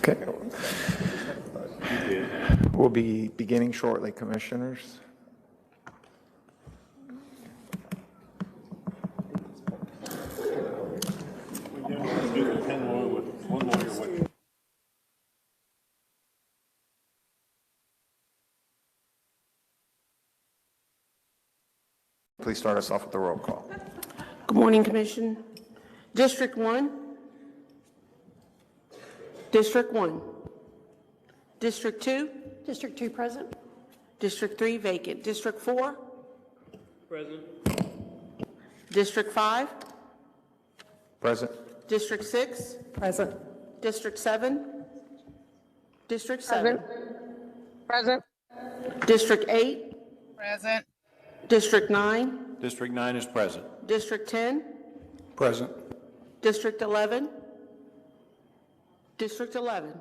Okay. We'll be beginning shortly, Commissioners. Please start us off with the roll call. Good morning, Commission. District 1. District 1. District 2. District 2 present. District 3 vacant. District 4. Present. District 5. Present. District 6. Present. District 7. District 7. Present. District 8. Present. District 9. District 9 is present. District 10. Present. District 11. District 11.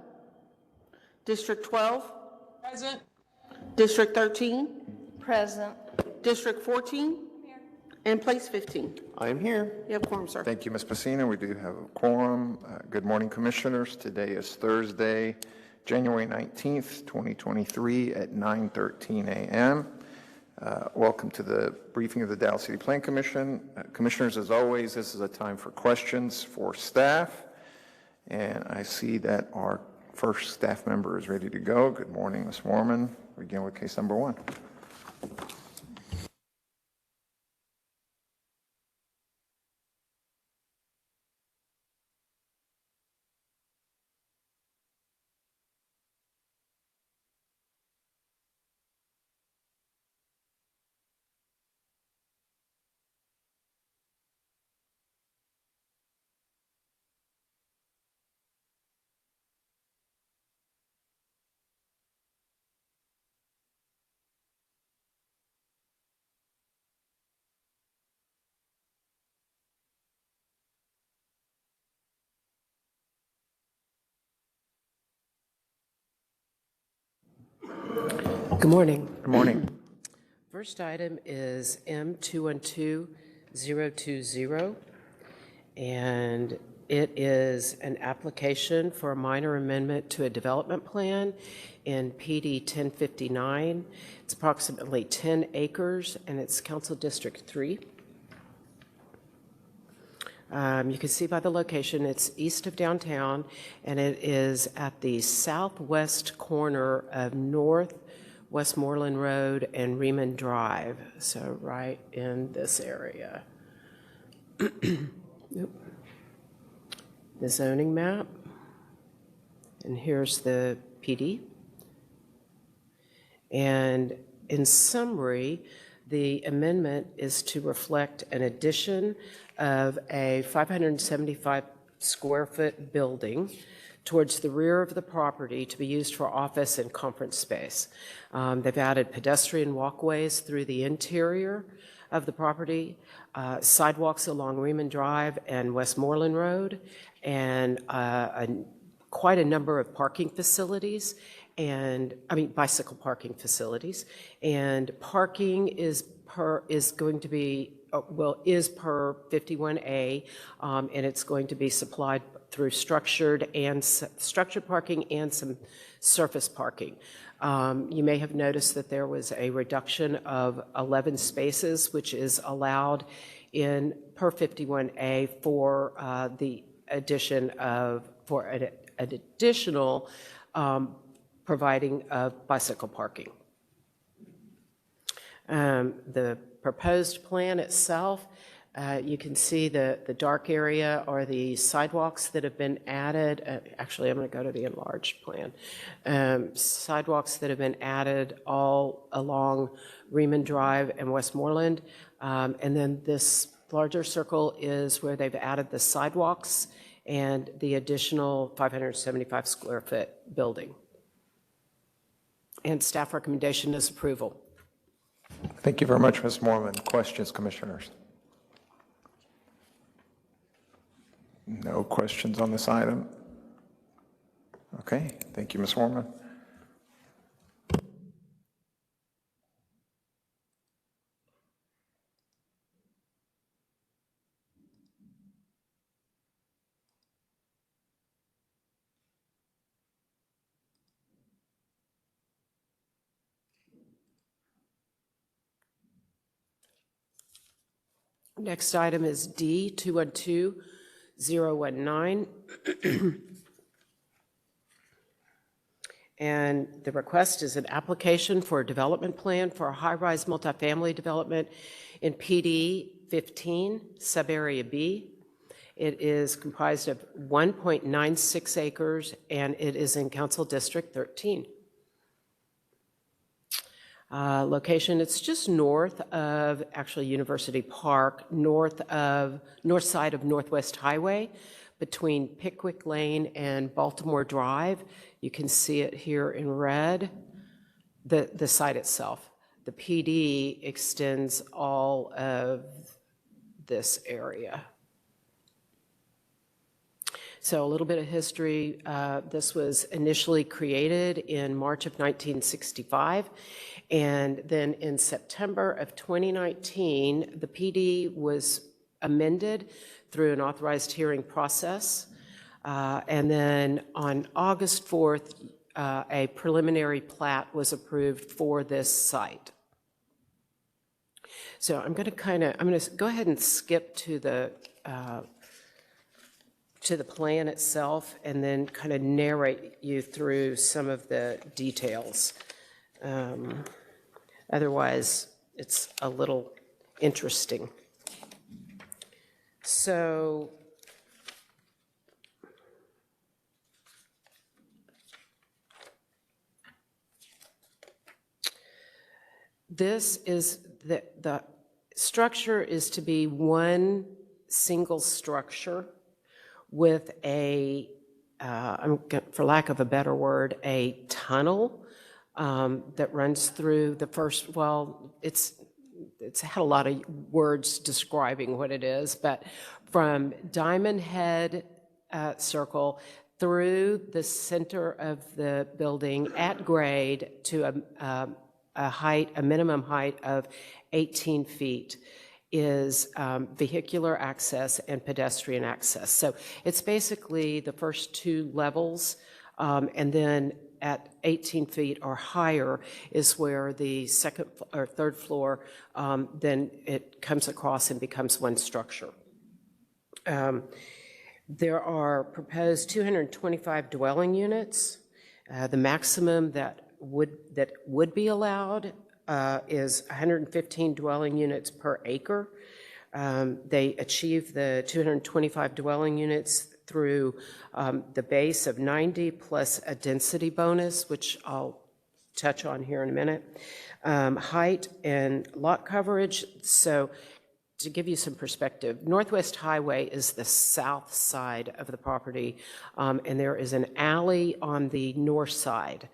District 12. Present. District 13. Present. District 14. And place 15. I am here. You have quorum, sir. Thank you, Ms. Pacina. We do have a quorum. Good morning, Commissioners. Today is Thursday, January 19th, 2023 at 9:13 a.m. Welcome to the briefing of the Dallas City Plan Commission. Commissioners, as always, this is a time for questions for staff. And I see that our first staff member is ready to go. Good morning, Ms. Moorman. We begin with case number 1. Good morning. Good morning. First item is M212020, and it is an application for a minor amendment to a development plan in PD 1059. It's approximately 10 acres, and it's Council District 3. You can see by the location, it's east of downtown, and it is at the southwest corner of North Westmoreland Road and Reman Drive, so right in this area. The zoning map, and here's the PD. And in summary, the amendment is to reflect an addition of a 575 square foot building towards the rear of the property to be used for office and conference space. They've added pedestrian walkways through the interior of the property, sidewalks along Reman Drive and Westmoreland Road, and quite a number of parking facilities, and bicycle parking facilities. And parking is going to be per 51A, and it's going to be supplied through structured parking and some surface parking. You may have noticed that there was a reduction of 11 spaces, which is allowed in per 51A for the addition of an additional providing of bicycle parking. The proposed plan itself, you can see the dark area are the sidewalks that have been added. Actually, I'm going to go to the enlarged plan. Sidewalks that have been added all along Reman Drive and Westmoreland. And then this larger circle is where they've added the sidewalks and the additional 575 square foot building. And staff recommendation is approval. Thank you very much, Ms. Moorman. Questions, Commissioners? No questions on this item? Okay, thank you, Ms. Moorman. Next item is D 212019. And the request is an application for a development plan for a high-rise multifamily development in PD 15, subarea B. It is comprised of 1.96 acres, and it is in Council District 13. Location, it's just north of, actually, University Park, north side of Northwest Highway, between Pickwick Lane and Baltimore Drive. You can see it here in red, the site itself. The PD extends all of this area. So a little bit of history. This was initially created in March of 1965, and then in September of 2019, the PD was amended through an authorized hearing process. And then on August 4th, a preliminary plat was approved for this site. So I'm going to go ahead and skip to the plan itself and then kind of narrate you through some of the details. Otherwise, it's a little interesting. So this is the structure is to be one single structure with a, for lack of a better word, a tunnel that runs through the first, well, it's had a lot of words describing what it is, but from Diamond Head Circle through the center of the building at grade to a minimum height of 18 feet is vehicular access and pedestrian access. So it's basically the first two levels, and then at 18 feet or higher is where the second or third floor, then it comes across and becomes one structure. There are proposed 225 dwelling units. The maximum that would be allowed is 115 dwelling units per acre. They achieve the 225 dwelling units through the base of 90 plus a density bonus, which I'll touch on here in a minute. Height and lot coverage. So to give you some perspective, Northwest Highway is the south side of the property, and there is an alley on the north side.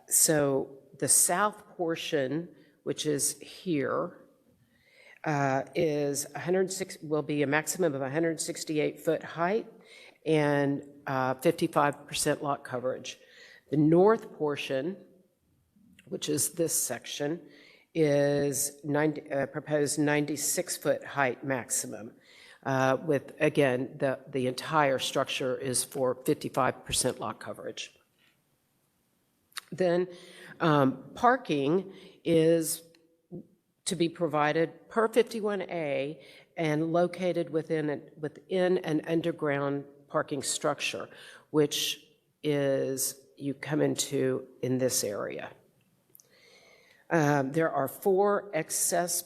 So the south portion, which is here, will be a maximum of 168-foot height and 55% lot coverage. The north portion, which is this section, is proposed 96-foot height maximum, with, again, the entire structure is for 55% lot coverage. Then parking is to be provided per 51A and located within an underground parking structure, which is you come into in this area. There are 4 excess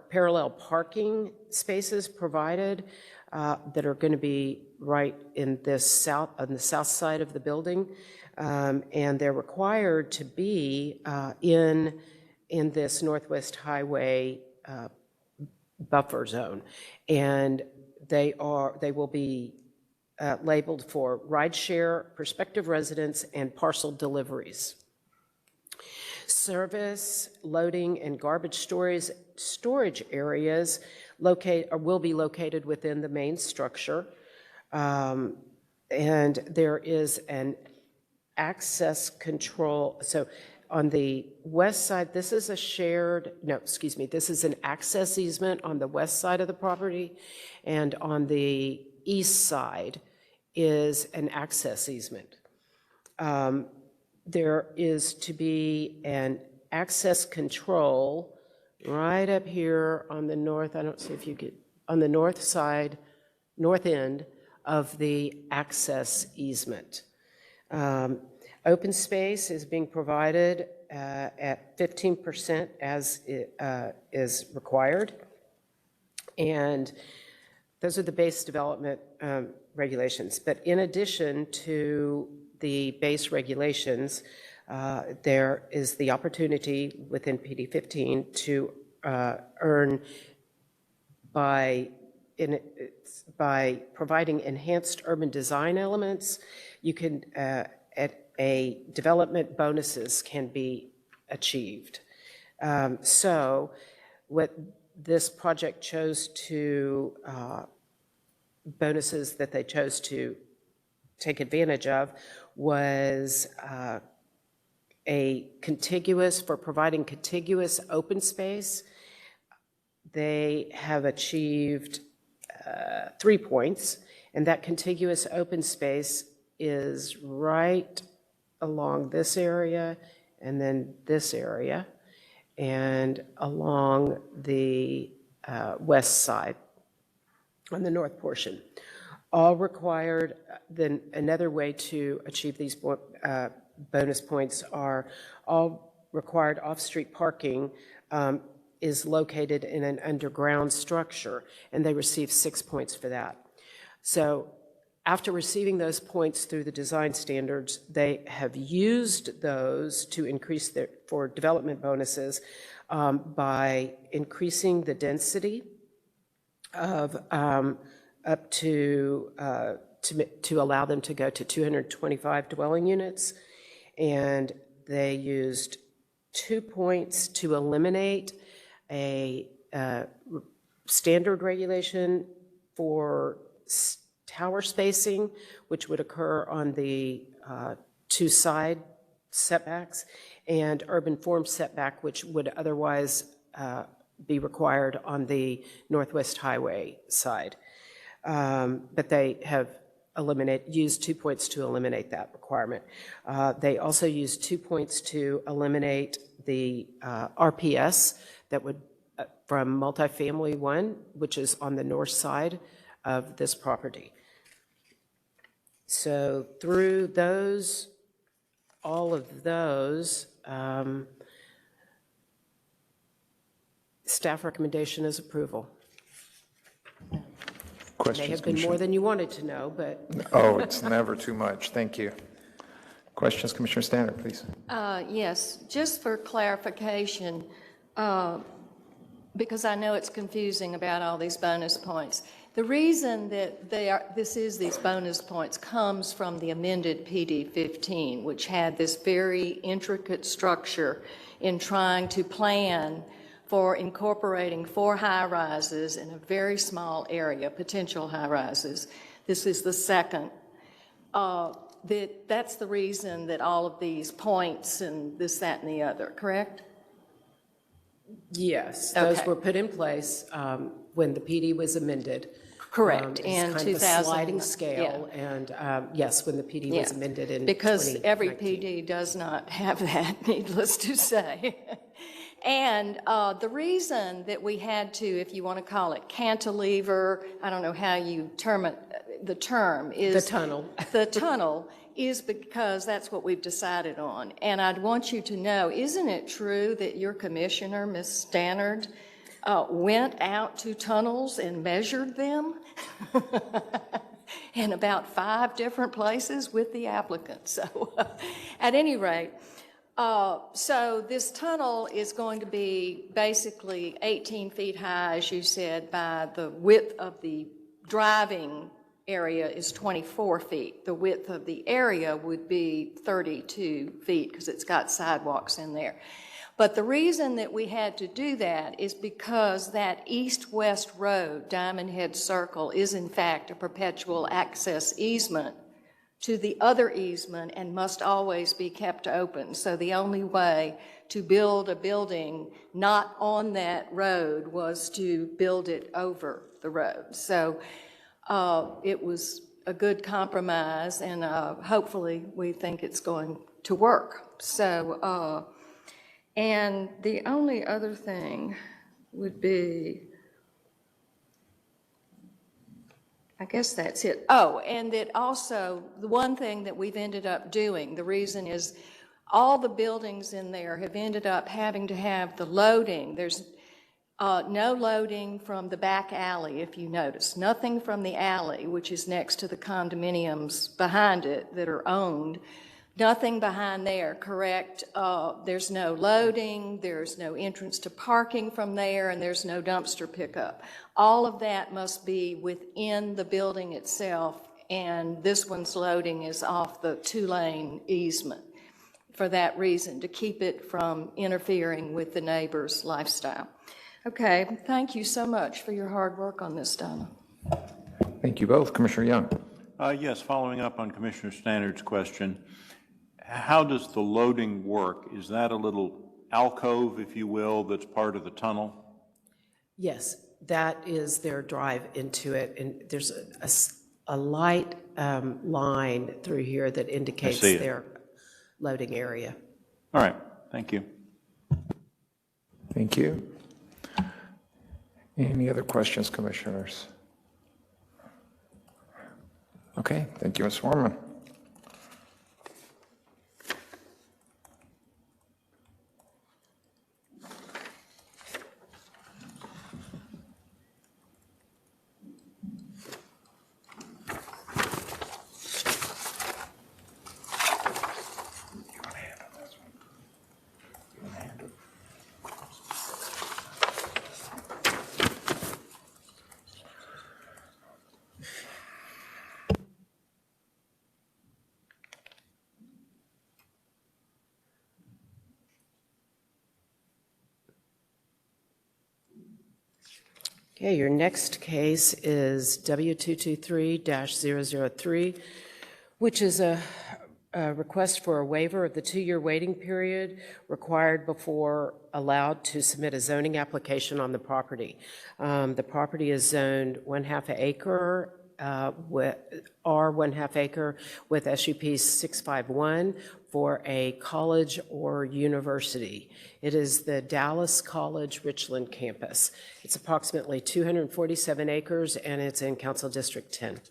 parallel parking spaces provided that are going to be right in this on the south side of the building, and they're required to be in this Northwest Highway buffer zone, and they will be labeled for rideshare, prospective residents, and parcel deliveries. Service, loading, and garbage storage areas will be located within the main structure, and there is an access control. So on the west side, this is this is an access easement on the west side of the property, and on the east side is an access easement. There is to be an access control right up here on the north, I don't see if you could, on the north side, north end of the access easement. Open space is being provided at 15% as it, is required. And those are the base development regulations. But in addition to the base regulations, there is the opportunity within PD 15 to earn by providing enhanced urban design elements. You can, development bonuses can be achieved. So what this project chose to, bonuses that they chose to take advantage of was for providing contiguous open space. They have achieved 3 points, and that contiguous open space is right along this area and then this area and along the west side on the north portion. All required, then another way to achieve these bonus points are all required off-street parking is located in an underground structure, and they receive 6 points for that. So after receiving those points through the design standards, they have used those to increase for development bonuses by increasing the density of up to allow them to go to 225 dwelling units. And they used 2 points to eliminate a standard regulation for tower spacing, which would occur on the 2 side setbacks, and urban form setback, which would otherwise be required on the Northwest Highway side. But they have used 2 points to eliminate that requirement. They also used 2 points to eliminate the RPS that would, from multifamily 1, which is on the north side of this property. So through those, all of those, staff recommendation is approval. May Questions, have been more than you wanted to know, but. Oh, it's never too much. Thank you. Questions, Commissioner Standard, please. Yes, just for clarification, because I know it's confusing about all these bonus points. The reason that these bonus points comes from the amended PD 15, which had this very intricate structure in trying to plan for incorporating 4 high-rises in a very small area, potential high-rises. This is the second. That's the reason that all of these points and this, that, and the other, correct? Yes, Okay. those were put in place when the PD was amended. Correct, It's in kind of a 2000. sliding scale, and yes, when the PD was amended in Because every 2019. PD does not have that, needless to say. And the reason that we had to, if you want to call it cantilever, I don't know how you term it, the term is... The tunnel. The tunnel is because that's what we've decided on. And I'd want you to know, isn't it true that your commissioner, Ms. Stannard, went out to tunnels and measured them in about 5 different places with the applicant? So at any rate, so this tunnel is going to be basically 18 feet high, as you said, by the width of the driving area is 24 feet. The width of the area would be 32 feet because it's got sidewalks in there. But the reason that we had to do that is because that east-west road, Diamond Head Circle, is in fact a perpetual access easement to the other easement and must always be kept open. So the only way to build a building not on that road was to build it over the road. So it was a good compromise, and hopefully we think it's going to work. So And the only other thing would be, I guess that's it. Oh, and that also, the one thing that we've ended up doing, the reason is all the buildings in there have ended up having to have the loading. There's no loading from the back alley, if you notice. Nothing from the alley, which is next to the condominiums behind it that are owned. Nothing behind there, correct? There's no loading, there's no entrance to parking from there, and there's no dumpster pickup. All of that must be within the building itself, and this one's loading is off the two-lane easement for that reason, to keep it from interfering with the neighbor's lifestyle. Okay, thank you so much for your hard work on this, Donna. Thank you both. Commissioner Young. Yes, following up on Commissioner Stannard's question, how does the loading work? Is that a little alcove, if you will, that's part of the tunnel? Yes, that is their drive into it, and there's a light line through here that indicates their loading area. All right, thank you. Thank you. Any other questions, commissioners? Okay, thank you, Ms. Foreman. Okay, your next case is W223-003, which is a request for a waiver of the 2-year waiting period required before allowed to submit a zoning application on the property. The property is zoned 1/2 acre, with R 1/2 acre with SUP 651 for a college or university. It is the Dallas College Richland campus. It's approximately 247 acres and it's in Council District 10.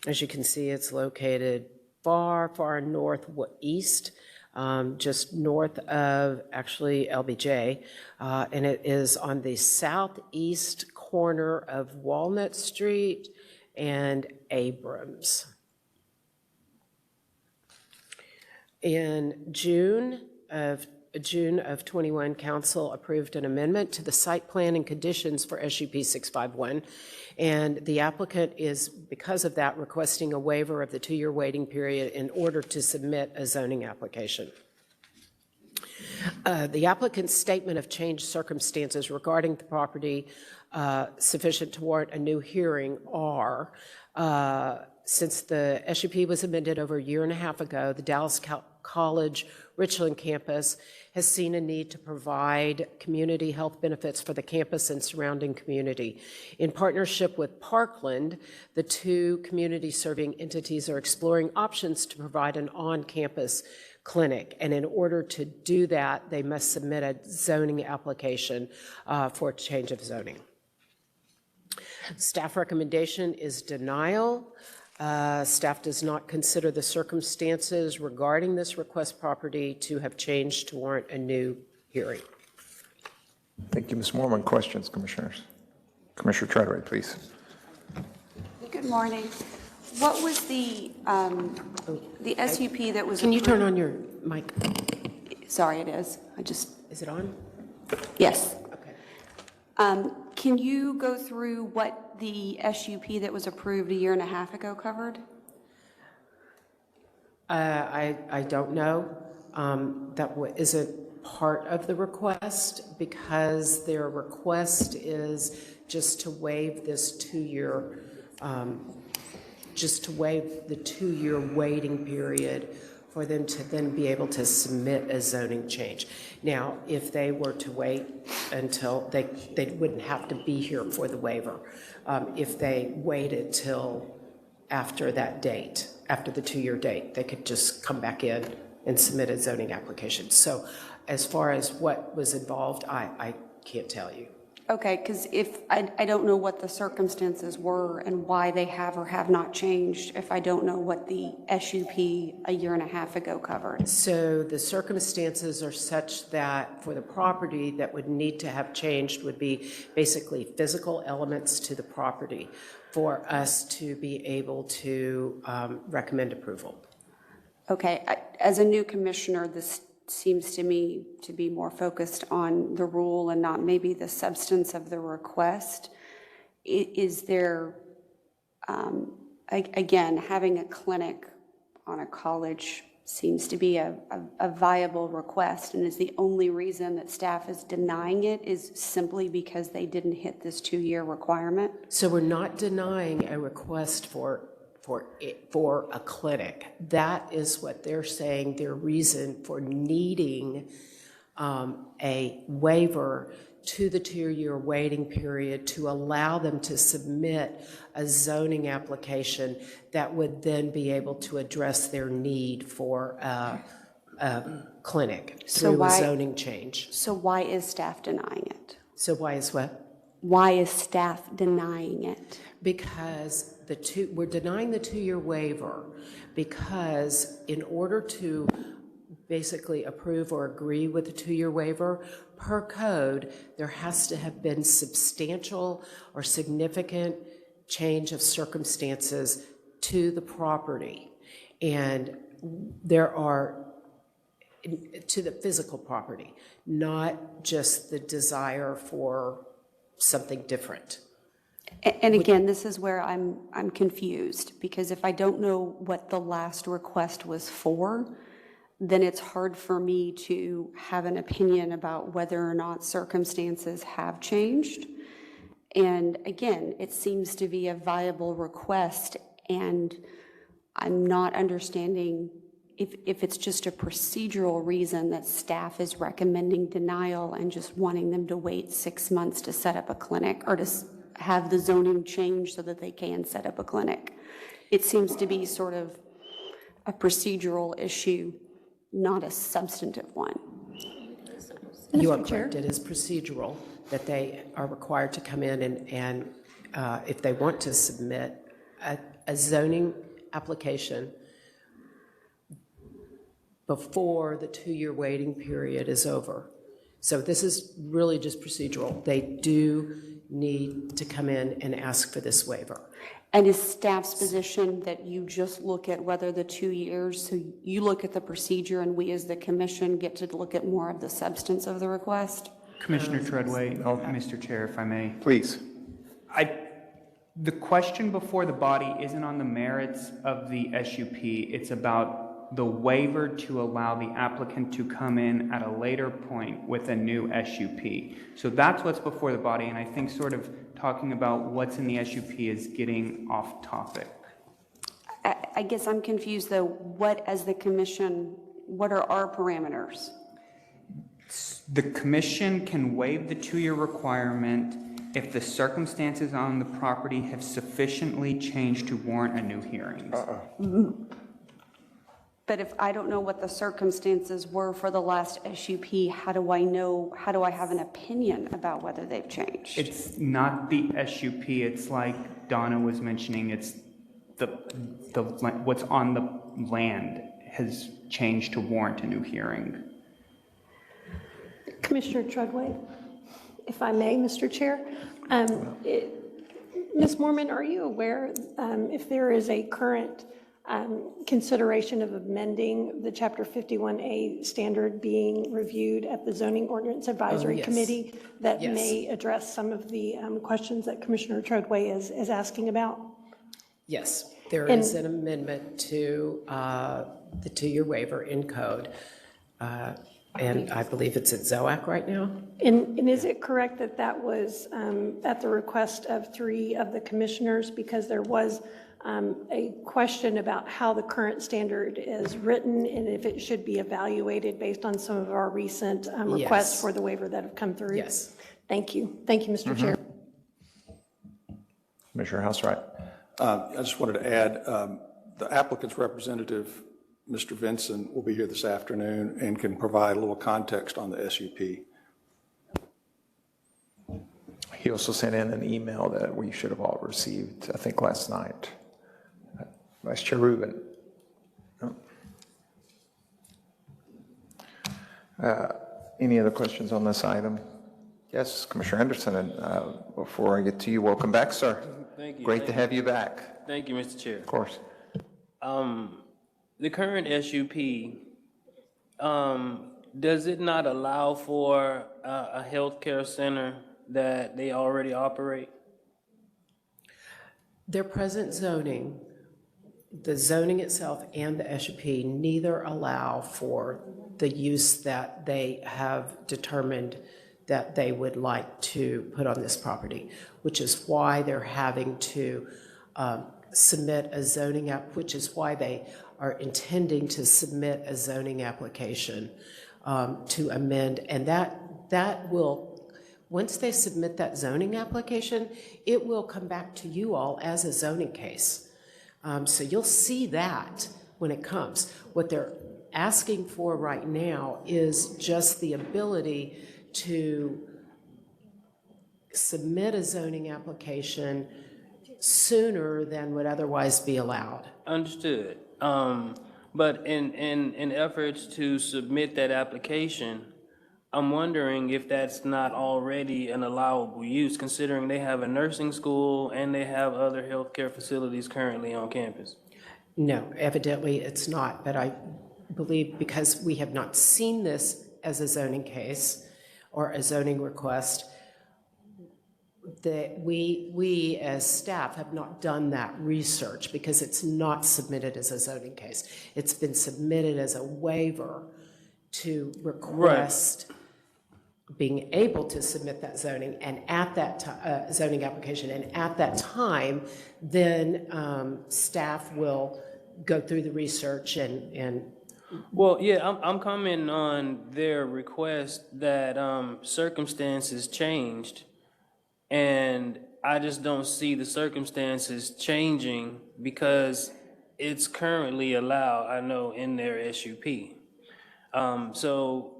As you can see, it's located far, far northeast, just north of actually LBJ, and it is on the southeast corner of Walnut Street and Abrams. In June of 21, Council approved an amendment to the site plan and conditions for SUP 651, and the applicant is, because of that, requesting a waiver of the 2-year waiting period in order to submit a zoning application. The applicant's statement of changed circumstances regarding the property sufficient to warrant a new hearing are, since the SUP was amended over 1.5 years ago, the Dallas College Richland campus has seen a need to provide community health benefits for the campus and surrounding community. In partnership with Parkland, the two community-serving entities are exploring options to provide an on-campus clinic, and in order to do that, they must submit a zoning application for change of zoning. Staff recommendation is denial. Staff does not consider the circumstances regarding this request property to have changed to warrant a new hearing. Thank you, Ms. Moorman. Questions, commissioners? Commissioner Treadway, please. Good morning. What was the SUP that was Can you turn approved? on your mic? Sorry, it is. Is it on? Yes. Okay. Can you go through what the SUP that was approved 1.5 years ago covered? I don't know. That isn't part of the request because their request is just to waive this 2-year, just to waive the 2-year waiting period for them to then be able to submit a zoning change. Now, if they were to wait until, they wouldn't have to be here for the waiver. If they waited till after that date, after the 2-year date, they could just come back in and submit a zoning application. So as far as what was involved, I can't tell you. Okay, because if, I don't know what the circumstances were and why they have or have not changed if I don't know what the SUP a year and a half ago covered. So the circumstances are such that for the property that would need to have changed would be basically physical elements to the property for us to be able to recommend approval. Okay, as a new commissioner, this seems to me to be more focused on the rule and not maybe the substance of the request. Is there, again, having a clinic on a college seems to be a viable request, and is the only reason that staff is denying it is simply because they didn't hit this 2-year requirement? So we're not denying a request for a clinic. That is what they're saying, their reason for needing a waiver to the 2-year waiting period to allow them to submit a zoning application that would then be able to address their need for a clinic through a zoning change. So why is staff denying it? So why is what? Why is staff denying it? Because we're denying the 2-year waiver because in order to basically approve or agree with the 2-year waiver, per code, there has to have been substantial or significant change of circumstances to the property. And there are, to the physical property, not just the desire for something different. And again, this is where I'm confused, because if I don't know what the last request was for, then it's hard for me to have an opinion about whether or not circumstances have changed. And again, it seems to be a viable request, and I'm not understanding if it's just a procedural reason that staff is recommending denial and just wanting them to wait 6 months to set up a clinic or to have the zoning change so that they can set up a clinic. It seems to be sort of a procedural issue, not a substantive one. You are correct. It is procedural that they are required to come in and if they want to submit a zoning application before the 2-year waiting period is over. So this is really just procedural. They do need to come in and ask for this waiver. And is staff's position that you just look at whether the 2 years, so you look at the procedure and we as the commission get to look at more of the substance of the request? Commissioner Treadway, Mr. Chair, if I may. Please. The question before the body isn't on the merits of the SUP. It's about the waiver to allow the applicant to come in at a later point with a new SUP. So that's what's before the body, and I think sort of talking about what's in the SUP is getting off topic. I guess I'm confused though, what as the commission, what are our parameters? The commission can waive the 2-year requirement if the circumstances on the property have sufficiently changed to warrant a new hearing. But if I don't know what the circumstances were for the last SUP, how do I have an opinion about whether they've changed? It's not the SUP, it's like Donna was mentioning, it's the what's on the land has changed to warrant a new hearing. Commissioner Treadway, if I may, Mr. Chair. Ms. Moorman, are you aware if there is a current consideration of amending the Chapter 51A standard being reviewed at the Zoning Ordinance Advisory Committee that may address some of the questions that Commissioner Treadway is asking about? Yes, there is an amendment to the 2-year waiver in code. And I believe it's at ZOAC right now. And is it correct that that was at the request of 3 of the commissioners, because there was a question about how the current standard is written and if it should be evaluated based on some of our recent requests for the waiver that have come through? Yes. Thank you. Thank you, Mr. Chair. Commissioner Housewright. I just wanted to add, the applicant's representative Mr. Vinson will be here this afternoon and can provide a little context on the SUP. He also sent in an email that we should have all received, I think, last night. Vice Chair Rubin. Any other questions on this item? Yes, Commissioner Anderson, and before I get to you, welcome back, sir. Thank you. Great to have you back. Thank you, Mr. Chair. Of course. The current SUP, does it not allow for a healthcare center that they already operate? Their present zoning, the zoning itself and the SUP, neither allow for the use that they have determined that they would like to put on this property, which is why they're having to submit a zoning app, which is why they are intending to submit a zoning application to amend. And that will, once they submit that zoning application, it will come back to you all as a zoning case. So you'll see that when it comes. What they're asking for right now is just the ability to submit a zoning application sooner than would otherwise be allowed. Understood. But in efforts to submit that application, I'm wondering if that's not already an allowable use, considering they have a nursing school and they have other healthcare facilities currently on campus. No, evidently it's not, but I believe because we have not seen this as a zoning case or a zoning request, that we as staff have not done that research because it's not submitted as a zoning case. It's been submitted as a waiver to request being able to submit that zoning, and at that zoning application, and at that time, then staff will go through the research and Well, yeah, I'm commenting on their request that circumstances changed, and I just don't see the circumstances changing because it's currently allowed, I know, in their SUP. So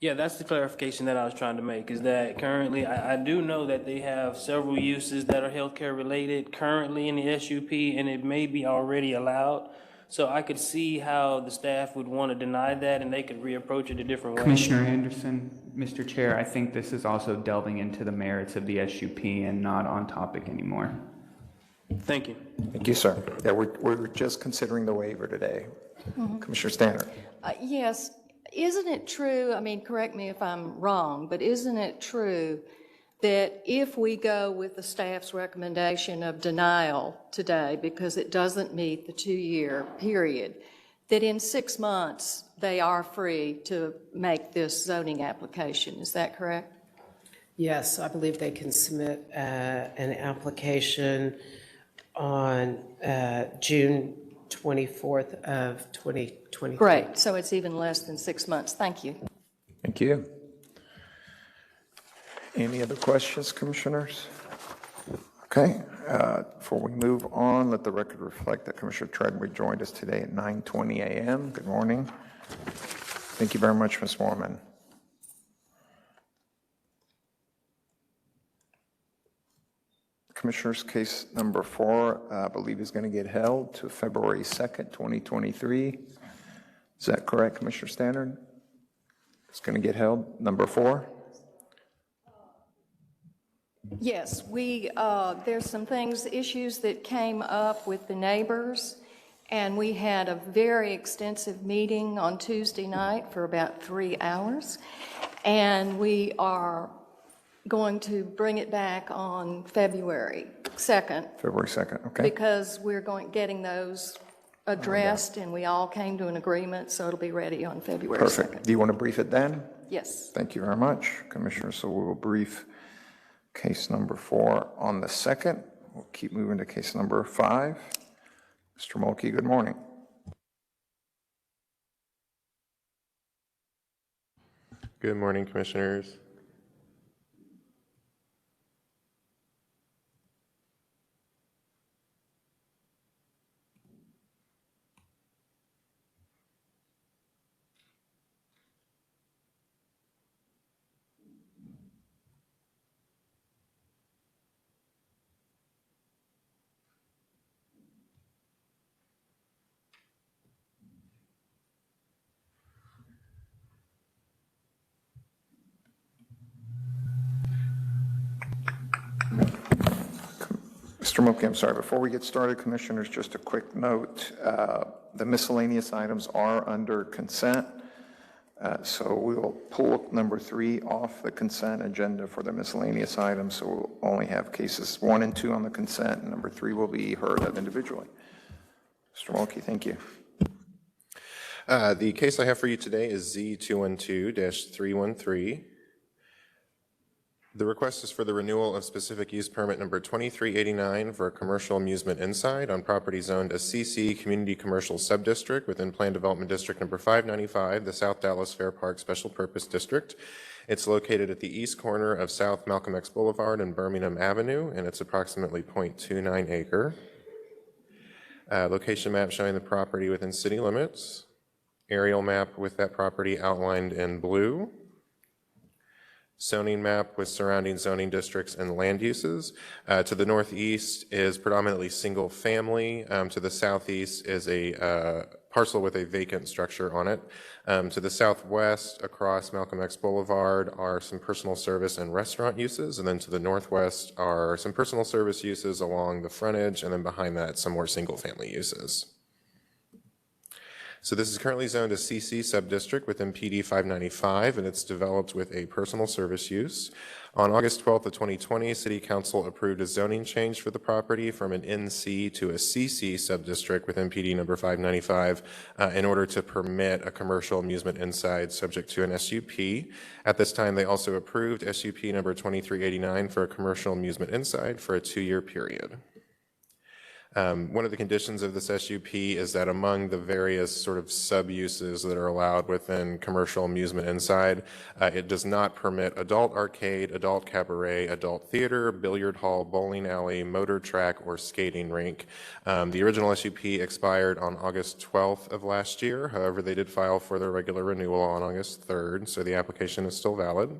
yeah, that's the clarification that I was trying to make, is that currently, I do know that they have several uses that are healthcare related currently in the SUP, and it may be already allowed. So I could see how the staff would want to deny that, and they could reapproach it a different way. Commissioner Anderson, Mr. Chair, I think this is also delving into the merits of the SUP and not on topic anymore. Thank you. Thank you, sir. Yeah, we're just considering the waiver today. Commissioner Stannard. Yes, isn't it true, I mean, correct me if I'm wrong, but isn't it true that if we go with the staff's recommendation of denial today because it doesn't meet the 2-year period, that in 6 months they are free to make this zoning application? Is that correct? yes, I believe they can submit an application on June 24th of 2023. Great, so it's even less than 6 months. Thank you. Thank you. Any other questions, commissioners? Okay, before we move on, let the record reflect that Commissioner Treadway joined us today at 9:20 a.m. Good morning. Thank you very much, Ms. Mormon. Commissioners, case number 4, I believe is going to get held to February 2nd, 2023. Is that correct, Commissioner Stannard? It's going to get held, number 4? Yes, there's some issues that came up with the neighbors, and we had a very extensive meeting on Tuesday night for about 3 hours, and we are going to bring it back on February 2nd. February 2nd, okay. Because we're getting those addressed, and we all came to an agreement, so it'll be ready on February 2nd. Perfect. Do you want to brief it then? Yes. Thank you very much, Commissioner. So we will brief case number 4 on the 2nd. We'll keep moving to case number 5. Mr. Mulkey, good morning. Good morning, Commissioners. Mr. Milky, I'm sorry, before we get started, Commissioners, just a quick note. The miscellaneous items are under consent, so we will pull number 3 off the consent agenda for the miscellaneous items, so we'll only have cases 1 and 2 on the consent, and number 3 will be heard of individually. Mr. Milky, thank you. The case I have for you today is Z212-313. The request is for the renewal of specific use permit number 2389 for a commercial amusement inside on property zoned as CC Community Commercial Subdistrict within Plan Development District number 595, the South Dallas Fair Park Special Purpose District. It's located at the east corner of South Malcolm X Boulevard and Birmingham Avenue, and it's approximately 0.29 acre. Location map showing the property within city limits. Aerial map with that property outlined in blue. Zoning map with surrounding zoning districts and land uses. To the northeast is predominantly single family. To the southeast is a parcel with a vacant structure on it. To the southwest across Malcolm X Boulevard are some personal service and restaurant uses. And then to the northwest are some personal service uses along the frontage. And then behind that, some more single family uses. So this is currently zoned as CC subdistrict within PD 595, and it's developed with a personal service use. On August 12th of 2020, City Council approved a zoning change for the property from an NC to a CC subdistrict within PD number 595 in order to permit a commercial amusement inside subject to an SUP. At this time, they also approved SUP number 2389 for a commercial amusement inside for a 2-year period. One of the conditions of this SUP is that among the various sort of sub-uses that are allowed within commercial amusement inside, it does not permit adult arcade, adult cabaret, adult theater, billiard hall, bowling alley, motor track, or skating rink. The original SUP expired on August 12th of last year. However, they did file for their regular renewal on August 3rd, so the application is still valid.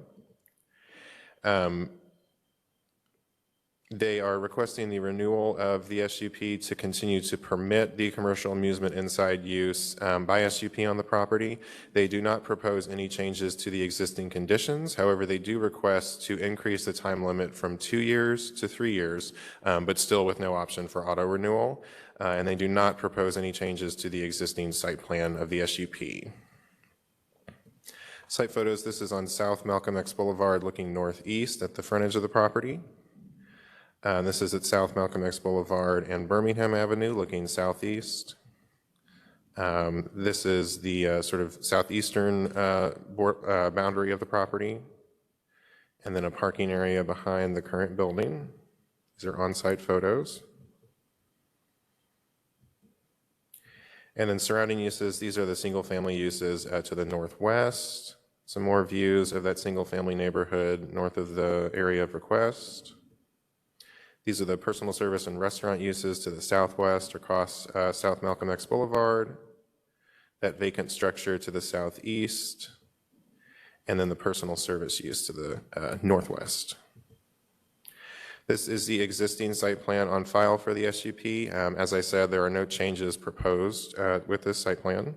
They are requesting the renewal of the SUP to continue to permit the commercial amusement inside use by SUP on the property. They do not propose any changes to the existing conditions. However, they do request to increase the time limit from 2 years to 3 years, but still with no option for auto renewal. And they do not propose any changes to the existing site plan of the SUP. Site photos, this is on South Malcolm X Boulevard looking northeast at the frontage of the property. This is at South Malcolm X Boulevard and Birmingham Avenue looking southeast. This is the sort of southeastern boundary of the property. And then a parking area behind the current building. These are on-site photos. And then surrounding uses, these are the single-family uses to the northwest. Some more views of that single-family neighborhood north of the area of request. These are the personal service and restaurant uses to the southwest across South Malcolm X Boulevard, that vacant structure to the southeast, and then the personal service use to the northwest. This is the existing site plan on file for the SUP. As I said, there are no changes proposed with this site plan.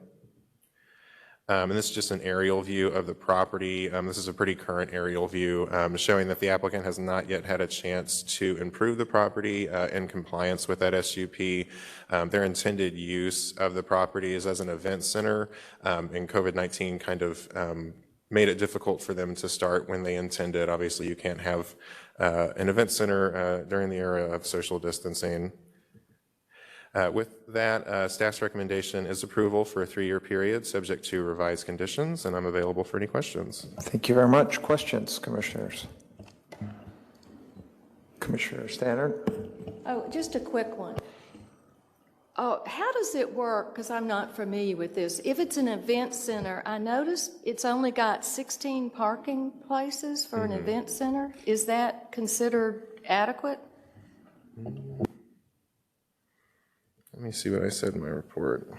And this is just an aerial view of the property. This is a pretty current aerial view showing that the applicant has not yet had a chance to improve the property in compliance with that SUP. Their intended use of the property is as an event center, and COVID-19 kind of made it difficult for them to start when they intended. Obviously, you can't have an event center during the era of social distancing. With that, staff's recommendation is approval for a 3-year period, subject to revised conditions, and I'm available for any questions. Thank you very much. Questions, Commissioners? Commissioner Stannard? Oh, just a quick one. How does it work, because I'm not familiar with this, if it's an event center, I noticed it's only got 16 parking places for an event center. Is that considered adequate? Let me see what I said in my report.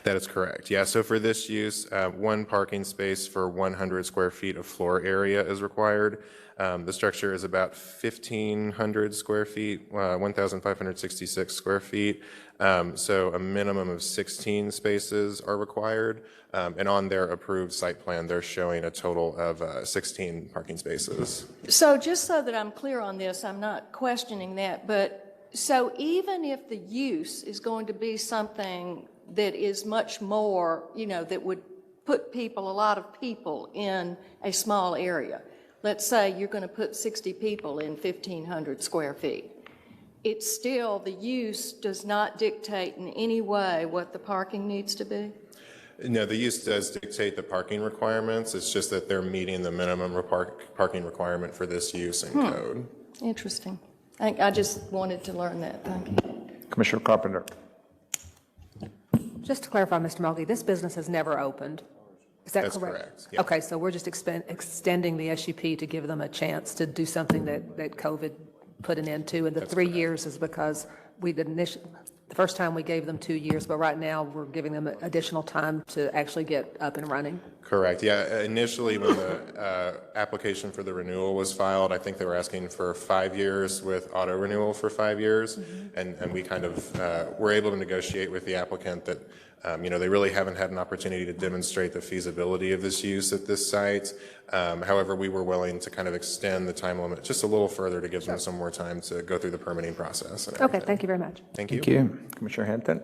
That is correct. Yeah, so for this use, one parking space for 100 square feet of floor area is required. The structure is about 1,500 square feet, 1,566 square feet. So a minimum of 16 spaces are required. And on their approved site plan, they're showing a total of 16 parking spaces. So just so that I'm clear on this, I'm not questioning that, but so even if the use is going to be something that is much more, that would put a lot of people in a small area, let's say you're going to put 60 people in 1,500 square feet, it's still, the use does not dictate in any way what the parking needs to be? No, the use does dictate the parking requirements. It's just that they're meeting the minimum parking requirement for this use in code. Interesting. I just wanted to learn that. Thank you. Commissioner Carpenter. Just to clarify, Mr. Mulkey, this business has never opened. Is that That's correct? correct, yeah. Okay, so we're just extending the SUP to give them a chance to do something that COVID put an end to. And the 3 years is because we did the first time we gave them 2 years, but right now we're giving them additional time to actually get up and running. Correct. Yeah. Initially, when the application for the renewal was filed, I think they were asking for 5 years with auto renewal for 5 years, and we kind of were able to negotiate with the applicant that they really haven't had an opportunity to demonstrate the feasibility of this use at this site. However, we were willing to kind of extend the time limit just a little further to give them some more time to go through the permitting process. Okay, thank you very much. Thank you. Thank you. Commissioner Hampton.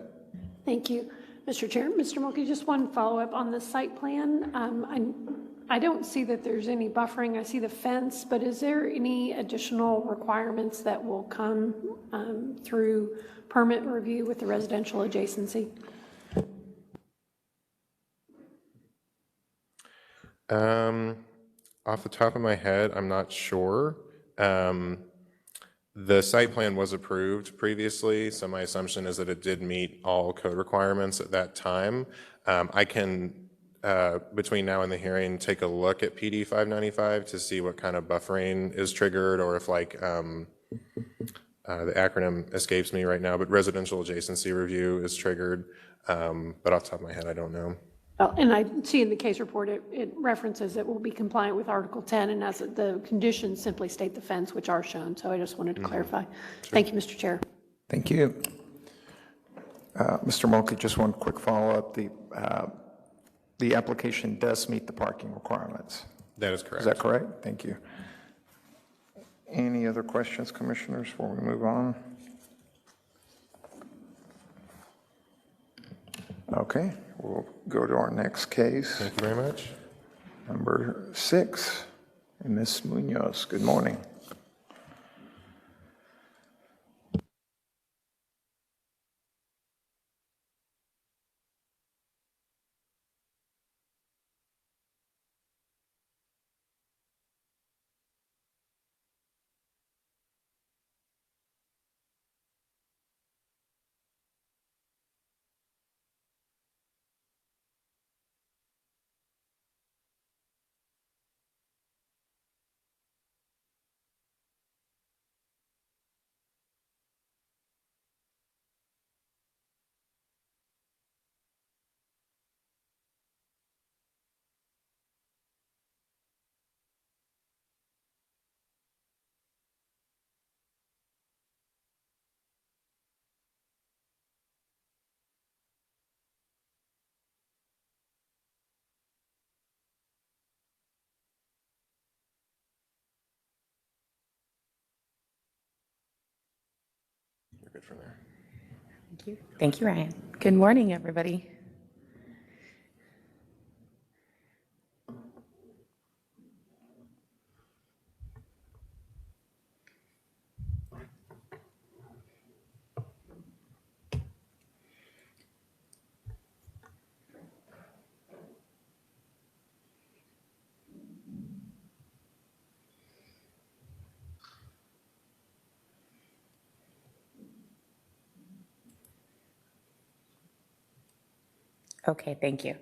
Thank you, Mr. Chair. Mr. Mulkey, just one follow-up on the site plan. I don't see that there's any buffering. I see the fence, but is there any additional requirements that will come through permit review with the residential adjacency? Off the top of my head, I'm not sure. The site plan was approved previously, so my assumption is that it did meet all code requirements at that time. I can, between now and the hearing, take a look at PD 595 to see what kind of buffering is triggered, or if the acronym escapes me right now, but residential adjacency review is triggered. But off the top of my head, I don't know. And I see in the case report, it references it will be compliant with Article 10, and as the conditions simply state the fence, which are shown. So I just wanted to clarify. Sure. Thank you, Mr. Chair. Thank you. Mr. Mulkey, just one quick follow-up. The application does meet the parking requirements. That is correct. Is that correct? Thank you. Any other questions, commissioners, before we move on? Okay, we'll go to our next case. Thank you very much. Number 6, Ms. Munoz, good morning. You're good from there. Thank you. Thank you, Ryan. Good morning, everybody. Okay, thank you.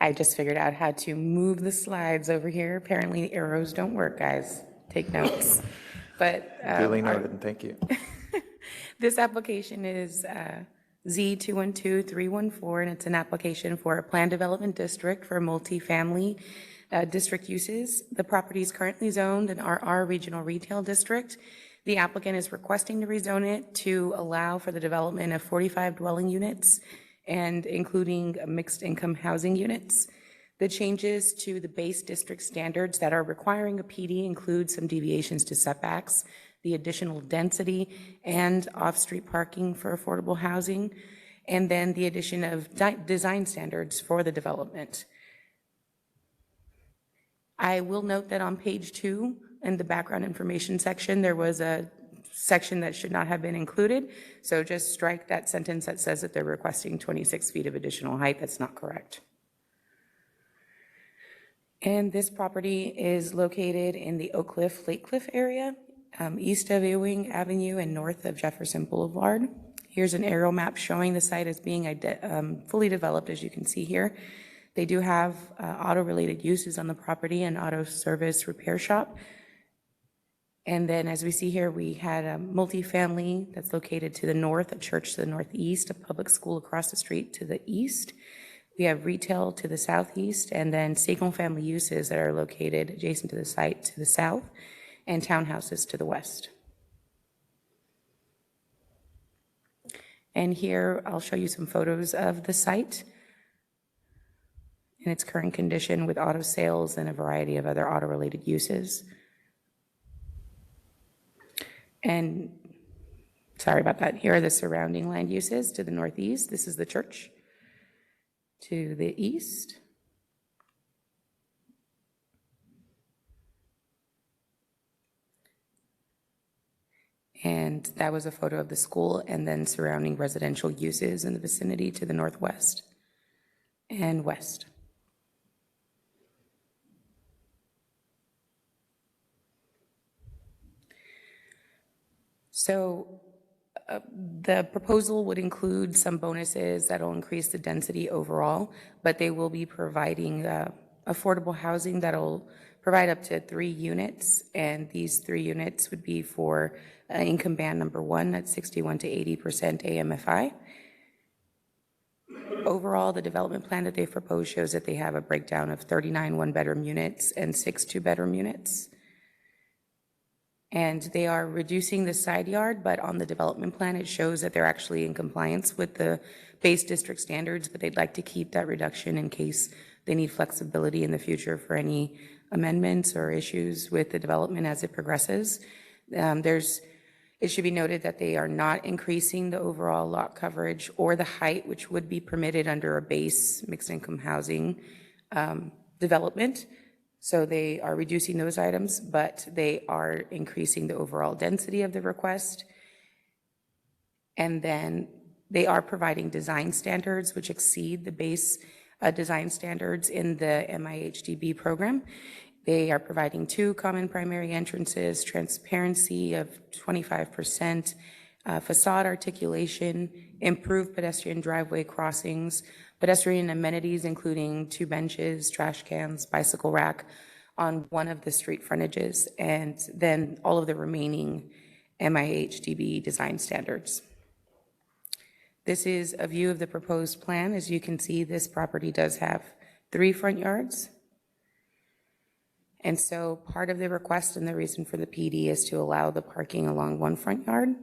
I just figured out how to move the slides over here. Apparently the arrows don't work, guys. Take notes. But Duly noted, and thank you. this application is Z212314, and it's an application for a planned development district for multifamily district uses. The property is currently zoned an RR Regional Retail District. The applicant is requesting to rezone it to allow for the development of 45 dwelling units and including mixed income housing units. The changes to the base district standards that are requiring a PD include some deviations to setbacks, the additional density and off-street parking for affordable housing, and then the addition of design standards for the development. I will note that on page 2, in the background information section, there was a section that should not have been included. So just strike that sentence that says that they're requesting 26 feet of additional height. That's not correct. And this property is located in the Oak Cliff, Lake Cliff area, east of Ewing Avenue and north of Jefferson Boulevard. Here's an aerial map showing the site as being fully developed, as you can see here. They do have auto-related uses on the property, an auto service repair shop. And then as we see here, we had a multifamily that's located to the north, a church to the northeast, a public school across the street to the east. We have retail to the southeast, and then single-family uses that are located adjacent to the site to the south, and townhouses to the west. And here, I'll show you some photos of the site in its current condition with auto sales and a variety of other auto-related uses. And sorry about that. Here are the surrounding land uses to the northeast. This is the church. To the east. And that was a photo of the school and then surrounding residential uses in the vicinity to the northwest and west. So the proposal would include some bonuses that will increase the density overall, but they will be providing affordable housing that will provide up to 3 units, and these 3 units would be for income band number 1 at 61 to 80% AMFI. Overall, the development plan that they've proposed shows that they have a breakdown of 39 one-bedroom units and 6 two-bedroom units. And they are reducing the side yard, but on the development plan, it shows that they're actually in compliance with the base district standards, but they'd like to keep that reduction in case they need flexibility in the future for any amendments or issues with the development as it progresses. It should be noted that they are not increasing the overall lot coverage or the height, which would be permitted under a base mixed income housing development. So they are reducing those items, but they are increasing the overall density of the request. And then they are providing design standards which exceed the base design standards in the MIHDB program. They are providing 2 common primary entrances, transparency of 25%, facade articulation, improved pedestrian driveway crossings, pedestrian amenities including 2 benches, trash cans, bicycle rack on one of the street frontages, and then all of the remaining MIHDB design standards. This is a view of the proposed plan. As you can see, this property does have 3 front yards. And so part of the request and the reason for the PD is to allow the parking along 1 front yard,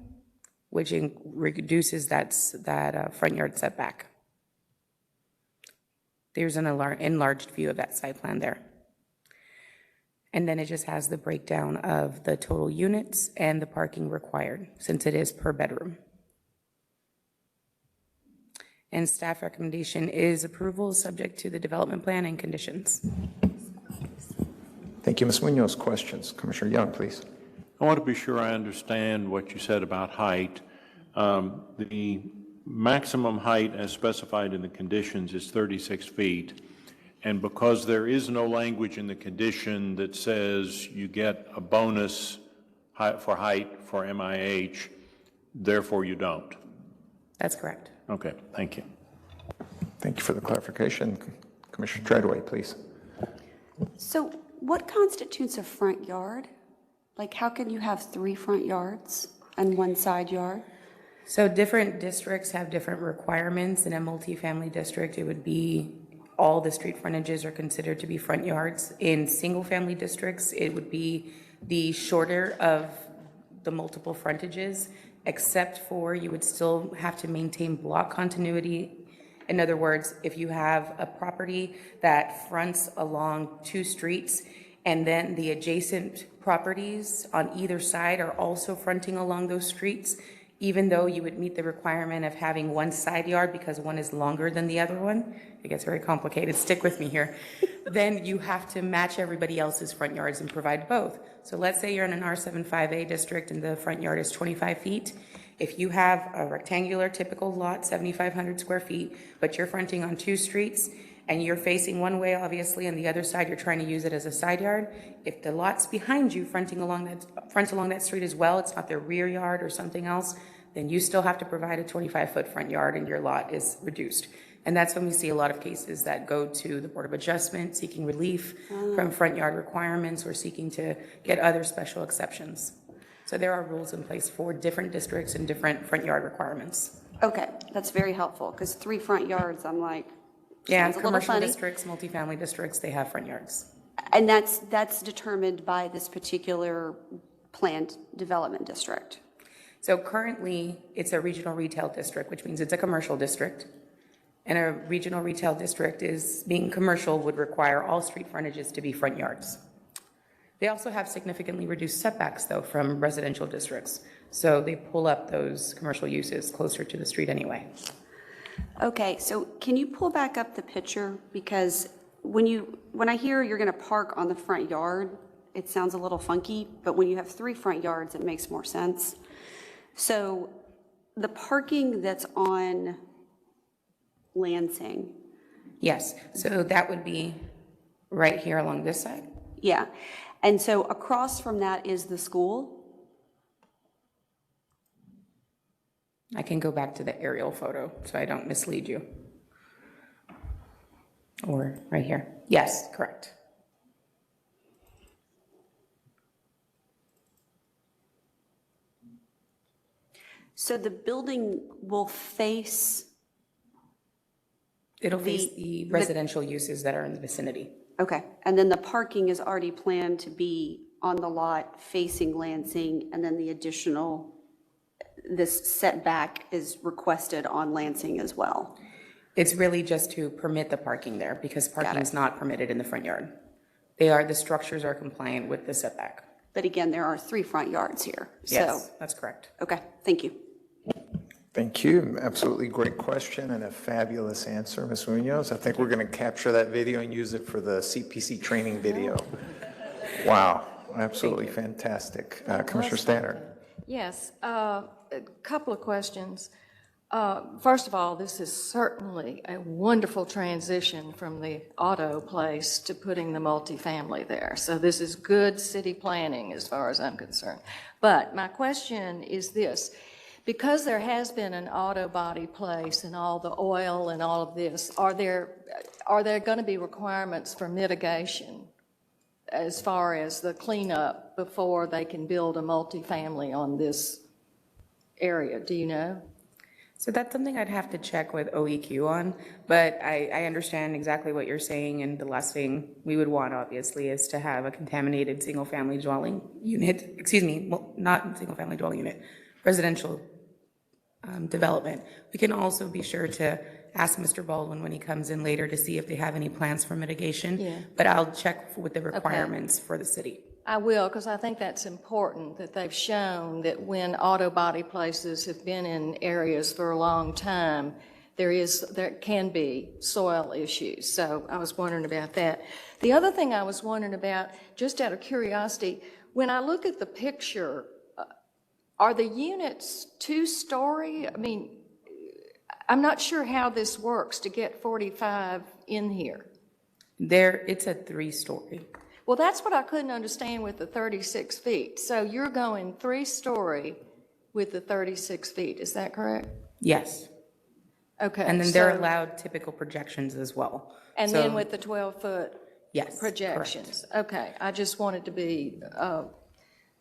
which reduces that front yard setback. There's an enlarged view of that site plan there. And then it just has the breakdown of the total units and the parking required, since it is per bedroom. And staff recommendation is approval subject to the development plan and conditions. Thank you, Ms. Munoz. Questions? Commissioner Young, please. I want to be sure I understand what you said about height. The maximum height as specified in the conditions is 36 feet. And because there is no language in the condition that says you get a bonus for height for MIH, therefore you don't. That's correct. Okay, thank you. Thank you for the clarification. Commissioner Treadway, please. So what constitutes a front yard? Like, how can you have 3 front yards and 1 side yard? So different districts have different requirements. In a multifamily district, it would be all the street frontages are considered to be front yards. In single-family districts, it would be the shorter of the multiple frontages, except for you would still have to maintain block continuity. In other words, if you have a property that fronts along 2 streets and then the adjacent properties on either side are also fronting along those streets, even though you would meet the requirement of having one side yard because one is longer than the other one, it gets very complicated, stick with me here, then you have to match everybody else's front yards and provide both. So let's say you're in an R75A district and the front yard is 25 feet. If you have a rectangular typical lot, 7,500 square feet, but you're fronting on 2 streets and you're facing one way, obviously, and the other side you're trying to use it as a side yard, if the lots behind you front along that street as well, it's not their rear yard or something else, then you still have to provide a 25-foot front yard and your lot is reduced. And that's when we see a lot of cases that go to the Board of Adjustment seeking relief from front yard requirements or seeking to get other special exceptions. So there are rules in place for different districts and different front yard requirements. Okay, that's very helpful, because 3 front yards, I'm like, Yeah, sounds a little commercial funny. districts, multifamily districts, they have front yards. And that's determined by this particular planned development district. So currently, it's a regional retail district, which means it's a commercial district. And a regional retail district is, being commercial, would require all street frontages to be front yards. They also have significantly reduced setbacks, though, from residential districts. So they pull up those commercial uses closer to the street anyway. Okay, so can you pull back up the picture? Because when I hear you're going to park on the front yard, it sounds a little funky, but when you have 3 front yards, it makes more sense. So the parking that's on Lansing. Yes, so that would be right here along this side. Yeah, and so across from that is the school? I can go back to the aerial photo so I don't mislead you. Or right here. Yes, correct. So the building will face, It'll face the residential uses that are in the vicinity. okay, and then the parking is already planned to be on the lot facing Lansing, and then the additional, this setback is requested on Lansing as well. It's really just to permit the parking there because parking is not permitted in the front yard. The structures are compliant with the setback. But again, there are 3 front yards here, so. Yes, that's correct. Okay, thank you. Thank you. Absolutely great question and a fabulous answer, Ms. Munoz. I think we're going to capture that video and use it for the CPC training video. Wow, absolutely fantastic. Commissioner Stannard. Yes, a couple of questions. First of all, this is certainly a wonderful transition from the auto place to putting the multifamily there. So this is good city planning as far as I'm concerned. But my question is this. Because there has been an auto body place and all the oil and all of this, are there going to be requirements for mitigation as far as the cleanup before they can build a multifamily on this area? Do you know? So that's something I'd have to check with OEQ on, but I understand exactly what you're saying, and the last thing we would want, obviously, is to have a contaminated single-family dwelling unit, well, not single-family dwelling unit, residential development. We can also be sure to ask Mr. Baldwin when he comes in later to see if they have any plans for mitigation, but I'll check with the requirements for the city. I will, because I think that's important, that they've shown that when auto body places have been in areas for a long time, there can be soil issues. So I was wondering about that. The other thing I was wondering about, just out of curiosity, when I look at the picture, are the units 2-story? I mean, I'm not sure how this works to get 45 in here. It's a 3-story. Well, that's what I couldn't understand with the 36 feet. So you're going 3-story with the 36 feet, is that correct? Yes. Okay. And then they're allowed typical projections as well. And So- then with the 12-foot Yes, projections? Okay, I just wanted to be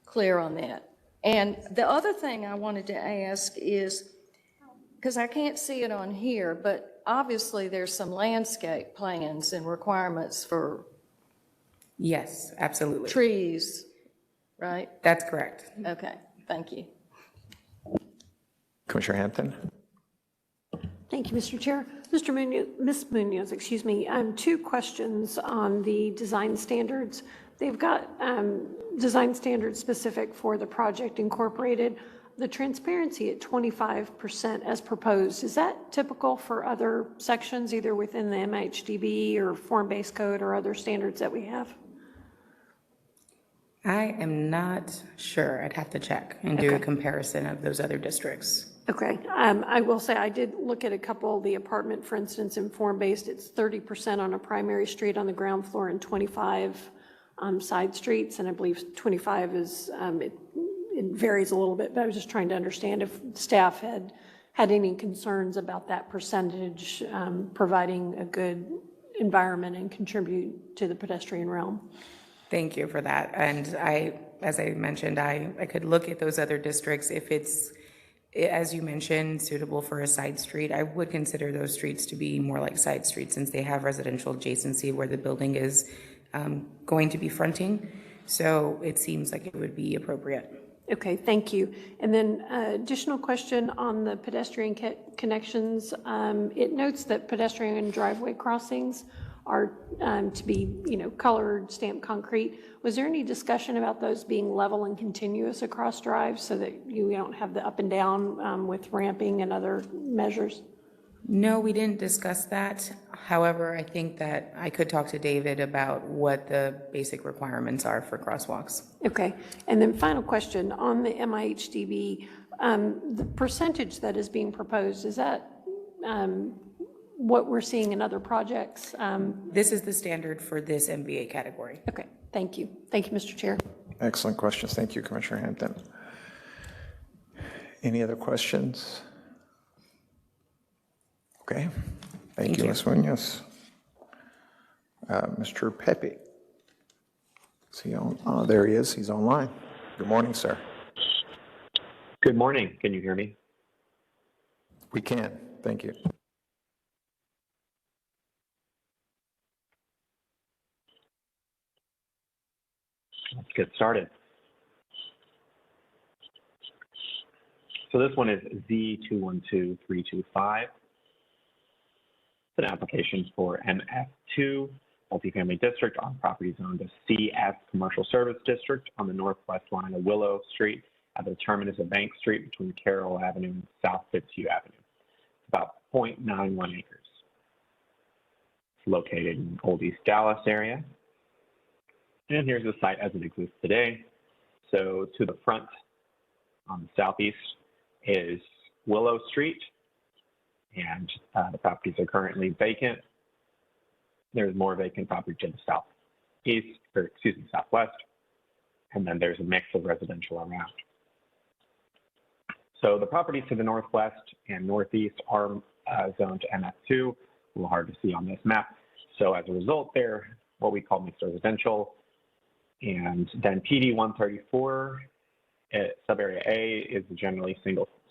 clear on that. And the other thing I wanted to ask is, because I can't see it on here, but obviously there's some landscape plans and requirements for Yes, absolutely. trees, right? That's correct. Okay, thank you. Commissioner Hampton? Thank you, Mr. Chair. Mr. Munoz, Ms. Munoz, excuse me, two questions on the design standards. They've got design standards specific for the project incorporated. The transparency at 25% as proposed, is that typical for other sections, either within the MHDB or form-based code or other standards that we have? I am not sure. I'd have to check and do a comparison of those other districts. Okay, I will say I did look at a couple, the apartment, for instance, in form-based, it's 30% on a primary street on the ground floor and 25 side streets, and I believe 25 is, it varies a little bit, but I was just trying to understand if staff had any concerns about that percentage providing a good environment and contribute to the pedestrian realm. Thank you for that. And as I mentioned, I could look at those other districts. If it's, as you mentioned, suitable for a side street, I would consider those streets to be more like side streets since they have residential adjacency where the building is going to be fronting. So it seems like it would be appropriate. Okay, thank you. And then additional question on the pedestrian connections. It notes that pedestrian driveway crossings are to be, colored, stamped concrete. Was there any discussion about those being level and continuous across drives so that you don't have the up and down with ramping and other measures? No, we didn't discuss that. However, I think that I could talk to David about what the basic requirements are for crosswalks. Okay, and then final question on the MIHDB, the percentage that is being proposed, is that what we're seeing in other projects? This is the standard for this MBA category. Okay, thank you. Thank you, Mr. Chair. Excellent questions. Thank you, Commissioner Hampton. Any other questions? Okay, thank you, Ms. Munoz. Mr. Pepe. Is he on? There he is. He's online. Good morning, sir. Good morning. Can you hear me? We can. Thank you. Let's get started. So this one is Z212325. It's an application for MF2 multifamily district on property zoned as CS Commercial Service District on the northwest line of Willow Street at the terminus of Bank Street between Carroll Avenue and South Fitzhugh Avenue. It's about 0.91 acres. It's located in Old East Dallas area. And here's the site as it exists today. So to the front on the southeast is Willow Street, and the properties are currently vacant. There's more vacant property to the southwest, and then there's a mix of residential around. So the properties to the northwest and northeast are zoned to MF2, a little hard to see on this map. So as a result, they're what we call mixed residential. And then PD 134, subarea A, is a generally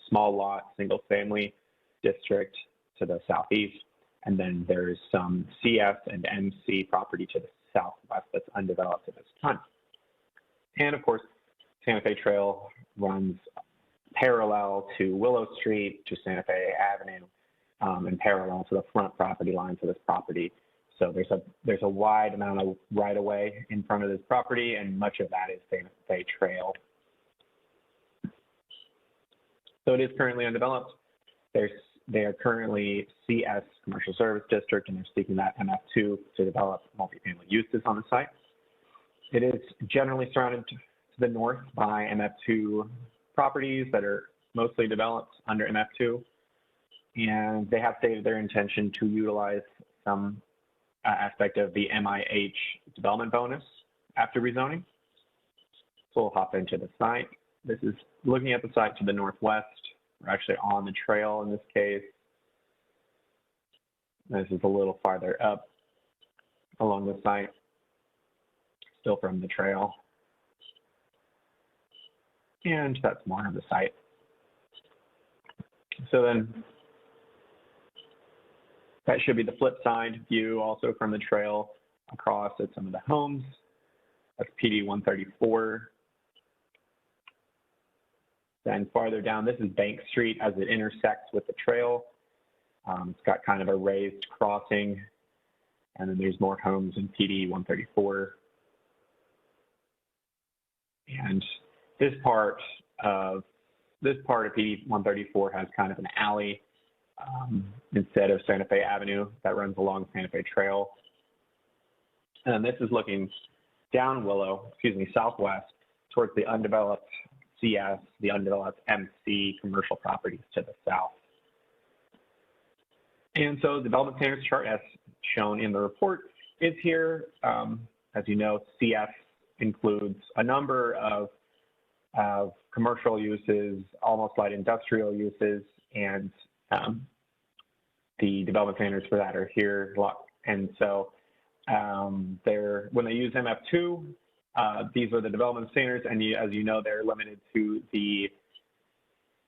small lot, single family district to the southeast. And then there's some CS and MC property to the southwest that's undeveloped at this time. And of course, Santa Fe Trail runs parallel to Willow Street to Santa Fe Avenue and parallel to the front property lines of this property. So there's a wide amount of right-of-way in front of this property, and much of that is Santa Fe Trail. So it is currently undeveloped. They are currently CS Commercial Service District, and they're seeking that MF2 to develop multifamily uses on the site. It is generally surrounded to the north by MF2 properties that are mostly developed under MF2, and they have stated their intention to utilize some aspect of the MIH development bonus after rezoning. So we'll hop into the site. This is looking at the site to the northwest. We're actually on the trail in this case. This is a little farther up along the site, still from the trail. And that's more of the site. So then That should be the flip side view also from the trail across at some of the homes. That's PD 134. Then farther down, this is Bank Street as it intersects with the trail. It's got kind of a raised crossing, and then there's more homes in PD 134. And this part of PD 134 has kind of an alley instead of Santa Fe Avenue that runs along Santa Fe Trail. And this is looking down southwest towards the undeveloped CS, the undeveloped MC commercial properties to the south. And so the development standards chart, as shown in the report, is here. As you know, CS includes a number of commercial uses, almost light industrial uses, and the development standards for that are here. And so when they use MF2, these are the development standards, and as you know, they're limited to the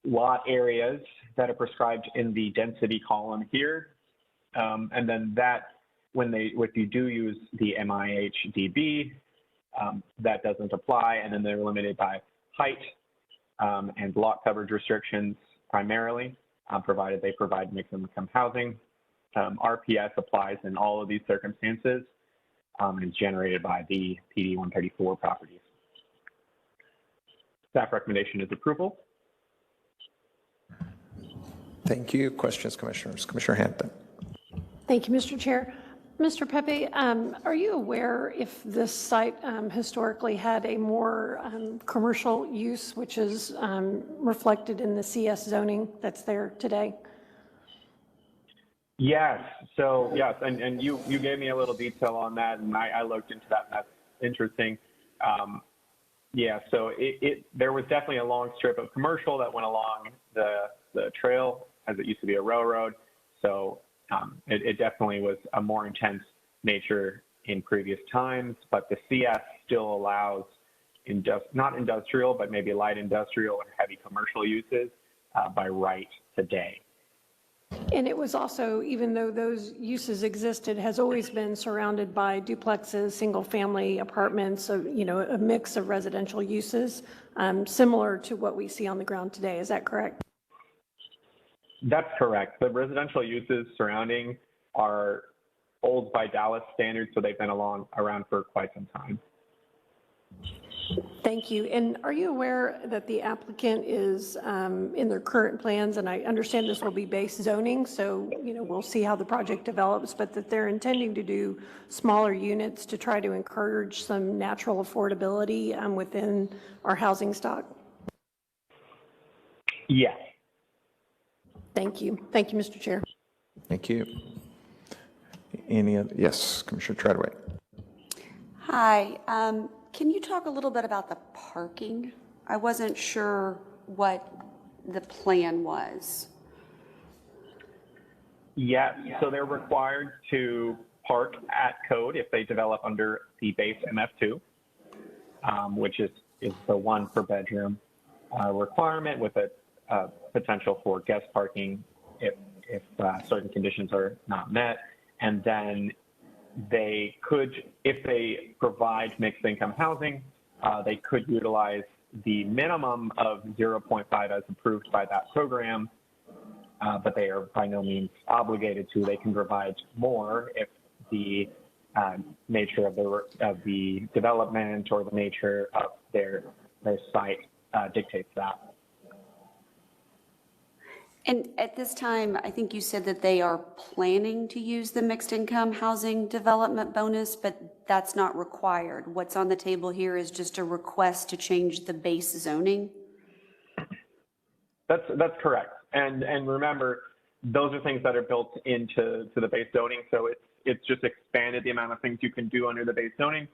lot areas that are prescribed in the density column here. And then if you do use the MIH-DB, that doesn't apply, and then they're limited by height and lot coverage restrictions primarily, provided they provide mixed income housing. RPS applies in all of these circumstances and is generated by the PD 134 properties. Staff recommendation is approval. Thank you. Questions, Commissioners? Commissioner Hampton. Thank you, Mr. Chair. Mr. Pepe, are you aware if this site historically had a more commercial use, which is reflected in the CS zoning that's there today? Yes. So yes, and you gave me a little detail on that, and I looked into that. And that's interesting. Yeah. So there was definitely a long strip of commercial that went along the trail, as it used to be a railroad. So it definitely was a more intense nature in previous times, but the CS still allows not industrial, but maybe light industrial and heavy commercial uses by right today. And it was also, even though those uses existed, has always been surrounded by duplexes, single-family apartments, so, a mix of residential uses, similar to what we see on the ground today. Is that correct? That's correct. The residential uses surrounding are old by Dallas standards, so they've been around for quite some time. Thank you. And are you aware that the applicant is in their current plans, and I understand this will be base zoning, so we'll see how the project develops, but that they're intending to do smaller units to try to encourage some natural affordability within our housing stock? Yes. Thank you. Thank you, Mr. Chair. Thank you. Any other? Yes, Commissioner Treadway. Hi. Can you talk a little bit about the parking? I wasn't sure what the plan was. Yeah, so they're required to park at code if they develop under the base MF2, which is the one per bedroom requirement with a potential for guest parking if certain conditions are not met. And then they could, if they provide mixed income housing, they could utilize the minimum of 0.5 as approved by that program, but they are by no means obligated to. They can provide more if the nature of the development or the nature of their site dictates that. And at this time, I think you said that they are planning to use the mixed income housing development bonus, but that's not required. What's on the table here is just a request to change the base zoning? That's correct. And remember, those are things that are built into the base zoning. So it's just expanded the amount of things you can do under the base zoning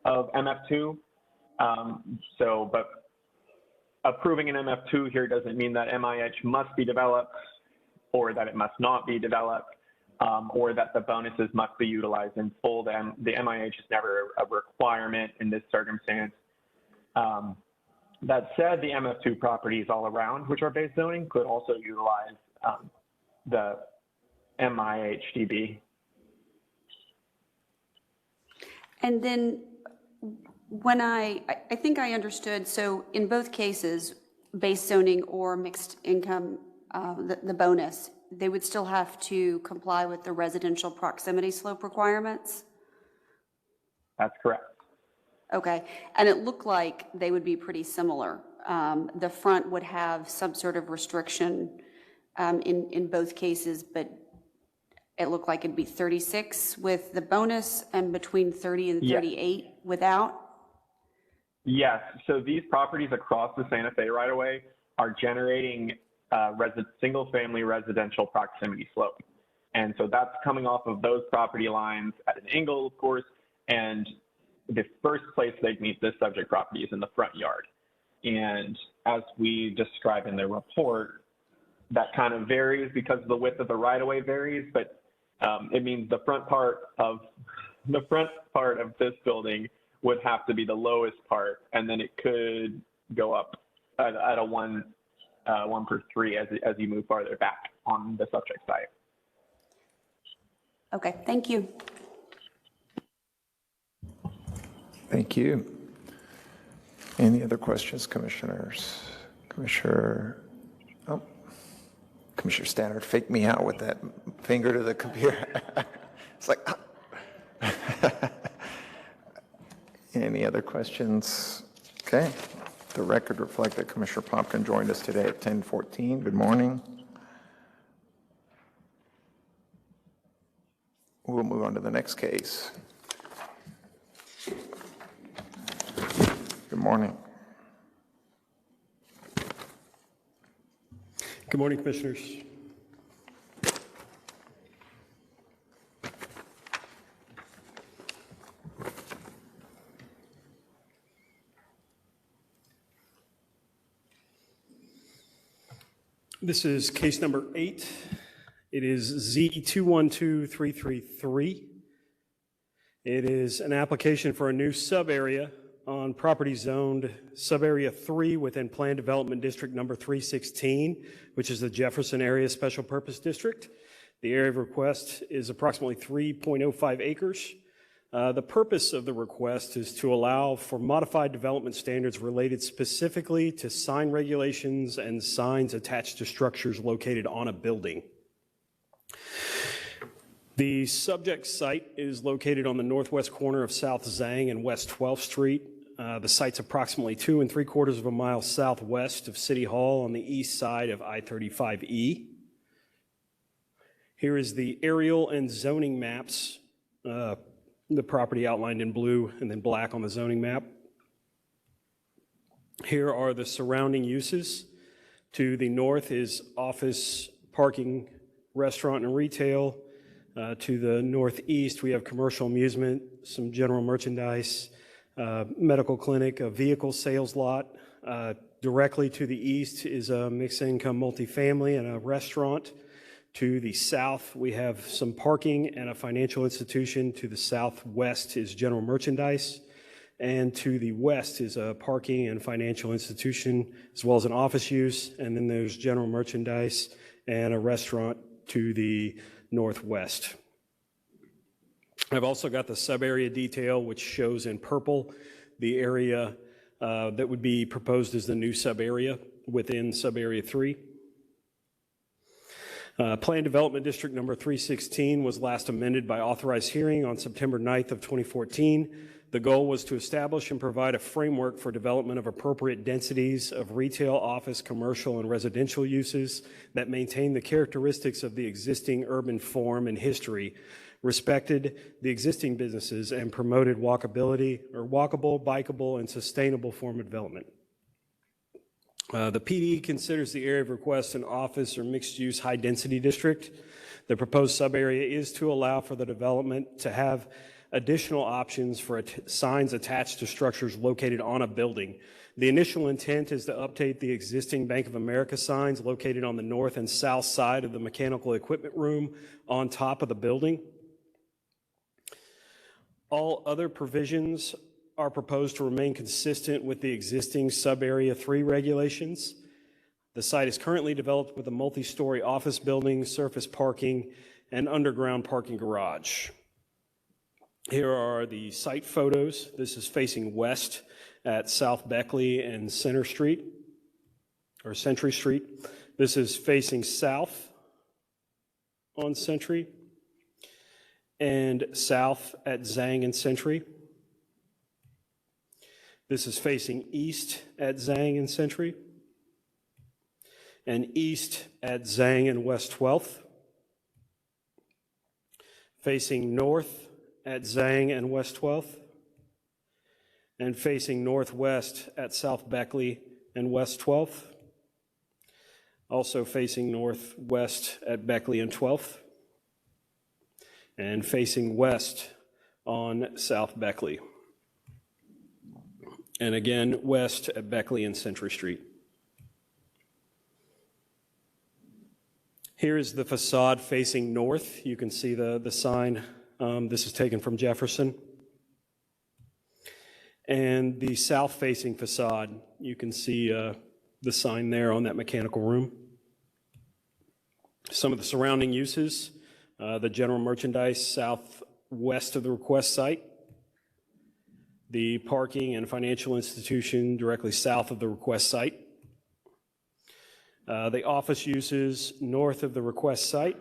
of MF2. But approving an MF2 here doesn't mean that MIH must be developed or that it must not be developed or that the bonuses must be utilized in full. The MIH is never a requirement in this circumstance. That said, the MF2 properties all around, which are base zoning, could also utilize the MIHDB. And then when I think I understood, so in both cases, base zoning or mixed income, the bonus, they would still have to comply with the residential proximity slope requirements? That's correct. Okay, and it looked like they would be pretty similar. The front would have some sort of restriction in both cases, but it looked like it'd be 36 with the bonus and between 30 and 38 without? Yes, so these properties across the Santa Fe right-of-way are generating single-family residential proximity slope. And so that's coming off of those property lines at an angle, of course, and the first place they'd meet this subject property is in the front yard. And as we describe in the report, that kind of varies because the width of the right-of-way varies, but it means the front part of this building would have to be the lowest part, and then it could go up at a one per three as you move farther back on the subject site. Okay, thank you. Thank you. Any other questions, commissioners? Commissioner Stannard faked me out with that finger to the computer. It's like, any other questions? Okay. The record reflect that Commissioner Popkin joined us today at 10:14. Good morning. We'll move on to the next case. Good morning. Good morning, Commissioners. This is case number 8. It is Z212333. It is an application for a new sub-area on property zoned sub-area 3 within Planned Development District number 316, which is the Jefferson Area Special Purpose District. The area of request is approximately 3.05 acres. The purpose of the request is to allow for modified development standards related specifically to sign regulations and signs attached to structures located on a building. The subject site is located on the northwest corner of South Zhang and West 12th Street. The site's approximately 2 3/4 of a mile southwest of City Hall on the east side of I-35E. Here is the aerial and zoning maps, the property outlined in blue and then black on the zoning map. Here are the surrounding uses. To the north is office, parking, restaurant, and retail. To the northeast, we have commercial amusement, some general merchandise, medical clinic, a vehicle sales lot. Directly to the east is a mixed income multifamily and a restaurant. To the south, we have some parking and a financial institution. To the southwest is general merchandise. And to the west is a parking and financial institution, as well as an office use. And then there's general merchandise and a restaurant to the northwest. I've also got the sub-area detail, which shows in purple the area that would be proposed as the new sub-area within sub-area 3. Planned Development District number 316 was last amended by authorized hearing on September 9th of 2014. The goal was to establish and provide a framework for development of appropriate densities of retail, office, commercial, and residential uses that maintain the characteristics of the existing urban form and history, respected the existing businesses, and promoted walkability or walkable, bikeable, and sustainable form of development. The PD considers the area of request an office or mixed-use high-density district. The proposed sub-area is to allow for the development to have additional options for signs attached to structures located on a building. The initial intent is to update the existing Bank of America signs located on the north and south side of the mechanical equipment room on top of the building. All other provisions are proposed to remain consistent with the existing sub-area 3 regulations. The site is currently developed with a multi-story office building, surface parking, and underground parking garage. Here are the site photos. This is facing west at South Beckley and Century Street. This is facing south on Century and south at Zhang and Century. This is facing east at Zhang and Century and east at Zhang and West 12th. Facing north at Zhang and West 12th, and facing northwest at South Beckley and West 12th. Also facing northwest at Beckley and 12th, and facing west on South Beckley. And again, west at Beckley and Century Street. Here is the facade facing north. You can see the sign. This is taken from Jefferson. And the south-facing facade, you can see the sign there on that mechanical room. Some of the surrounding uses, the general merchandise southwest of the request site, the parking and financial institution directly south of the request site, the office uses north of the request site,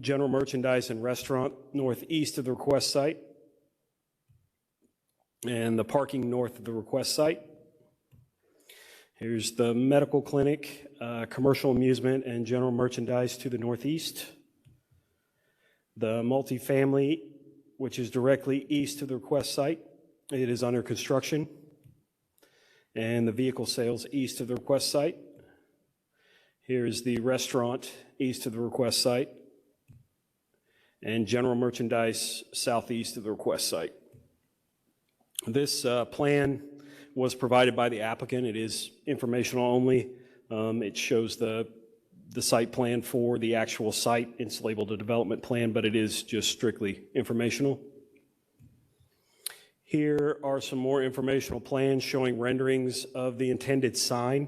general merchandise and restaurant northeast of the request site, and the parking north of the request site. Here's the medical clinic, commercial amusement, and general merchandise to the northeast. The multifamily, which is directly east of the request site, it is under construction. And the vehicle sales east of the request site. Here's the restaurant east of the request site, and general merchandise southeast of the request site. This plan was provided by the applicant. It is informational only. It shows the site plan for the actual site. It's labeled a development plan, but it is just strictly informational. Here are some more informational plans showing renderings of the intended sign.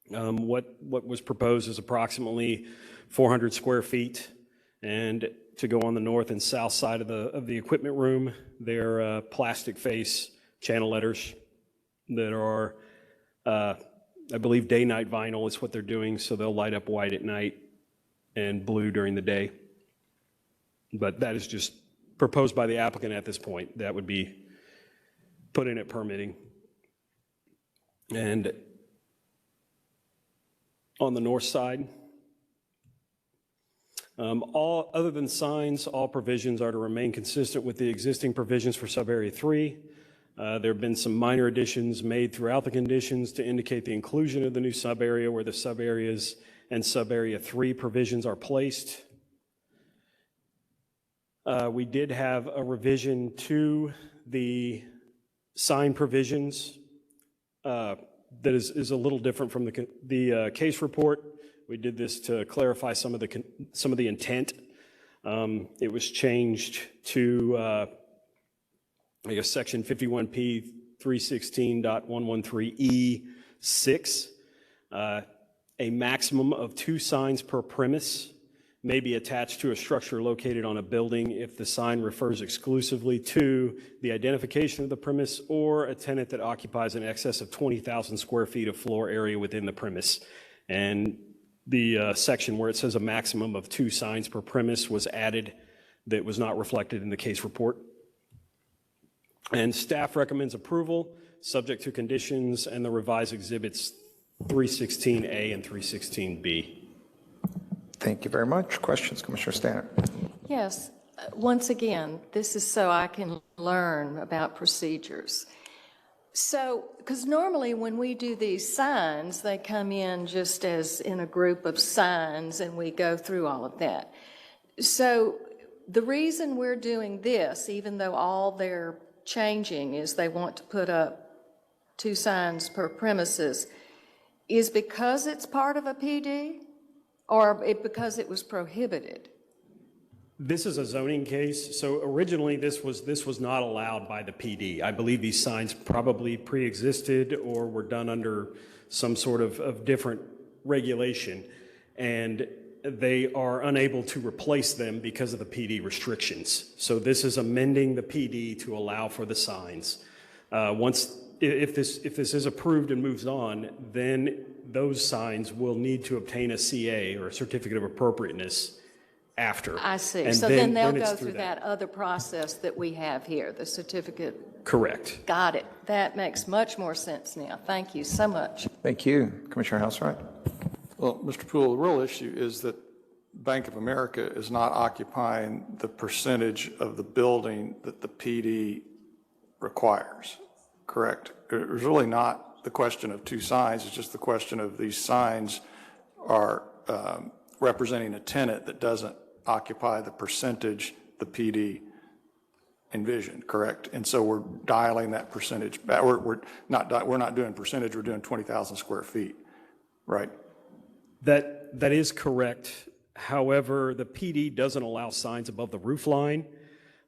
What was proposed is approximately 400 square feet, and to go on the north and south side of the equipment room, they're plastic face channel letters that are, I believe, day-night vinyl is what they're doing, so they'll light up white at night and blue during the day. But that is just proposed by the applicant at this point. That would be put in at permitting. And on the north side, all other than signs, all provisions are to remain consistent with the existing provisions for Subarea 3. There have been some minor additions made throughout the conditions to indicate the inclusion of the new subarea where the subareas and Subarea 3 provisions are placed. We did have a revision to the sign provisions that is a little different from the case report. We did this to clarify some of the intent. It was changed to I guess section 51P 316.113E6. A maximum of 2 signs per premise may be attached to a structure located on a building if the sign refers exclusively to the identification of the premise or a tenant that occupies in excess of 20,000 square feet of floor area within the premise. And the section where it says a maximum of 2 signs per premise was added that was not reflected in the case report. And staff recommends approval, subject to conditions and the revised exhibits 316A and 316B. Thank you very much. Questions, Commissioner Stanton? Yes, once again, this is so I can learn about procedures. So, because normally when we do these signs, they come in just as in a group of signs and we go through all of that. So the reason we're doing this, even though all they're changing is they want to put up 2 signs per premises, is because it's part of a PD or because it was prohibited? This is a zoning case, so originally this was not allowed by the PD. I believe these signs probably pre-existed or were done under some sort of different regulation. And they are unable to replace them because of the PD restrictions. So this is amending the PD to allow for the signs. If this is approved and moves on, then those signs will need to obtain a CA, or a certificate of appropriateness, after. I see. And So then they'll it's go through that other process that we have here, the certificate. Correct. Got it. That makes much more sense now. Thank you so much. Thank you. Commissioner Housewright? Well, Mr. Poole, the real issue is that Bank of America is not occupying the percentage of the building that the PD requires, correct? It's really not the question of two signs, it's just the question of these signs are representing a tenant that doesn't occupy the percentage the PD envisioned, correct? And so we're dialing that percentage back. We're not doing percentage, we're doing 20,000 square feet, right? That is correct. However, the PD doesn't allow signs above the roof line.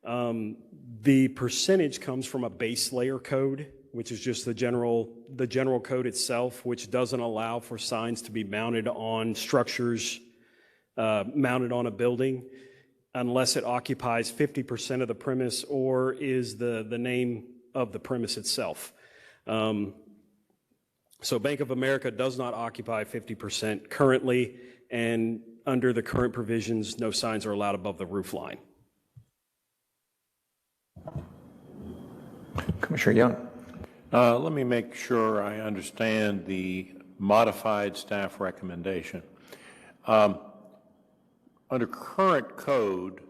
The percentage comes from a base layer code, which is just the general code itself, which doesn't allow for signs to be mounted on structures, mounted on a building, unless it occupies 50% of the premise or is the name of the premise itself. So Bank of America does not occupy 50% currently, and under the current provisions, no signs are allowed above the roof line. Commissioner Young? Let me make sure I understand the modified staff recommendation. Under current code,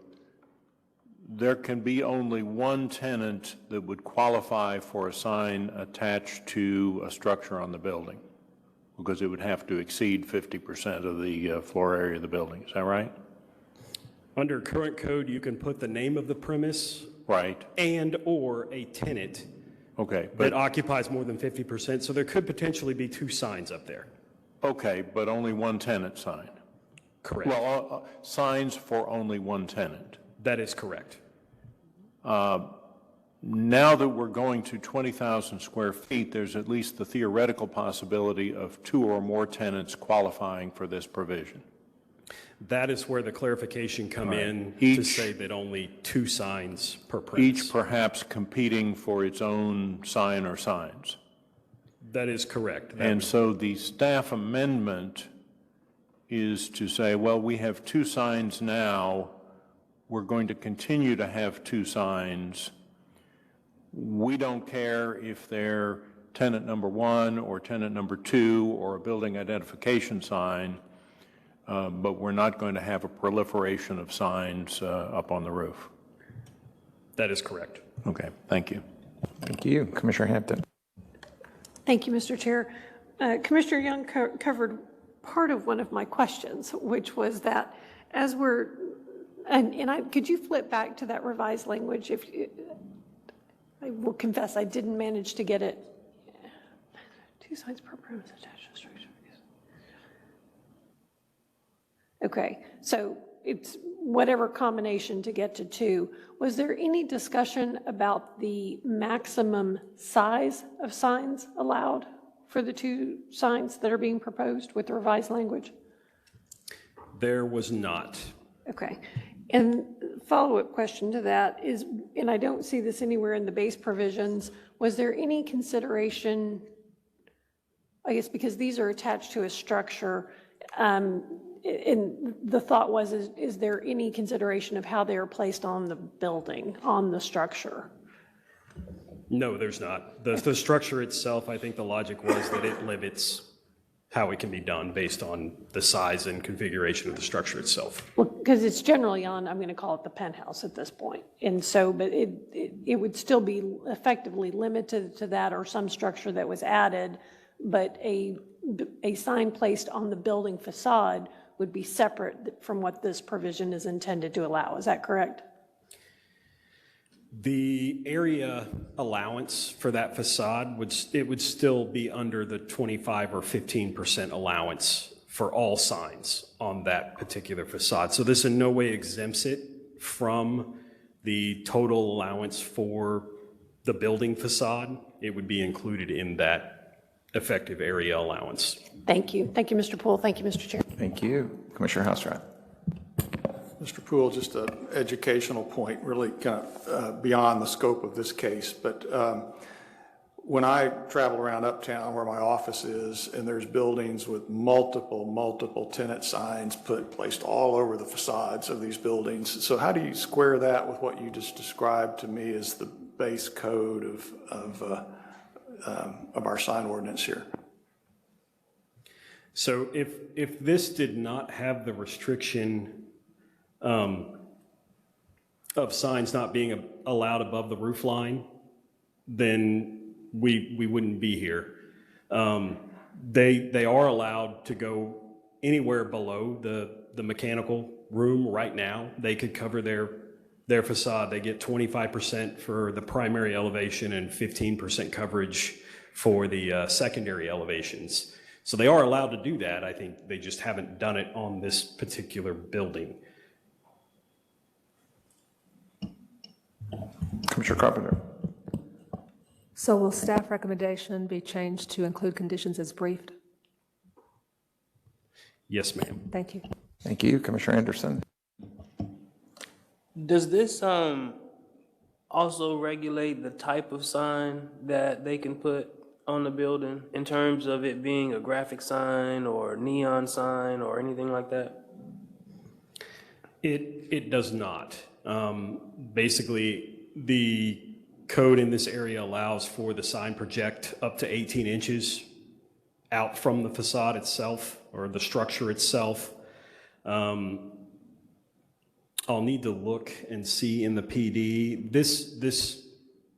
there can be only one tenant that would qualify for a sign attached to a structure on the building, because it would have to exceed 50% of the floor area of the building. Is that right? Under current code, you can put the name of the premise, right, and or a tenant, okay, that occupies more than 50%. So there could potentially be two signs up there. Okay, but only one tenant sign. Correct. Well, signs for only one tenant. That is correct. Now that we're going to 20,000 square feet, there's at least the theoretical possibility of two or more tenants qualifying for this provision. That is where the clarification come in to say that only two signs per premise. Each perhaps competing for its own sign or signs. That is correct. And so the staff amendment is to say, well, we have two signs now, we're going to continue to have two signs. We don't care if they're tenant number one or tenant number two or a building identification sign, but we're not going to have a proliferation of signs up on the roof. That is correct. Okay, thank you. Thank you. Commissioner Hampton? Thank you, Mr. Chair. Commissioner Young covered part of one of my questions, which was that as we're, could you flip back to that revised language? I will confess I didn't manage to get it. Two signs per premise attached to structure. Okay, so it's whatever combination to get to two. Was there any discussion about the maximum size of signs allowed for the two signs that are being proposed with the revised language? There was not. Okay. And follow-up question to that is, and I don't see this anywhere in the base provisions, was there any consideration, I guess because these are attached to a structure, and the thought was, is there any consideration of how they are placed on the building, on the structure? No, there's not. The structure itself, I think the logic was that it limits how it can be done based on the size and configuration of the structure itself. Well, because it's generally on, I'm going to call it the penthouse at this point. And so, but it would still be effectively limited to that or some structure that was added, but a sign placed on the building facade would be separate from what this provision is intended to allow. Is that correct? The area allowance for that facade would still be under the 25 or 15% allowance for all signs on that particular facade. So this in no way exempts it from the total allowance for the building facade. It would be included in that effective area allowance. Thank you. Thank you, Mr. Poole. Thank you, Mr. Chair. Thank you. Commissioner Houserath. Mr. Poole, just an educational point, really kind of beyond the scope of this case, but when I travel around uptown where my office is, and there's buildings with multiple tenant signs placed all over the facades of these buildings. So how do you square that with what you just described to me as the base code of our sign ordinance here? So if this did not have the restriction of signs not being allowed above the roof line, then we wouldn't be here. They are allowed to go anywhere below the mechanical room right now. They could cover their facade. They get 25% for the primary elevation and 15% coverage for the secondary elevations. So they are allowed to do that. I think they just haven't done it on this particular building. Commissioner Carpenter. So will staff recommendation be changed to include conditions as briefed? Yes, ma'am. Thank you. Thank you. Commissioner Anderson. Does this also regulate the type of sign that they can put on the building in terms of it being a graphic sign or neon sign or anything like that? It does not. Basically, the code in this area allows for the sign project up to 18 inches out from the facade itself or the structure itself. I'll need to look and see in the PD.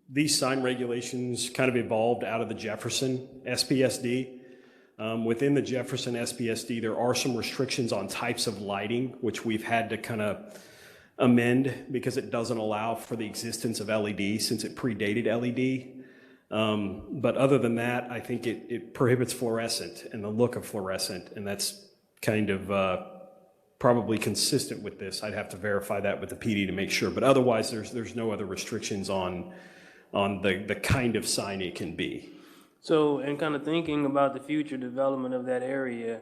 These sign regulations kind of evolved out of the Jefferson SPSD. Within the Jefferson SPSD, there are some restrictions on types of lighting, which we've had to kind of amend because it doesn't allow for the existence of LED since it predated LED. But other than that, I think it prohibits fluorescent and the look of fluorescent, and that's kind of probably consistent with this. I'd have to verify that with the PD to make sure, but otherwise there's no other restrictions on the kind of sign it can be. So, and kind of thinking about the future development of that area,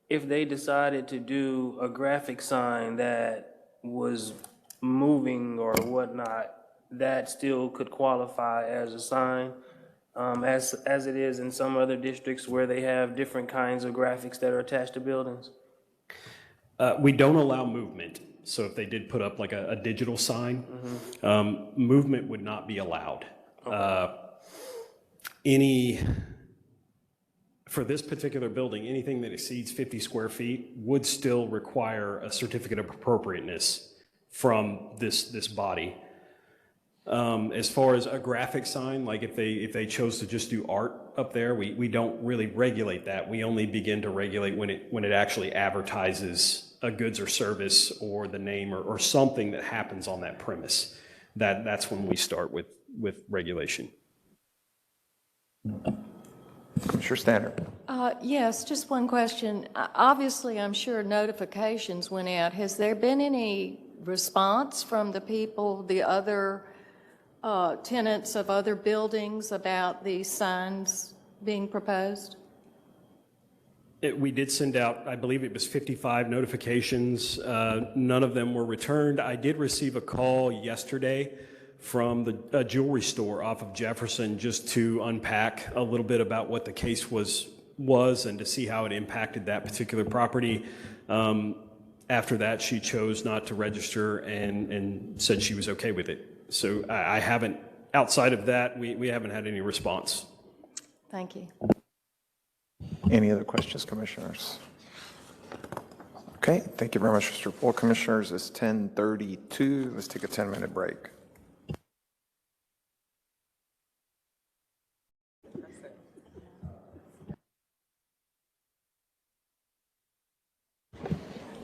if they decided to do a graphic sign that was moving or whatnot, that still could qualify as a sign, as it is in some other districts where they have different kinds of graphics that are attached to buildings? We don't allow movement. So if they did put up like a digital sign, movement would not be allowed. For this particular building, anything that exceeds 50 square feet would still require a certificate of appropriateness from this body. As far as a graphic sign, like if they chose to just do art up there, we don't really regulate that. We only begin to regulate when it actually advertises a goods or service or the name or something that happens on that premise. That's when we start with regulation. Commissioner Standard. Yes, just one question. Obviously, I'm sure notifications went out. Has there been any response from the people, the other tenants of other buildings about these signs being proposed? We did send out, I believe it was 55 notifications. None of them were returned. I did receive a call yesterday from a jewelry store off of Jefferson just to unpack a little bit about what the case was and to see how it impacted that particular property. After that, she chose not to register and said she was okay with it. So I haven't, outside of that, we haven't had any response. Thank you. Any other questions, commissioners? Okay, thank you very much, Mr. Poole. Commissioners, it's 10:32. Let's take a 10-minute break.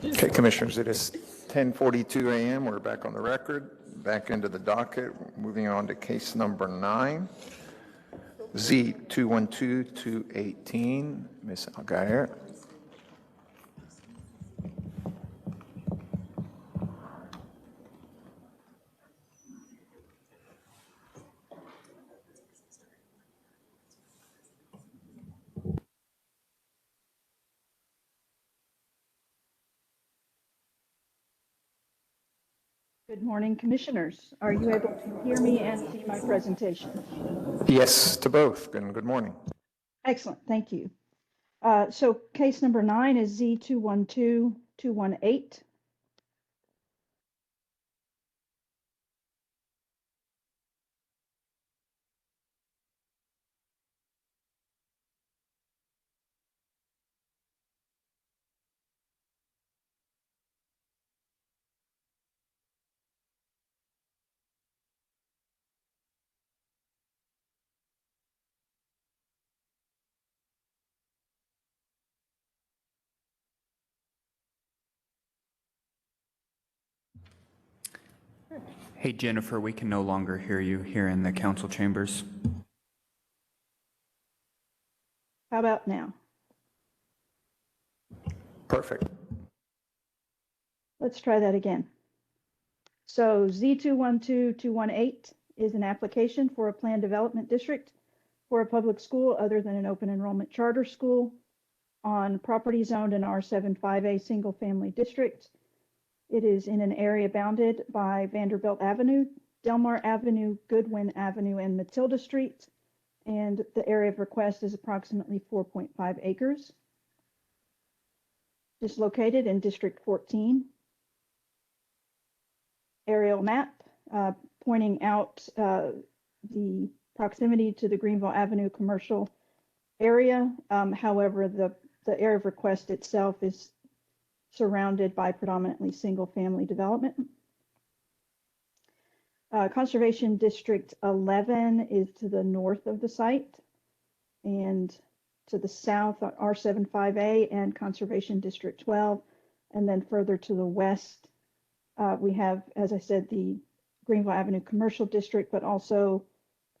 Okay, commissioners, it is 10:42 a.m. We're back on the record, back into the docket, moving on to case number 9, Z212218, Ms. Algair. Good morning, Commissioners. Are you able to hear me and see my presentation? Yes to both, and good morning. Excellent, thank you. So case number 9 is Z212218. Hey, Jennifer, we can no longer hear you here in the council chambers. How about now? Perfect. Let's try that again. So Z212218 is an application for a planned development district for a public school other than an open enrollment charter school on property zoned in R75A single family district. It is in an area bounded by Vanderbilt Avenue, Delmar Avenue, Goodwin Avenue, and Matilda Street. And the area of request is approximately 4.5 acres. It's located in District 14. Aerial map pointing out the proximity to the Greenville Avenue commercial area. However, the area of request itself is surrounded by predominantly single-family development. Conservation District 11 is to the north of the site, and to the south R75A and Conservation District 12, and then further to the west we have, as I said, the Greenville Avenue Commercial District, but also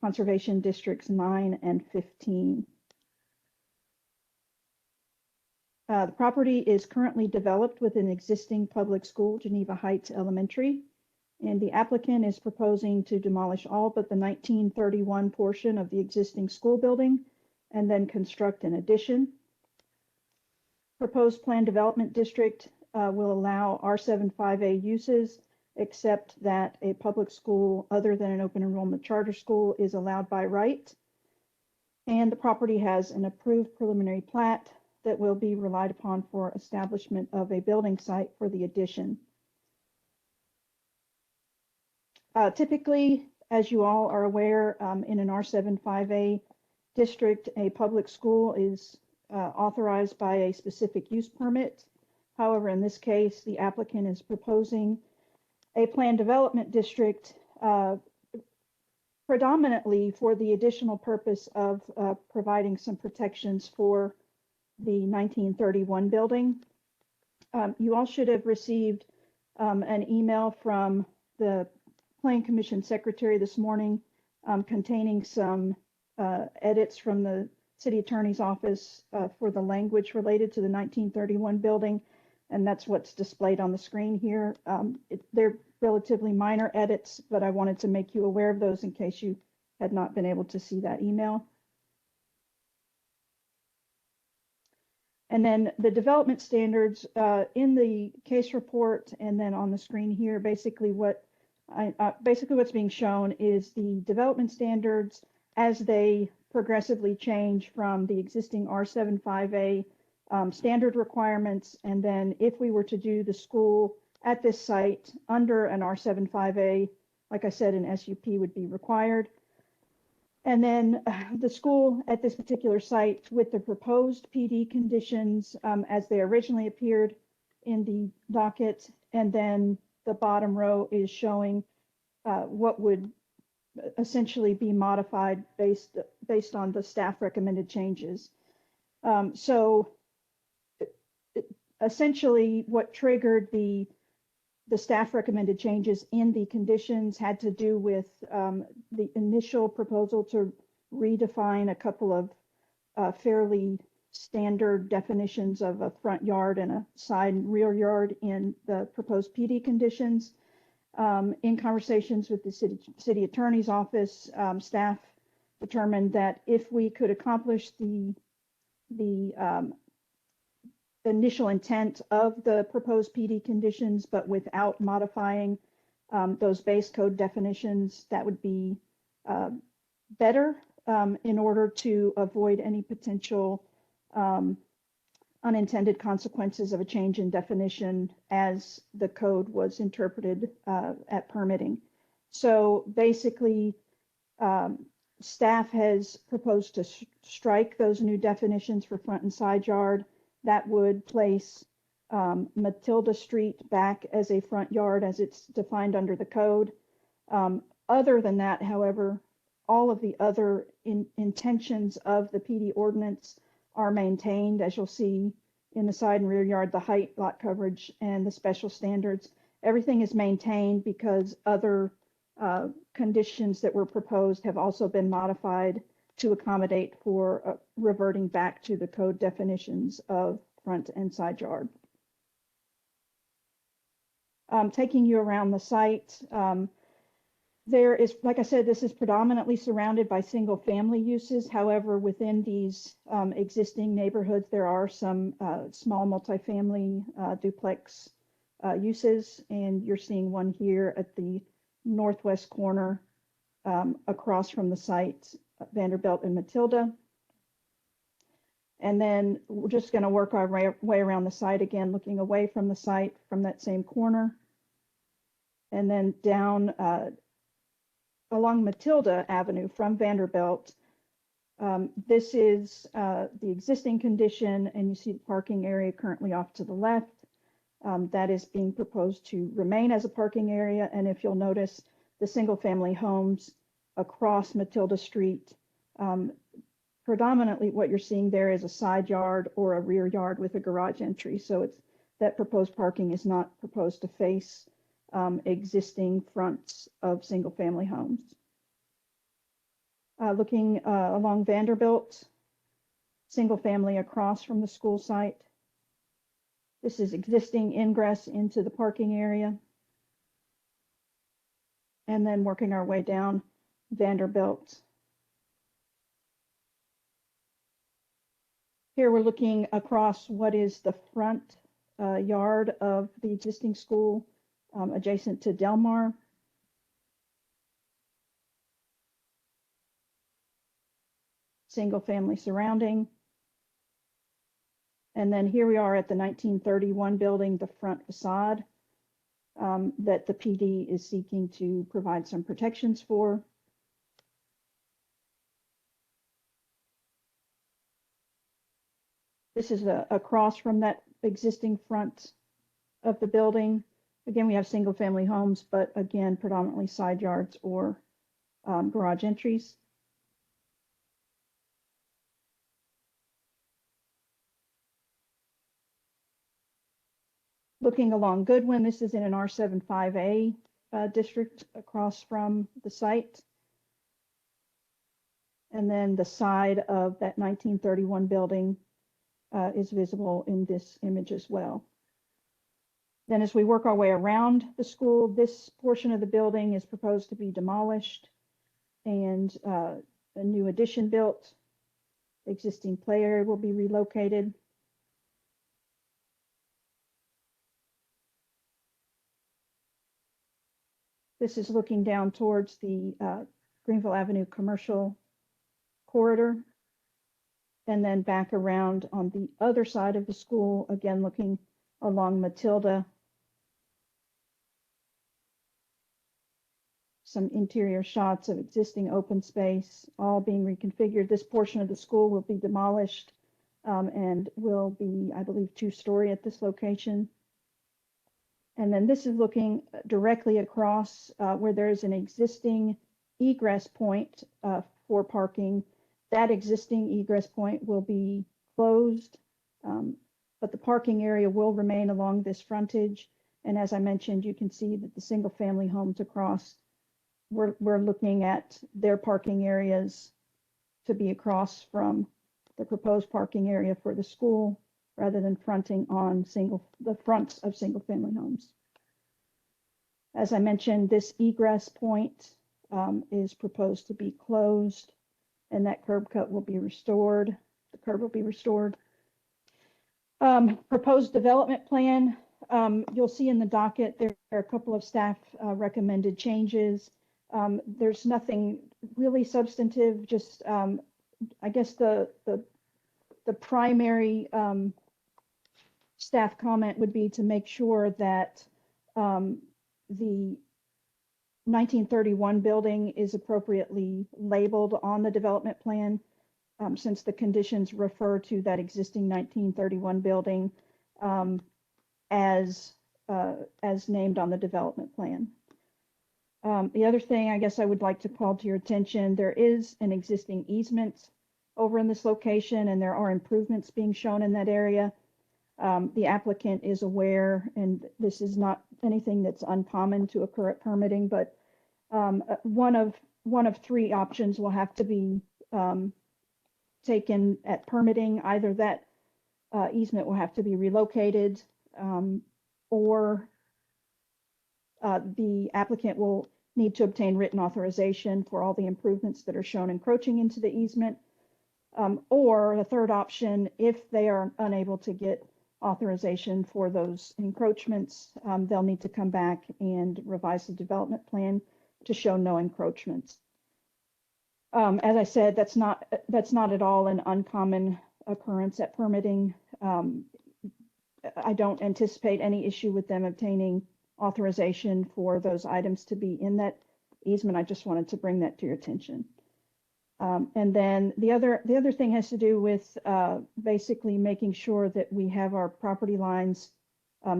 Conservation Districts 9 and 15. The property is currently developed with an existing public school, Geneva Heights Elementary, and the applicant is proposing to demolish all but the 1931 portion of the existing school building and then construct an addition. Proposed planned development district will allow R75A uses, except that a public school other than an open enrollment charter school is allowed by right. And the property has an approved preliminary plat that will be relied upon for establishment of a building site for the addition. Typically, as you all are aware, in an R75A district, a public school is authorized by a specific use permit. However, in this case, the applicant is proposing a planned development district predominantly for the additional purpose of providing some protections for the 1931 building. You all should have received an email from the Planning Commission Secretary this morning containing some edits from the City Attorney's Office for the language related to the 1931 building, and that's what's displayed on the screen here. They're relatively minor edits, but I wanted to make you aware of those in case you had not been able to see that email. And then the development standards in the case report and then on the screen here, basically what's being shown is the development standards as they progressively change from the existing R75A standard requirements. And then if we were to do the school at this site under an R75A, like I said, an SUP would be required. And then the school at this particular site with the proposed PD conditions as they originally appeared in the docket. And then the bottom row is showing what would essentially be modified based on the staff recommended changes. So essentially what triggered the staff recommended changes in the conditions had to do with the initial proposal to redefine a couple of fairly standard definitions of a front yard and a side and rear yard in the proposed PD conditions. In conversations with the city attorney's office, staff determined that if we could accomplish the initial intent of the proposed PD conditions, but without modifying those base code definitions, that would be better in order to avoid any potential unintended consequences of a change in definition as the code was interpreted at permitting. So basically, staff has proposed to strike those new definitions for front and side yard. That would place Matilda Street back as a front yard as it's defined under the code. Other than that, however, all of the other intentions of the PD ordinance are maintained, as you'll see in the side and rear yard, the height, lot coverage, and the special standards. Everything is maintained because other conditions that were proposed have also been modified to accommodate for reverting back to the code definitions of front and side yard. Taking you around the site, there is, like I said, this is predominantly surrounded by single family uses. However, within these existing neighborhoods, there are some small multifamily duplex uses, and you're seeing one here at the northwest corner across from the site, Vanderbilt and Matilda. And then we're just going to work our way around the site again, looking away from the site from that same corner. And then down along Matilda Avenue from Vanderbilt. This is the existing condition, and you see the parking area currently off to the left. That is being proposed to remain as a parking area. And if you'll notice, the single family homes across Matilda Street, predominantly what you're seeing there is a side yard or a rear yard with a garage entry. So it's that proposed parking is not proposed to face existing fronts of single family homes. Looking along Vanderbilt, single family across from the school site. This is existing ingress into the parking area. And then working our way down Vanderbilt. Here we're looking across what is the front yard of the existing school adjacent to Delmar. Single family surrounding. And then here we are at the 1931 building, the front facade that the PD is seeking to provide some protections for. This is across from that existing front of the building. Again, we have single family homes, but again, predominantly side yards or garage entries. Looking along Goodwin, this is in an R75A district across from the site. And then the side of that 1931 building is visible in this image as well. Then as we work our way around the school, this portion of the building is proposed to be demolished and a new addition built. The existing play area will be relocated. This is looking down towards the Greenville Avenue commercial corridor, and then back around on the other side of the school, again looking along Matilda. Some interior shots of existing open space, all being reconfigured. This portion of the school will be demolished and will be, I believe, 2-story at this location. And then this is looking directly across where there is an existing egress point for parking. That existing egress point will be closed, but the parking area will remain along this frontage. And as I mentioned, you can see that the single family homes across, we're looking at their parking areas to be across from the proposed parking area for the school, rather than fronting on the fronts of single family homes. As I mentioned, this egress point is proposed to be closed, and that curb cut will be restored. The curb will be restored. Proposed development plan you'll see in the docket, there are a couple of staff recommended changes. There's nothing really substantive, just I guess the primary staff comment would be to make sure that the 1931 building is appropriately labeled on the development plan, since the conditions refer to that existing 1931 building as named on the development plan. The other thing I guess I would like to call to your attention, there is an existing easement over in this location, and there are improvements being shown in that area. The applicant is aware, and this is not anything that's uncommon to occur at permitting, but one of three options will have to be taken at permitting. Either that easement will have to be relocated, or the applicant will need to obtain written authorization for all the improvements that are shown encroaching into the easement. Or the third option, if they are unable to get authorization for those encroachments, they'll need to come back and revise the development plan to show no encroachments. As I said, that's not at all an uncommon occurrence at permitting. I don't anticipate any issue with them obtaining authorization for those items to be in that easement. I just wanted to bring that to your attention. And then the other thing has to do with basically making sure that we have our property lines.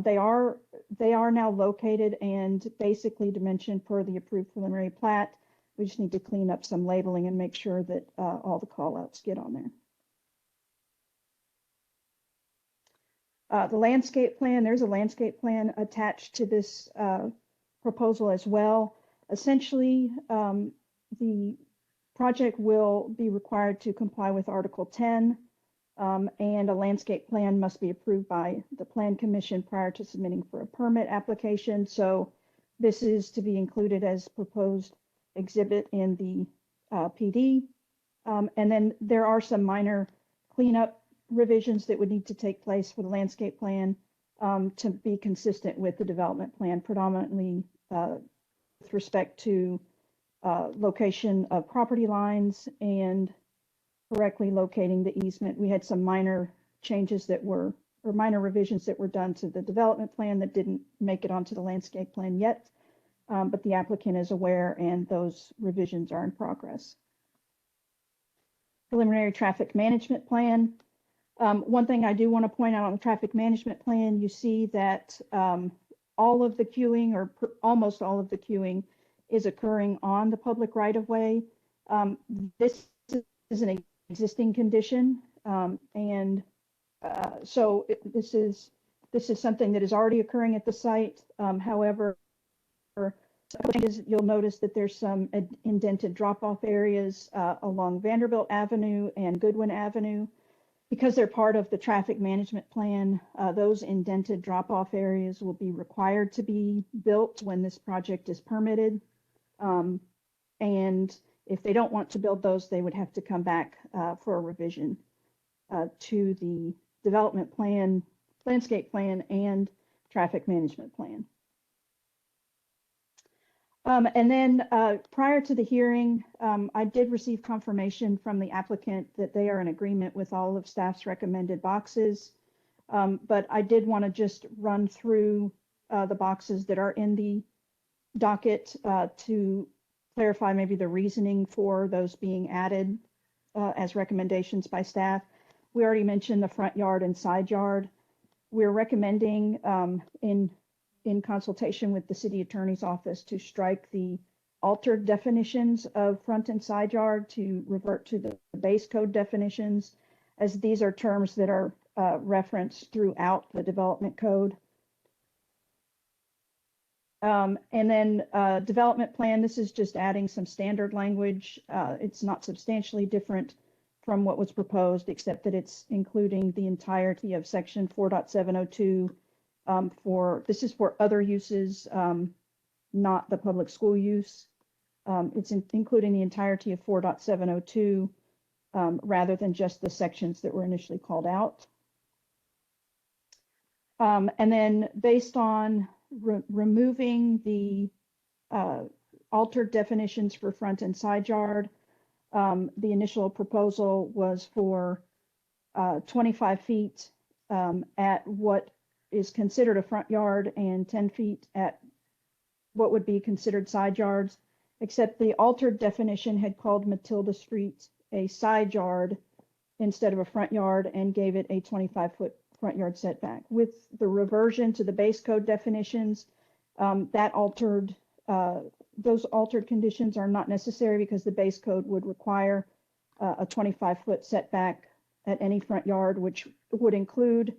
They are now located and basically dimensioned per the approved preliminary plat. We just need to clean up some labeling and make sure that all the callouts get on there. The landscape plan, there's a landscape plan attached to this proposal as well. Essentially, the project will be required to comply with Article 10, and a landscape plan must be approved by the Plan Commission prior to submitting for a permit application. So this is to be included as proposed exhibit in the PD. And then there are some minor cleanup revisions that would need to take place for the landscape plan to be consistent with the development plan, predominantly with respect to location of property lines and correctly locating the easement. We had some minor changes that were, or minor revisions that were done to the development plan that didn't make it onto the landscape plan yet, but the applicant is aware and those revisions are in progress. Preliminary traffic management plan. One thing I do want to point out on the traffic management plan, you see that all of the queuing, or almost all of the queuing, is occurring on the public right-of-way. This is an existing condition, and so this is something that is already occurring at the site. However, you'll notice that there's some indented drop-off areas along Vanderbilt Avenue and Goodwin Avenue. Because they're part of the traffic management plan, those indented drop-off areas will be required to be built when this project is permitted. And if they don't want to build those, they would have to come back for a revision to the development plan, landscape plan, and traffic management plan. And then prior to the hearing, I did receive confirmation from the applicant that they are in agreement with all of staff's recommended boxes. But I did want to just run through the boxes that are in the docket to clarify maybe the reasoning for those being added as recommendations by staff. We already mentioned the front yard and side yard. We're recommending in consultation with the city attorney's office to strike the altered definitions of front and side yard to revert to the base code definitions, as these are terms that are referenced throughout the development code. And then development plan, this is just adding some standard language. It's not substantially different from what was proposed, except that it's including the entirety of section 4.702 this is for other uses, not the public school use. It's including the entirety of 4.702 rather than just the sections that were initially called out. And then based on removing the altered definitions for front and side yard, the initial proposal was for 25 feet at what is considered a front yard and 10 feet at what would be considered side yards, except the altered definition had called Matilda Street a side yard instead of a front yard and gave it a 25-foot front yard setback. With the reversion to the base code definitions, those altered conditions are not necessary because the base code would require a 25-foot setback at any front yard, which would include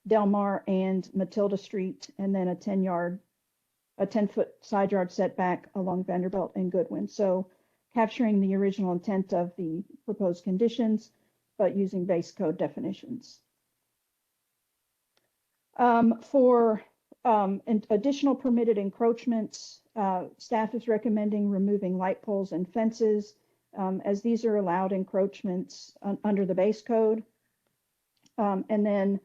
Del Mar and Matilda Street, and then a 10-foot side yard setback along Vanderbilt and Goodwin. So capturing the original intent of the proposed conditions, but using base code definitions. For additional permitted encroachments, staff is recommending removing light poles and fences, as these are allowed encroachments under the base code. And then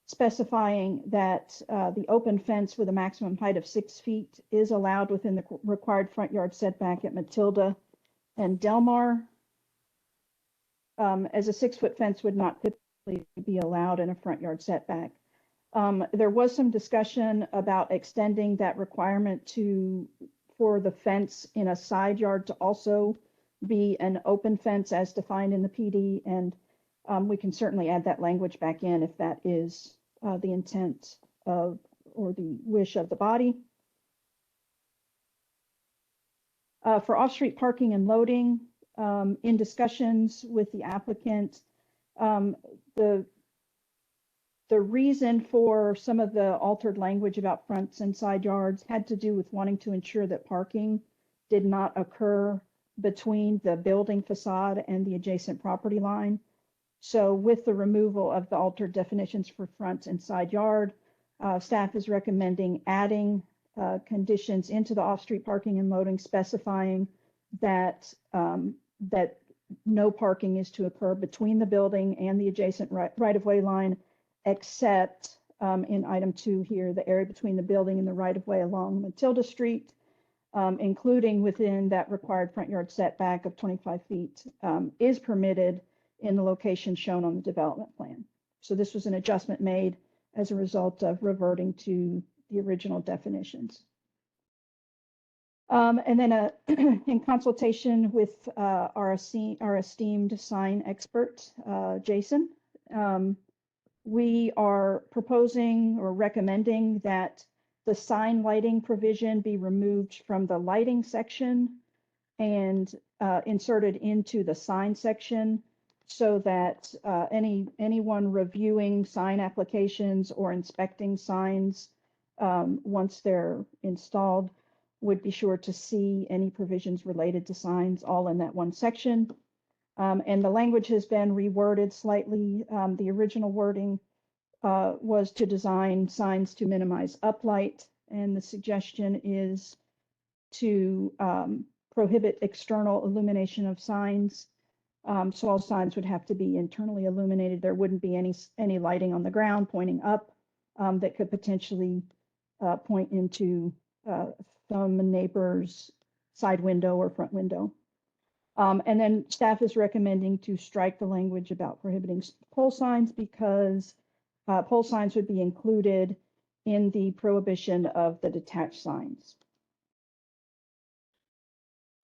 specifying that the open fence with a maximum height of 6 feet is allowed within the required front yard setback at Matilda and Del Mar, as a 6-foot fence would not typically be allowed in a front yard setback. There was some discussion about extending that requirement for the fence in a side yard to also be an open fence as defined in the PD, and we can certainly add that language back in if that is the intent of or the wish of the body. For off-street parking and loading, in discussions with the applicant, the reason for some of the altered language about fronts and side yards had to do with wanting to ensure that parking did not occur between the building facade and the adjacent property line. So with the removal of the altered definitions for front and side yard, staff is recommending adding conditions into the off-street parking and loading, specifying that that no parking is to occur between the building and the adjacent right-of-way line, except in item 2 here, the area between the building and the right-of-way along Matilda Street, including within that required front yard setback of 25 feet, is permitted in the location shown on the development plan. So this was an adjustment made as a result of reverting to the original definitions. And then in consultation with our esteemed sign expert, Jason, we are proposing or recommending that the sign lighting provision be removed from the lighting section and inserted into the sign section, so that anyone reviewing sign applications or inspecting signs once they're installed would be sure to see any provisions related to signs all in that one section. And the language has been reworded slightly. The original wording was to design signs to minimize uplight, and the suggestion is to prohibit external illumination of signs. So all signs would have to be internally illuminated. There wouldn't be any lighting on the ground pointing up that could potentially point into some neighbor's side window or front window. And then staff is recommending to strike the language about prohibiting pole signs, because pole signs would be included in the prohibition of the detached signs.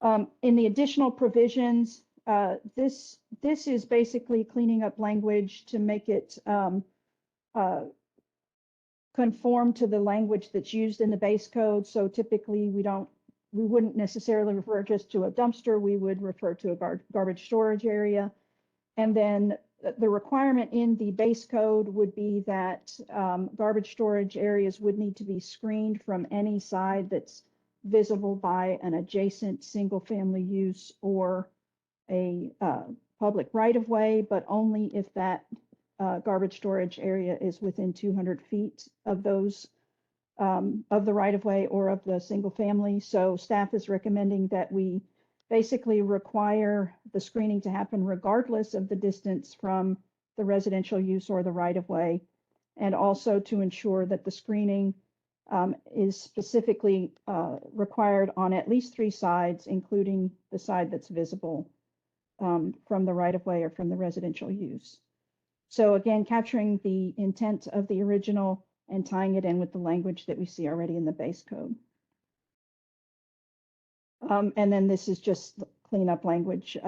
In the additional provisions, this is basically cleaning up language to make it conform to the language that's used in the base code. So typically we wouldn't necessarily refer just to a dumpster, we would refer to a garbage storage area. And then the requirement in the base code would be that garbage storage areas would need to be screened from any side that's visible by an adjacent single family use or a public right-of-way, but only if that garbage storage area is within 200 feet of those of the right-of-way or of the single family. So staff is recommending that we basically require the screening to happen regardless of the distance from the residential use or the right-of-way, and also to ensure that the screening is specifically required on at least 3 sides, including the side that's visible from the right-of-way or from the residential use. So again, capturing the intent of the original and tying it in with the language that we see already in the base code. And then this is just cleanup language,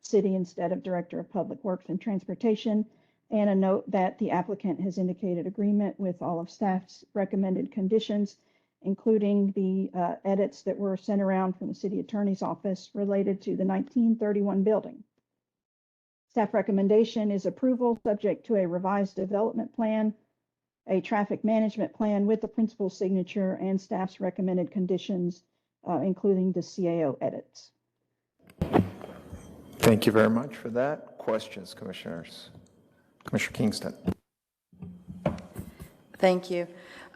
city instead of Director of Public Works and Transportation, and a note that the applicant has indicated agreement with all of staff's recommended conditions, including the edits that were sent around from the city attorney's office related to the 1931 building. Staff recommendation is approval subject to a revised development plan, a traffic management plan with the principal's signature, and staff's recommended conditions, including the CAO edits. Thank you very much for that. Questions, commissioners? Commissioner Kingston. Thank you.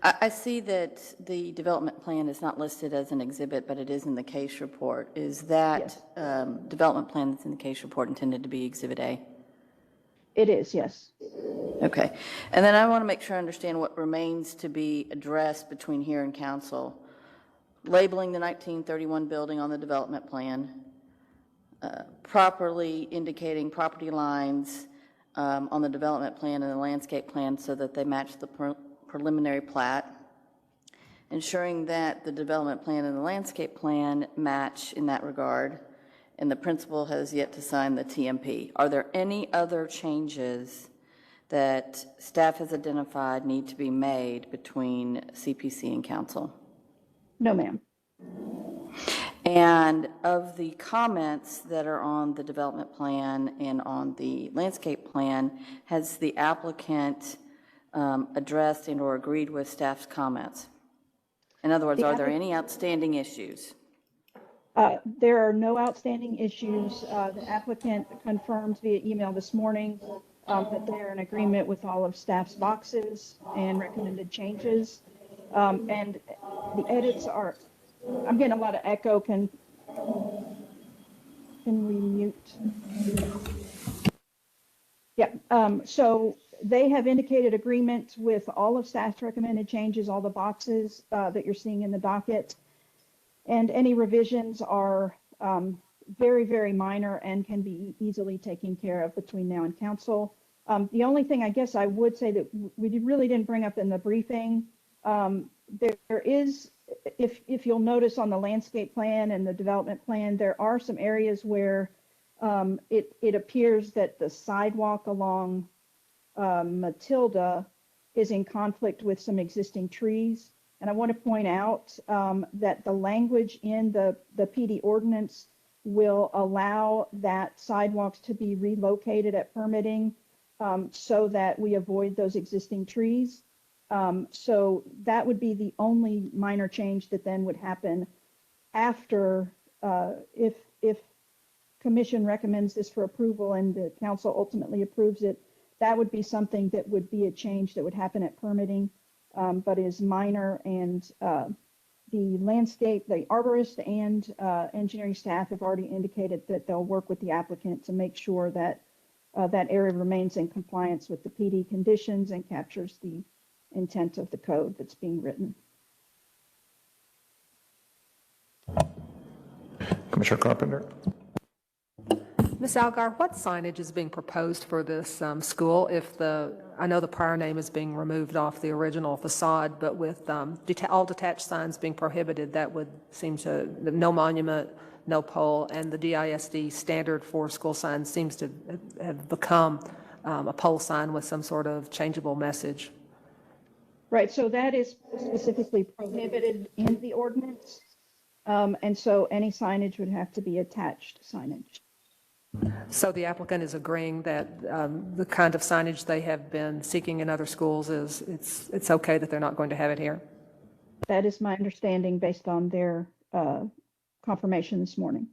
I see that the development plan is not listed as an exhibit, but it is in the case report. Is that development plan that's in the case report intended to be Exhibit A? It is, yes. Okay. And then I want to make sure I understand what remains to be addressed between here and council. Labeling the 1931 building on the development plan, properly indicating property lines on the development plan and the landscape plan so that they match the preliminary plat, ensuring that the development plan and the landscape plan match in that regard, and the principal has yet to sign the TMP. Are there any other changes that staff has identified need to be made between CPC and council? No, ma'am. And of the comments that are on the development plan and on the landscape plan, has the applicant addressed and or agreed with staff's comments? In other words, are there any outstanding issues? There are no outstanding issues. The applicant confirmed via email this morning that they're in agreement with all of staff's boxes and recommended changes. And the edits are, I'm getting a lot of echo. Can we mute? Yeah, so they have indicated agreement with all of staff's recommended changes, all the boxes that you're seeing in the docket. And any revisions are very, very minor and can be easily taken care of between now and council. The only thing I guess I would say that we really didn't bring up in the briefing, there is, if you'll notice on the landscape plan and the development plan, there are some areas where it appears that the sidewalk along Matilda is in conflict with some existing trees. And I want to point out that the language in the PD ordinance will allow that sidewalks to be relocated at permitting so that we avoid those existing trees. So that would be the only minor change that then would happen after, if commission recommends this for approval and the council ultimately approves it, that would be something that would be a change that would happen at permitting, but is minor. And the landscape, the arborist and engineering staff have already indicated that they'll work with the applicant to make sure that that area remains in compliance with the PD conditions and captures the intent of the code that's being written. Commissioner Carpenter. Ms. Algar, what signage is being proposed for this school? If I know the prior name is being removed off the original facade, but with all detached signs being prohibited, that would seem to, no monument, no pole, and the DISD standard for school signs seems to have become a pole sign with some sort of changeable message. Right, so that is specifically prohibited in the ordinance. And so any signage would have to be attached signage. So the applicant is agreeing that the kind of signage they have been seeking in other schools is, it's okay that they're not going to have it here? That is my understanding based on their confirmation this morning.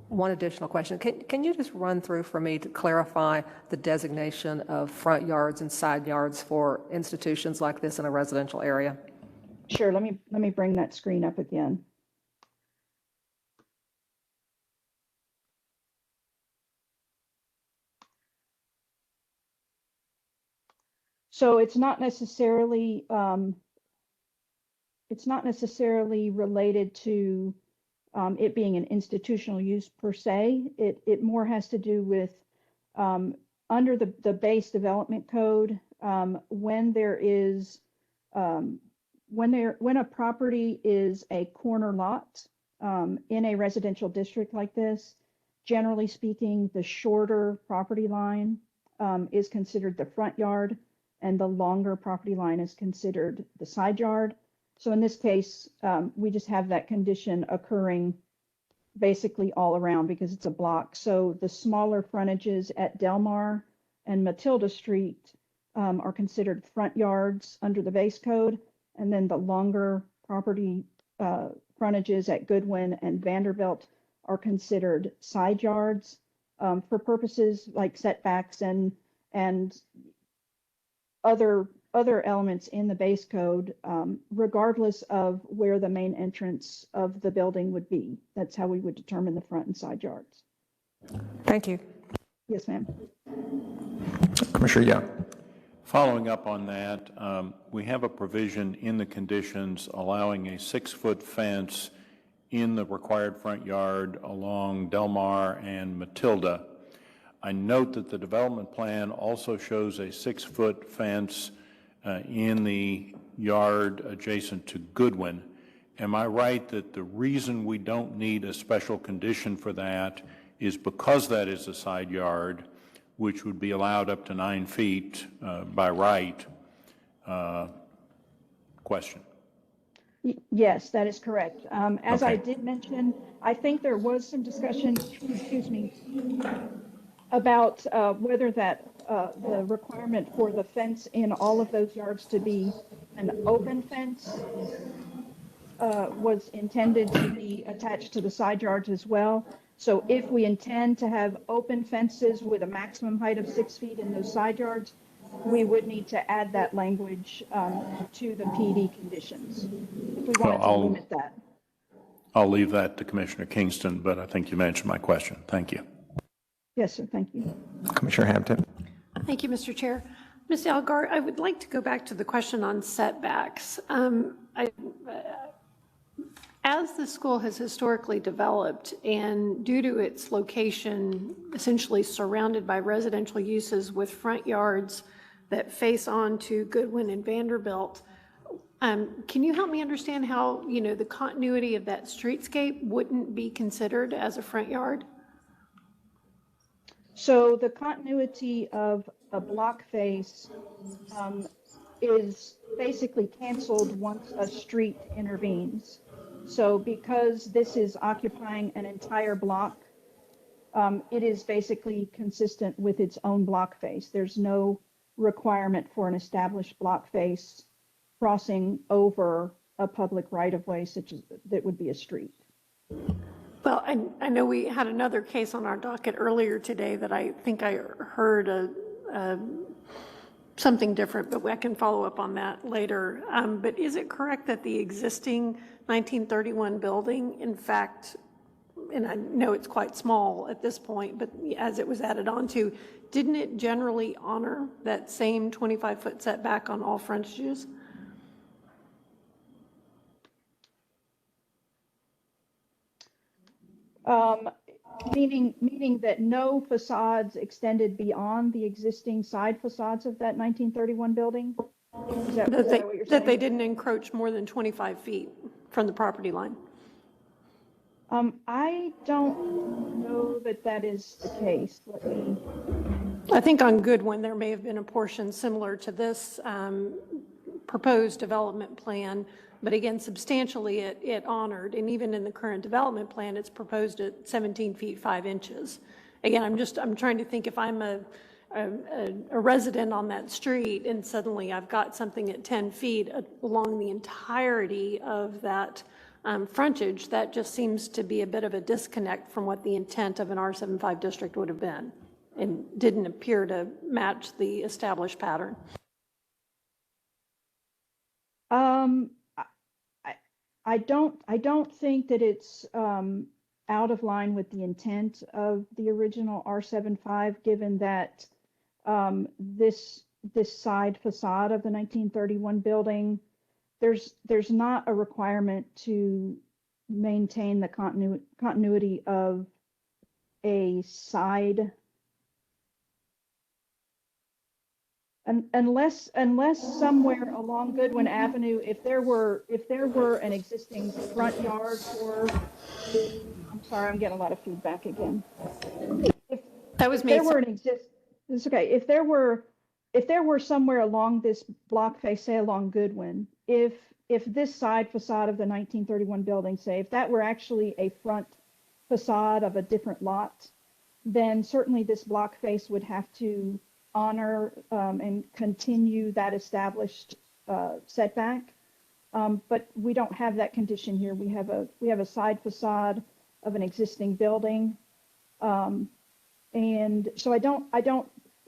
One additional question. Can you just run through for me to clarify the designation of front yards and side yards for institutions like this in a residential area? Sure, let me bring that screen up again. So it's not necessarily related to it being an institutional use per se. It more has to do with under the base development code, when there is when a property is a corner lot in a residential district like this, generally speaking, the shorter property line is considered the front yard, and the longer property line is considered the side yard. So in this case, we just have that condition occurring basically all around because it's a block. So the smaller frontages at Delmar and Matilda Street are considered front yards under the base code, and then the longer property frontages at Goodwin and Vanderbilt are considered side yards for purposes like setbacks and other elements in the base code, regardless of where the main entrance of the building would be. That's how we would determine the front and side yards. Thank you. Yes, ma'am. Commissioner Young. Following up on that, we have a provision in the conditions allowing a 6-foot fence in the required front yard along Delmar and Matilda. I note that the development plan also shows a 6-foot fence in the yard adjacent to Goodwin. Am I right that the reason we don't need a special condition for that is because that is a side yard, which would be allowed up to 9 feet by right? Question. Yes, that is correct. As Okay. I did mention, I think there was some discussion, excuse me, about whether that the requirement for the fence in all of those yards to be an open fence was intended to be attached to the side yards as well. So if we intend to have open fences with a maximum height of 6 feet in those side yards, we would need to add that language to the PD conditions. If we wanted to limit that. I'll leave that to Commissioner Kingston, but I think you've answered my question. Thank you. Yes, sir. Thank you. Commissioner Hampton. Thank you, Mr. Chair. Ms. Algar, I would like to go back to the question on setbacks. As the school has historically developed and due to its location essentially surrounded by residential uses with front yards that face on to Goodwin and Vanderbilt, can you help me understand how, the continuity of that streetscape wouldn't be considered as a front yard? So the continuity of a block face is basically canceled once a street intervenes. So because this is occupying an entire block, it is basically consistent with its own block face. There's no requirement for an established block face crossing over a public right-of-way such as that would be a street. Well, I know we had another case on our docket earlier today that I think I heard something different, but I can follow up on that later. But is it correct that the existing 1931 building, in fact, and I know it's quite small at this point, but as it was added onto, didn't it generally honor that same 25-foot setback on all frontages? Meaning that no facades extended beyond the existing side facades of that 1931 building? Is that what you're saying? That they didn't encroach more than 25 feet from the property line? I don't know that that is the case. I think on Goodwin, there may have been a portion similar to this proposed development plan, but again, substantially it honored, and even in the current development plan, it's proposed at 17 feet 5 inches. Again, I'm trying to think if I'm a resident on that street and suddenly I've got something at 10 feet along the entirety of that frontage, that just seems to be a bit of a disconnect from what the intent of an R75 district would have been and didn't appear to match the established pattern. I don't think that it's out of line with the intent of the original R75, given that this this side facade of the 1931 building, there's not a requirement to maintain the continuity of a side, unless somewhere along Goodwin Avenue, if there were an existing front yard for, I'm sorry, I'm getting a lot of feedback again. That was If me. there were it's okay. If there were somewhere along this block face, say along Goodwin, if this side facade of the 1931 building, say, if that were actually a front facade of a different lot, then certainly this block face would have to honor and continue that established setback. But we don't have that condition here. We have a side facade of an existing building. And so I don't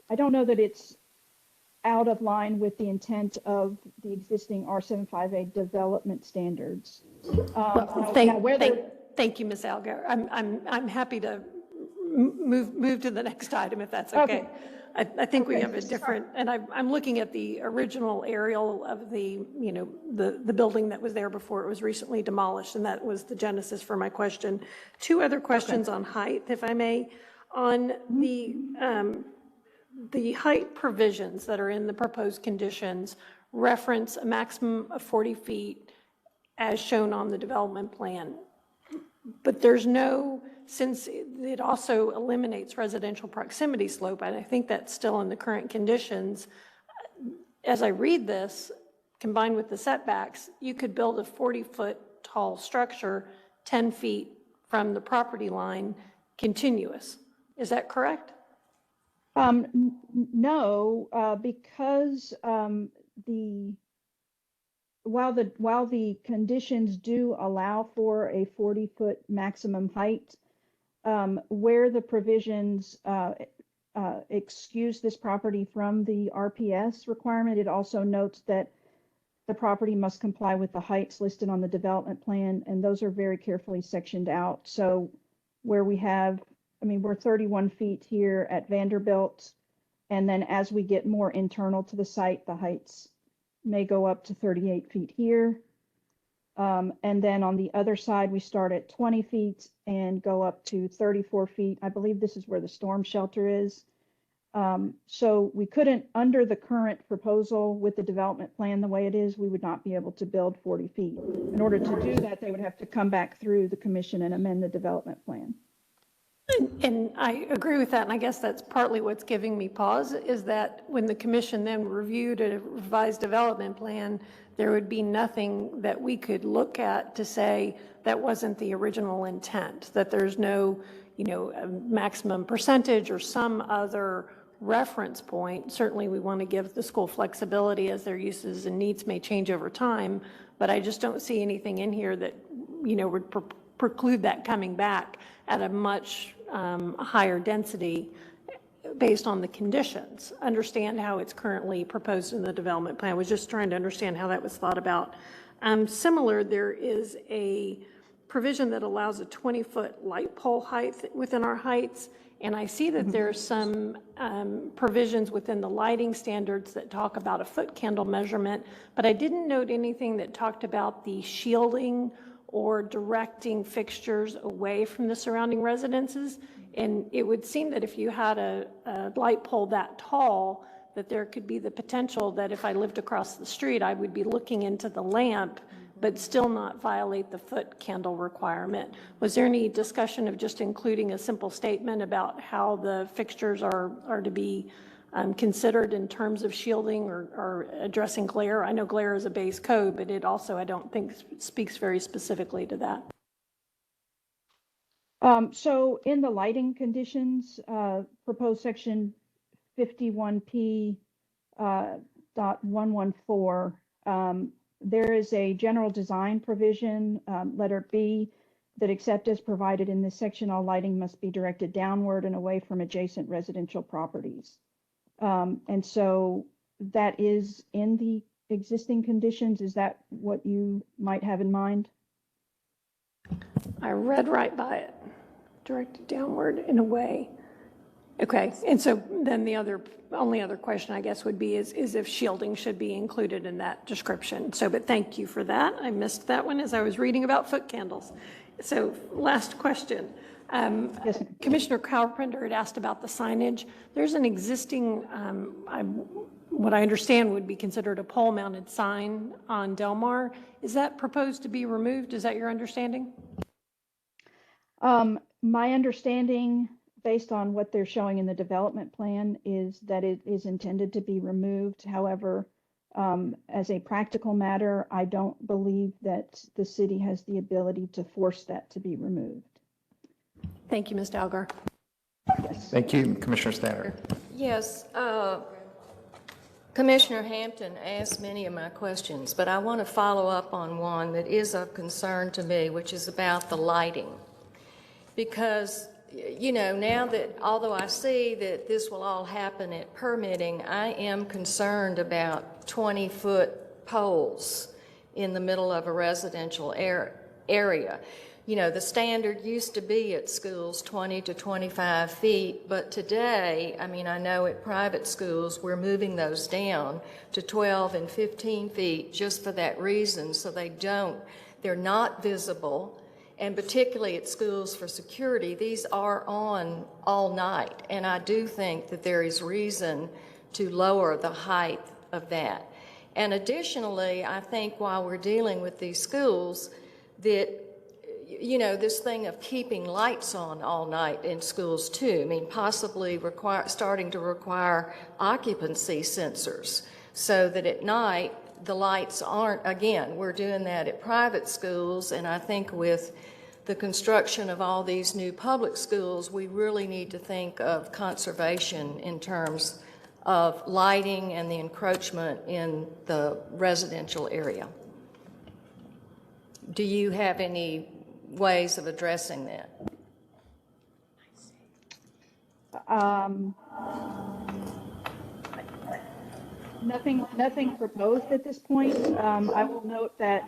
know that it's out of line with the intent of the existing R75A development standards. Thank you, Ms. Alger. I'm happy to move to the next item if that's okay. I think we have a different, and I'm looking at the original aerial of the building that was there before it was recently demolished, and that was the genesis for my question. Two other questions on height, if I may. On the height provisions that are in the proposed conditions reference a maximum of 40 feet as shown on the development plan. But there's no, since it also eliminates residential proximity slope, and I think that's still in the current conditions, as I read this, combined with the setbacks, you could build a 40-foot tall structure 10 feet from the property line continuous. Is that correct? No, because while the conditions do allow for a 40-foot maximum height, where the provisions excuse this property from the RPS requirement, it also notes that the property must comply with the heights listed on the development plan, and those are very carefully sectioned out. So where we have, we're 31 feet here at Vanderbilt, and then as we get more internal to the site, the heights may go up to 38 feet here. And then on the other side, we start at 20 feet and go up to 34 feet. I believe this is where the storm shelter is. So we couldn't, under the current proposal with the development plan the way it is, we would not be able to build 40 feet. In order to do that, they would have to come back through the commission and amend the development plan. And I agree with that, and I guess that's partly what's giving me pause, is that when the commission then reviewed a revised development plan, there would be nothing that we could look at to say that wasn't the original intent, that there's no, a maximum percentage or some other reference point. Certainly we want to give the school flexibility as their uses and needs may change over time, but I just don't see anything in here that, would preclude that coming back at a much higher density based on the conditions. Understand how it's currently proposed in the development plan. I was just trying to understand how that was thought about. Similar, there is a provision that allows a 20-foot light pole height within our heights, and I see that there's some provisions within the lighting standards that talk about a foot candle measurement, but I didn't note anything that talked about the shielding or directing fixtures away from the surrounding residences. And it would seem that if you had a light pole that tall, that there could be the potential that if I lived across the street, I would be looking into the lamp, but still not violate the foot candle requirement. Was there any discussion of just including a simple statement about how the fixtures are to be considered in terms of shielding or addressing glare? I know glare is a base code, but it also, I don't think, speaks very specifically to that. So in the lighting conditions, proposed section 51P .114, there is a general design provision, letter B, that except as provided in this section, all lighting must be directed downward and away from adjacent residential properties. And so that is in the existing conditions. Is that what you might have in mind? I read right by it, directed downward and away. Okay, and so then the only other question, I guess, would be is if shielding should be included in that description. So, but thank you for that. I missed that one as I was reading about foot candles. So, last question. Commissioner Carpenter had asked about the signage. There's an existing, what I understand would be considered a pole-mounted sign on Del Mar. Is that proposed to be removed? Is that your understanding? My understanding, based on what they're showing in the development plan, is that it is intended to be removed. However, as a practical matter, I don't believe that the city has the ability to force that to be removed. Thank you, Ms. Dalgar. Yes. Thank you, Commissioner Stannard. Yes, Commissioner Hampton asked many of my questions, but I want to follow up on one that is of concern to me, which is about the lighting. Because, you know, now that, although I see that this will all happen at permitting, I am concerned about 20-foot poles in the middle of a residential area. You know, the standard used to be at schools 20 to 25 feet, but today, I mean, I know at private schools, we're moving those down to 12 and 15 feet just for that reason, so they're not visible, and particularly at schools for security, these are on all night, and I do think that there is reason to lower the height of that. And additionally, I think while we're dealing with these schools, that you know, this thing of keeping lights on all night in schools too, I mean, possibly starting to require occupancy sensors so that at night the lights aren't, again, we're doing that at private schools, and I think with the construction of all these new public schools, we really need to think of conservation in terms of lighting and the encroachment in the residential area. Do you have any ways of addressing that? Nothing proposed at this point. I will note that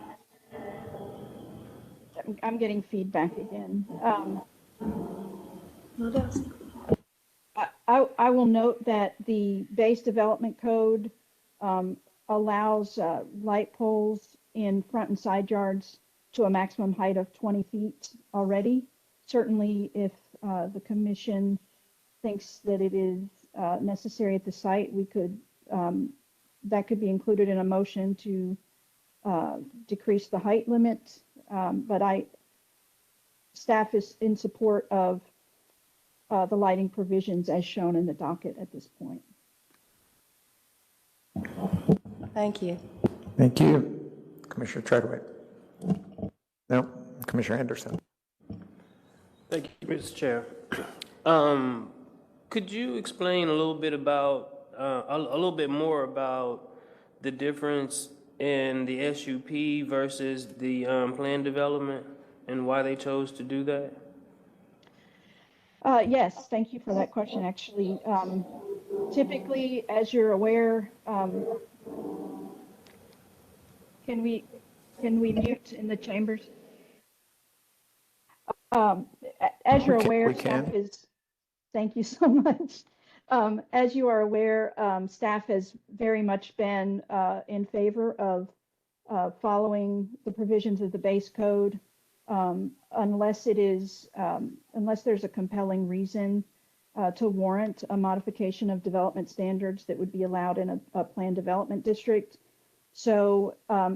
I'm getting feedback again. I will note that the base development code allows light poles in front and side yards to a maximum height of 20 feet already. Certainly, if the commission thinks that it is necessary at the site, we could, that could be included in a motion to decrease the height limit. But staff is in support of the lighting provisions as shown in the docket at this point. Thank you. Thank you. Commissioner Treadway. No, Commissioner Anderson. Thank you, Mr. Chair. Could you explain a little bit about, a little bit more about the difference in the SUP versus the plan development and why they chose to do that? Yes, thank you for that question, actually. Typically, as you're aware, can we mute in the chambers? As you're aware, staff is, thank you so much. As you are aware, staff has very much been in favor of following the provisions of the base code, unless it is, unless there's a compelling reason to warrant a modification of development standards that would be allowed in a planned development district. So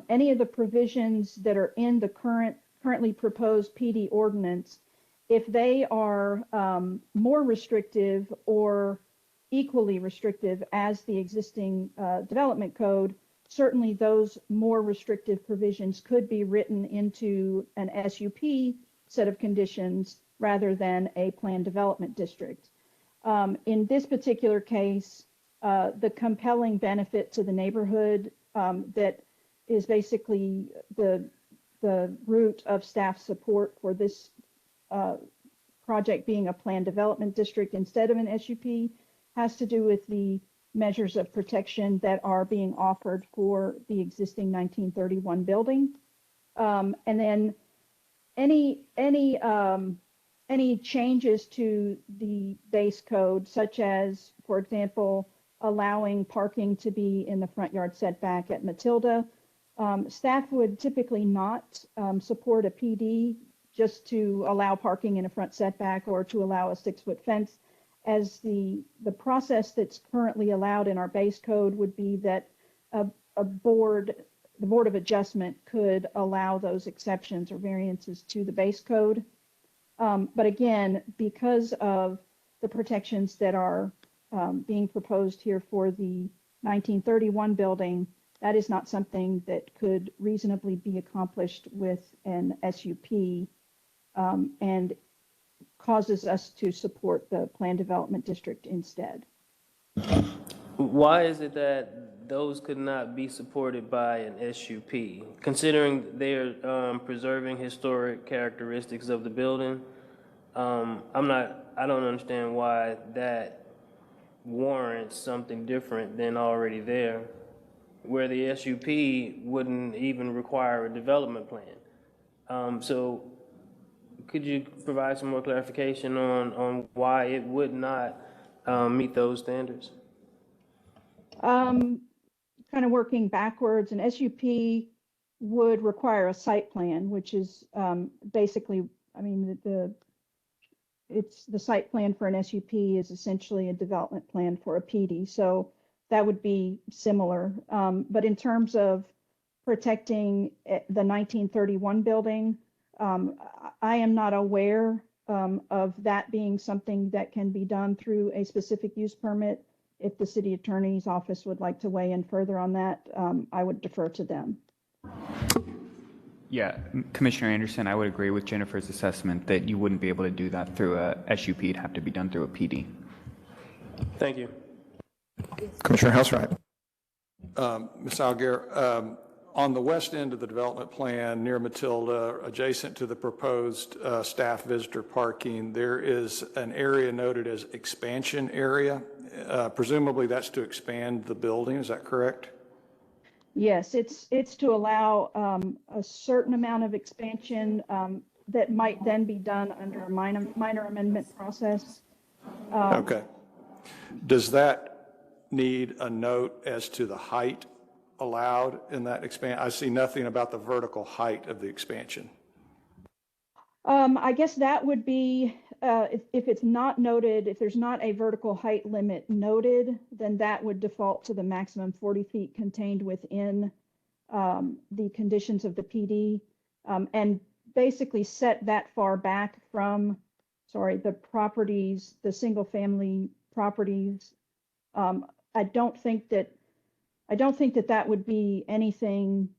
any of the provisions that are in the currently proposed PD ordinance, if they are more restrictive or equally restrictive as the existing development code, certainly those more restrictive provisions could be written into an SUP set of conditions rather than a planned development district. In this particular case, the compelling benefit to the neighborhood that is basically the root of staff support for this project being a planned development district instead of an SUP has to do with the measures of protection that are being offered for the existing 1931 building. And then any any changes to the base code, such as, for example, allowing parking to be in the front yard setback at Matilda. Staff would typically not support a PD just to allow parking in a front setback or to allow a 6-foot fence, as the process that's currently allowed in our base code would be that the Board of Adjustment could allow those exceptions or variances to the base code. But again, because of the protections that are being proposed here for the 1931 building, that is not something that could reasonably be accomplished with an SUP, and causes us to support the Plan Development District instead. Why is it that those could not be supported by an SUP, considering they're preserving historic characteristics of the building? I don't understand why that warrants something different than already there, where the SUP wouldn't even require a development plan. So could you provide some more clarification on why it would not meet those standards? Kind of working backwards, an SUP would require a site plan, which is basically, I mean, the site plan for an SUP is essentially a development plan for a PD. So that would be similar. But in terms of protecting the 1931 building, I am not aware of that being something that can be done through a specific use permit. If the city attorney's office would like to weigh in further on that, I would defer to them. Yeah, Commissioner Anderson, I would agree with Jennifer's assessment that you wouldn't be able to do that through a SUP. It'd have to be done through a PD. Thank you. Commissioner Houseright. Ms. Algier, on the west end of the development plan near Matilda, adjacent to the proposed staff visitor parking, there is an area noted as expansion area. Presumably that's to expand the building, is that correct? Yes, it's to allow a certain amount of expansion that might then be done under a minor amendment process. Okay. Does that need a note as to the height allowed in that expansion? I see nothing about the vertical height of the expansion. I guess that would be, if it's not noted, if there's not a vertical height limit noted, then that would default to the maximum 40 feet contained within the conditions of the PD, and basically set that far back from, the properties, the single family properties. I don't think that that would be anything.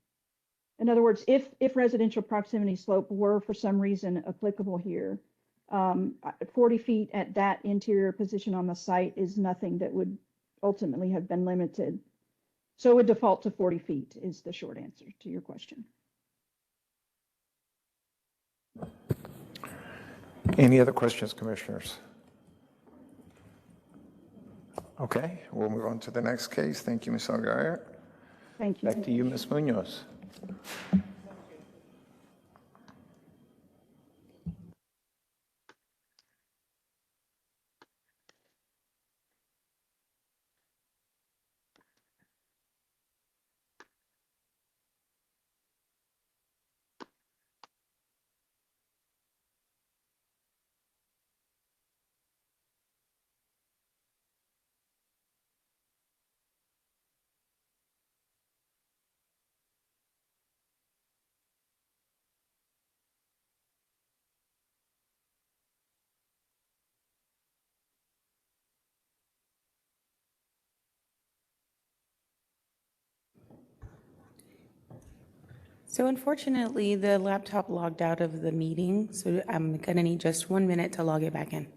In other words, if residential proximity slope were for some reason applicable here, 40 feet at that interior position on the site is nothing that would ultimately have been limited. So it would default to 40 feet is the short answer to your question. Any other questions, commissioners? Okay, we'll move on to the next case. Thank you, Ms. Algier. Thank you. Back to you, Ms. Munoz. So unfortunately, the laptop logged out of the meeting, so I'm going to need just 1 minute to log it back in.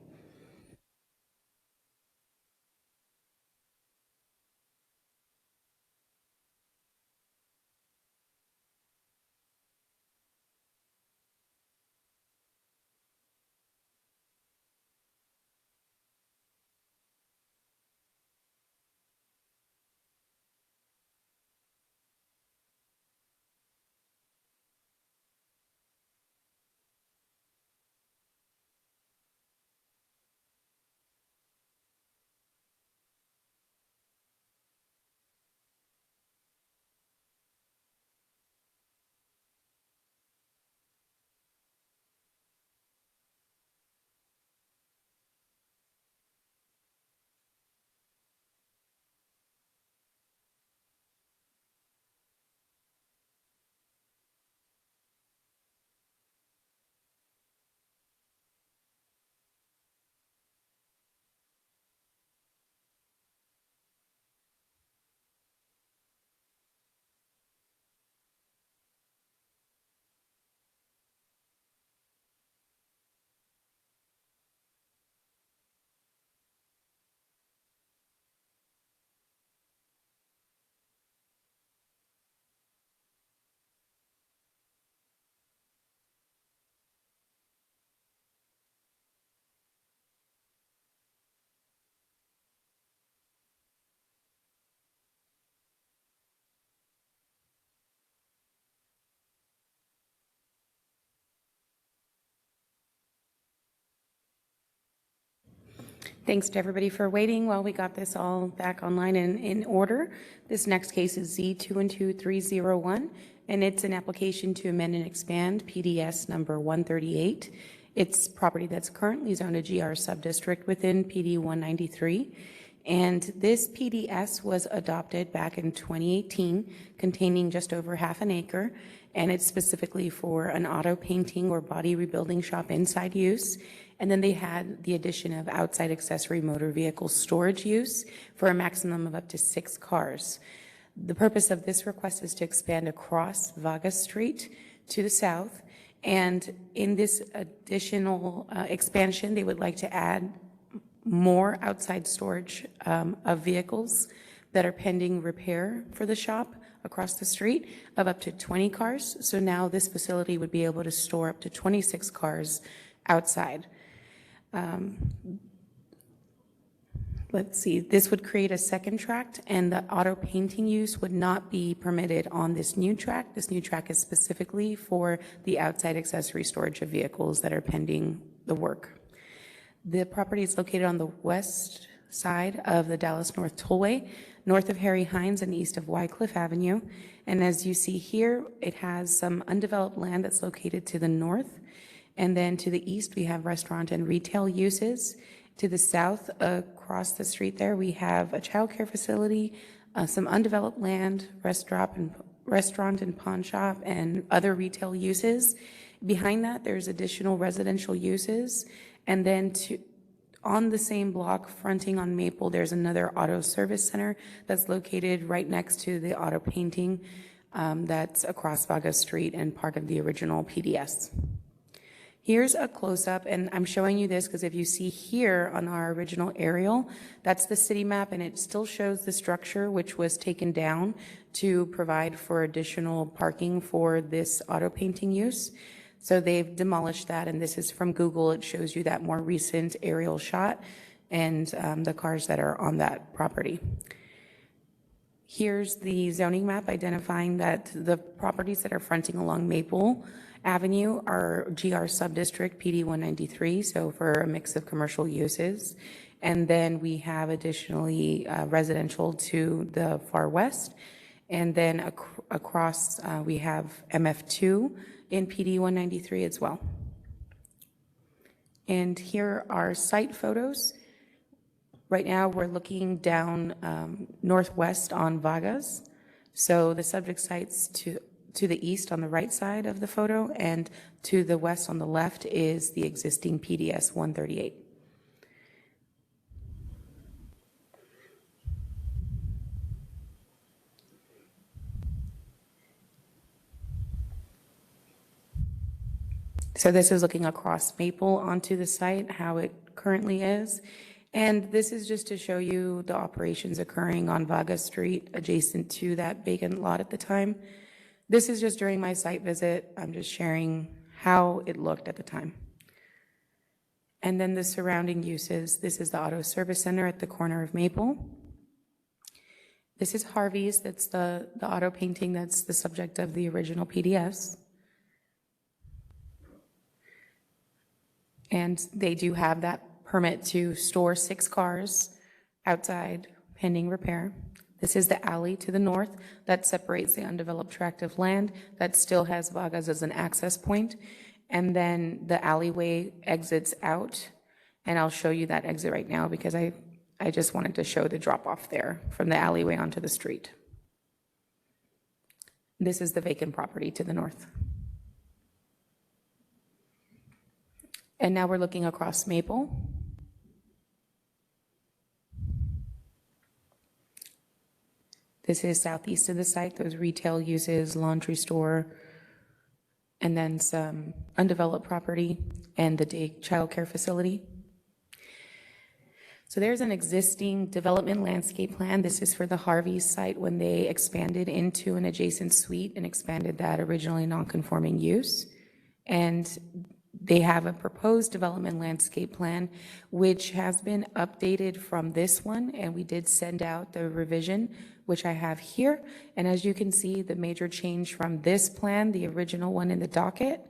Thanks to everybody for waiting while we got this all back online and in order. This next case is Z212-301, and it's an application to amend and expand PDS number 138. It's property that's currently zoned a GR subdistrict within PD 193. And this PDS was adopted back in 2018, containing just over half an acre, and it's specifically for an auto painting or body rebuilding shop inside use. And then they had the addition of outside accessory motor vehicle storage use for a maximum of up to 6 cars. The purpose of this request is to expand across Vargas Street to the south. And in this additional expansion, they would like to add more outside storage of vehicles that are pending repair for the shop across the street of up to 20 cars. So now this facility would be able to store up to 26 cars outside. Let's see, this would create a second tract, and the auto painting use would not be permitted on this new tract. This new tract is specifically for the outside accessory storage of vehicles that are pending the work. The property is located on the west side of the Dallas North Tollway, north of Harry Hines and east of Wycliffe Avenue. And as you see here, it has some undeveloped land that's located to the north. And then to the east, we have restaurant and retail uses. To the south, across the street there, we have a childcare facility, some undeveloped land, restaurant and pawn shop, and other retail uses. Behind that, there's additional residential uses. And then on the same block, fronting on Maple, there's another auto service center that's located right next to the auto painting that's across Vargas Street and part of the original PDS. Here's a close-up, and I'm showing you this because if you see here on our original aerial, that's the city map, and it still shows the structure which was taken down to provide for additional parking for this auto painting use. So they've demolished that, and this is from Google. It shows you that more recent aerial shot and the cars that are on that property. Here's the zoning map identifying that the properties that are fronting along Maple Avenue are GR subdistrict PD 193, so for a mix of commercial uses. And then we have additionally residential to the far west. And then across we have MF2 in PD 193 as well. And here are site photos. Right now we're looking down northwest on Vargas. So the subject site's to the east on the right side of the photo, and to the west on the left is the existing PDS 138. So this is looking across Maple onto the site, how it currently is. And this is just to show you the operations occurring on Vargas Street adjacent to that vacant lot at the time. This is just during my site visit. I'm just sharing how it looked at the time. And then the surrounding uses. This is the auto service center at the corner of Maple. This is Harvey's. That's the auto painting that's the subject of the original PDS. And they do have that permit to store 6 cars outside pending repair. This is the alley to the north that separates the undeveloped tract of land that still has Vargas as an access point. And then the alleyway exits out. And I'll show you that exit right now because I just wanted to show the drop off there from the alleyway onto the street. This is the vacant property to the north. And now we're looking across Maple. This is southeast of the site, those retail uses, laundry store, and then some undeveloped property and the day childcare facility. So there's an existing development landscape plan. This is for the Harvey's site when they expanded into an adjacent suite and expanded that originally non-conforming use. And they have a proposed development landscape plan, which has been updated from this one, and we did send out the revision, which I have here. And as you can see, the major change from this plan, the original one in the docket,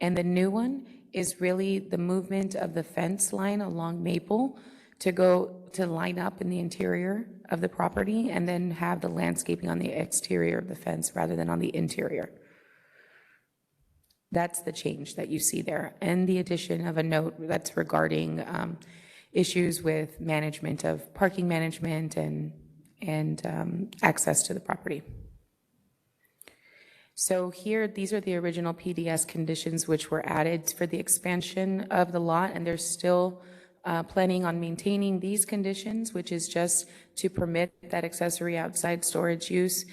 and the new one is really the movement of the fence line along Maple to line up in the interior of the property and then have the landscaping on the exterior of the fence rather than on the interior. That's the change that you see there. And the addition of a note that's regarding issues with management of parking management and access to the property. So here, these are the original PDS conditions which were added for the expansion of the lot, and they're still planning on maintaining these conditions, which is just to permit that accessory outside storage use.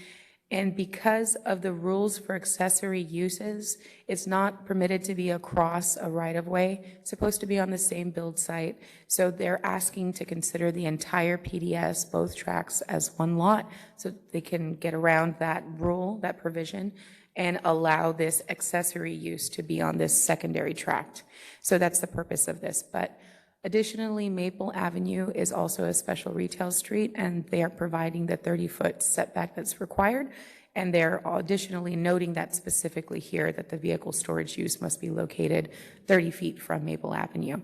And because of the rules for accessory uses, it's not permitted to be across a right-of-way. It's supposed to be on the same build site. So they're asking to consider the entire PDS, both tracts, as one lot, so they can get around that rule, that provision, and allow this accessory use to be on this secondary tract. So that's the purpose of this. But additionally, Maple Avenue is also a special retail street, and they are providing the 30-foot setback that's required. And they're additionally noting that specifically here that the vehicle storage use must be located 30 feet from Maple Avenue.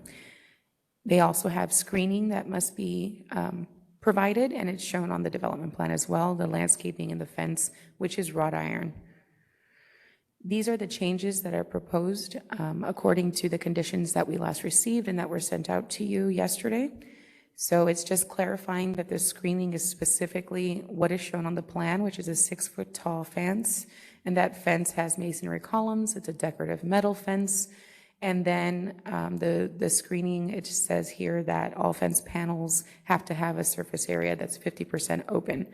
They also have screening that must be provided, and it's shown on the development plan as well, the landscaping and the fence, which is wrought iron. These are the changes that are proposed according to the conditions that we last received and that were sent out to you yesterday. So it's just clarifying that the screening is specifically what is shown on the plan, which is a 6-foot tall fence. And that fence has masonry columns. It's a decorative metal fence. And then the screening, it just says here that all fence panels have to have a surface area that's 50% open.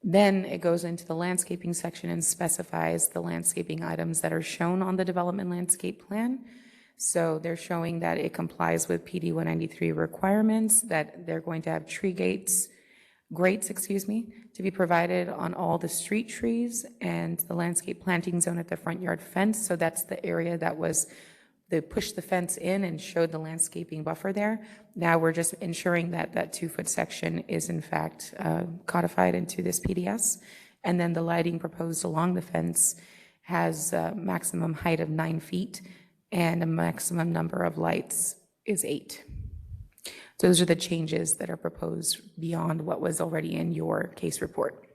Then it goes into the landscaping section and specifies the landscaping items that are shown on the development landscape plan. So they're showing that it complies with PD 193 requirements, that they're going to have grates, to be provided on all the street trees and the landscape planting zone at the front yard fence. So that's the area that was, they pushed the fence in and showed the landscaping buffer there. Now we're just ensuring that that 2-foot section is in fact codified into this PDS. And then the lighting proposed along the fence has a maximum height of 9 feet and a maximum number of lights is 8. So those are the changes that are proposed beyond what was already in your case report.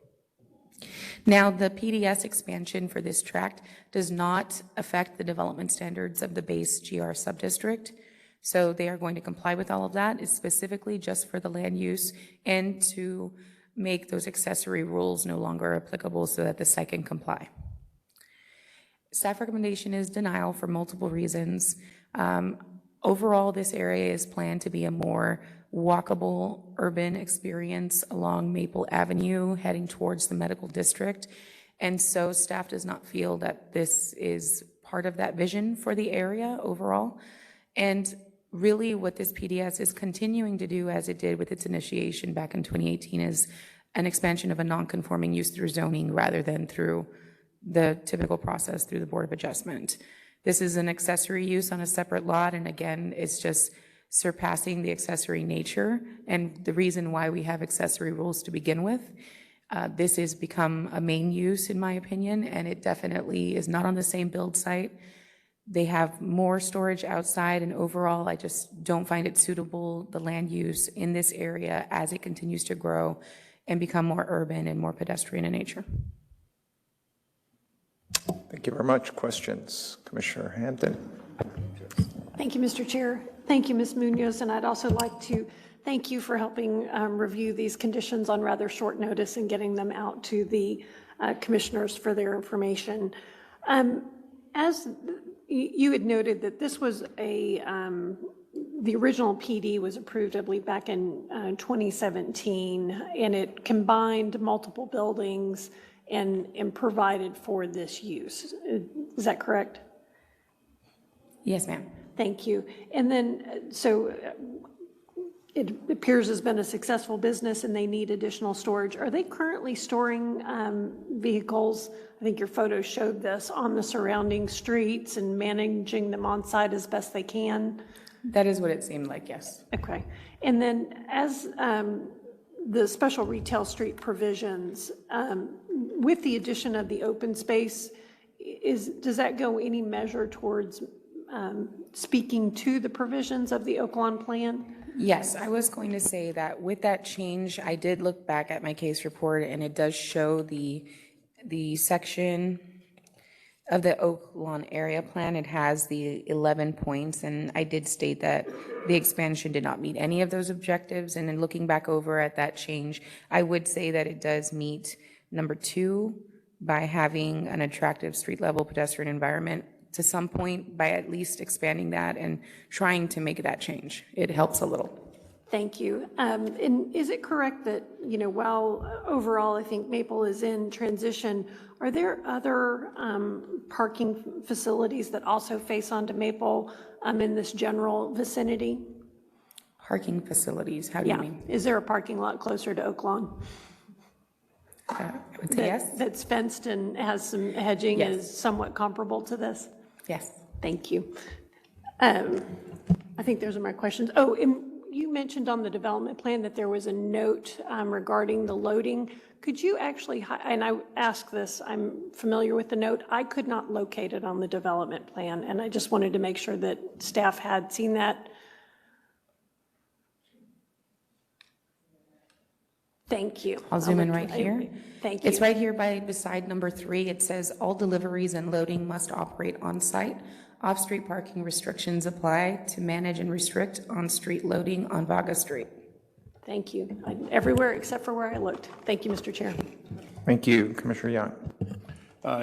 Now, the PDS expansion for this tract does not affect the development standards of the base GR subdistrict. So they are going to comply with all of that. It's specifically just for the land use and to make those accessory rules no longer applicable so that the site can comply. Staff recommendation is denial for multiple reasons. Overall, this area is planned to be a more walkable urban experience along Maple Avenue heading towards the medical district. And so staff does not feel that this is part of that vision for the area overall. And really what this PDS is continuing to do, as it did with its initiation back in 2018, is an expansion of a non-conforming use through zoning rather than through the typical process through the Board of Adjustment. This is an accessory use on a separate lot, and again, it's just surpassing the accessory nature and the reason why we have accessory rules to begin with. This has become a main use, in my opinion, and it definitely is not on the same build site. They have more storage outside, and overall, I just don't find it suitable, the land use in this area as it continues to grow and become more urban and more pedestrian in nature. Thank you very much. Questions? Commissioner Hampton. Thank you, Mr. Chair. Thank you, Ms. Munoz, and I'd also like to thank you for helping review these conditions on rather short notice and getting them out to the commissioners for their information. As you had noted that this was the original PD was approved, I believe, back in 2017, and it combined multiple buildings and provided for this use. Is that correct? Yes, ma'am. Thank you. And then, so it appears has been a successful business and they need additional storage. Are they currently storing vehicles? I think your photos showed this on the surrounding streets and managing them on site as best they can? That is what it seemed like, yes. Okay. And then as the special retail street provisions, with the addition of the open space, does that go any measure towards speaking to the provisions of the Oaklawn plan? Yes, I was going to say that with that change, I did look back at my case report, and it does show the section of the Oak Lawn Area Plan. It has the 11 points, and I did state that the expansion did not meet any of those objectives. And in looking back over at that change, I would say that it does meet number 2 by having an attractive street-level pedestrian environment to some point, by at least expanding that and trying to make that change. It helps a little. Thank you. And is it correct that, while overall I think Maple is in transition, are there other parking facilities that also face onto Maple in this general vicinity? Parking facilities, how do you mean? Is there a parking lot closer to Oak Lawn? I would say yes. That's fenced and has some hedging and Yes. is somewhat comparable to this? Yes. Thank you. I think those are my questions. Oh, and you mentioned on the development plan that there was a note regarding the loading. Could you actually, and I ask this, I'm familiar with the note, I could not locate it on the development plan, and I just wanted to make sure that staff had seen that. Thank you. I'll zoom in right here. Thank you. It's right here beside number 3. It says all deliveries and loading must operate on-site. Off-street parking restrictions apply to manage and restrict on-street loading on Vaga Street. Thank you. Everywhere except for where I looked. Thank you, Mr. Chair. Thank you, Commissioner Young.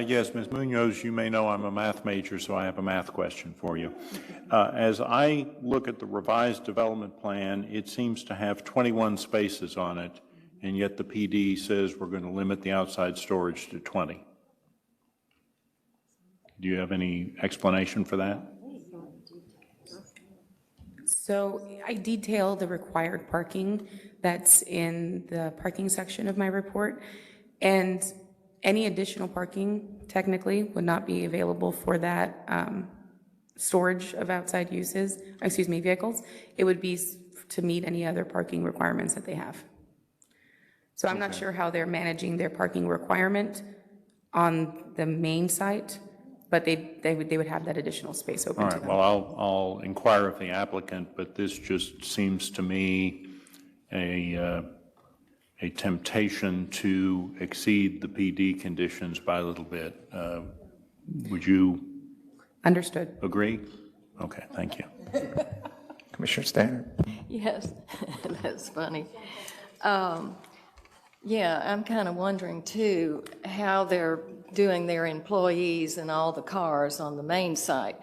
Yes, Ms. Munoz, you may know I'm a math major, so I have a math question for you. As I look at the revised development plan, it seems to have 21 spaces on it, and yet the PD says we're going to limit the outside storage to 20. Do you have any explanation for that? So I detail the required parking that's in the parking section of my report, and any additional parking technically would not be available for that storage of outside vehicles. It would be to meet any other parking requirements that they have. So I'm not sure how they're managing their parking requirement on the main site, but they would have that additional space open to them. All right, well, I'll inquire of the applicant, but this just seems to me a temptation to exceed the PD conditions by a little bit. Would you? Understood. Agree? Okay, thank you. Commissioner Stanton. Yes, that's funny. Yeah, I'm kind of wondering too how they're doing their employees and all the cars on the main site.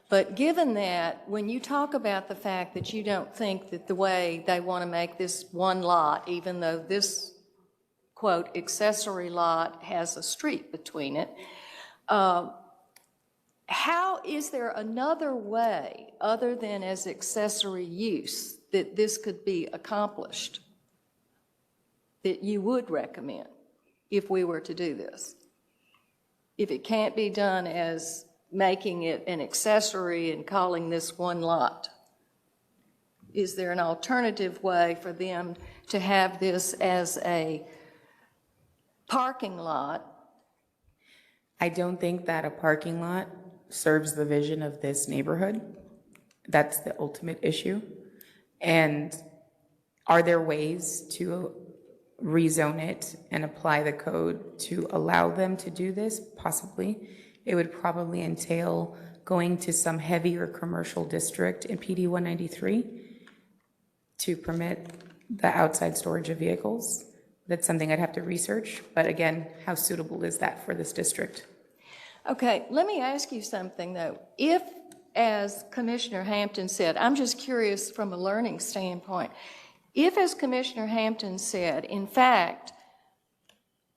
But given that, when you talk about the fact that you don't think that the way they want to make this one lot, even though this, quote, accessory lot has a street between it, how is there another way other than as accessory use that this could be accomplished that you would recommend if we were to do this? If it can't be done as making it an accessory and calling this one lot, is there an alternative way for them to have this as a parking lot? I don't think that a parking lot serves the vision of this neighborhood. That's the ultimate issue. And are there ways to rezone it and apply the code to allow them to do this? Possibly. It would probably entail going to some heavier commercial district in PD 193 to permit the outside storage of vehicles. That's something I'd have to research, but again, how suitable is that for this district? Okay, let me ask you something though. If, as Commissioner Hampton said, I'm just curious from a learning standpoint, if, as Commissioner Hampton said, in fact,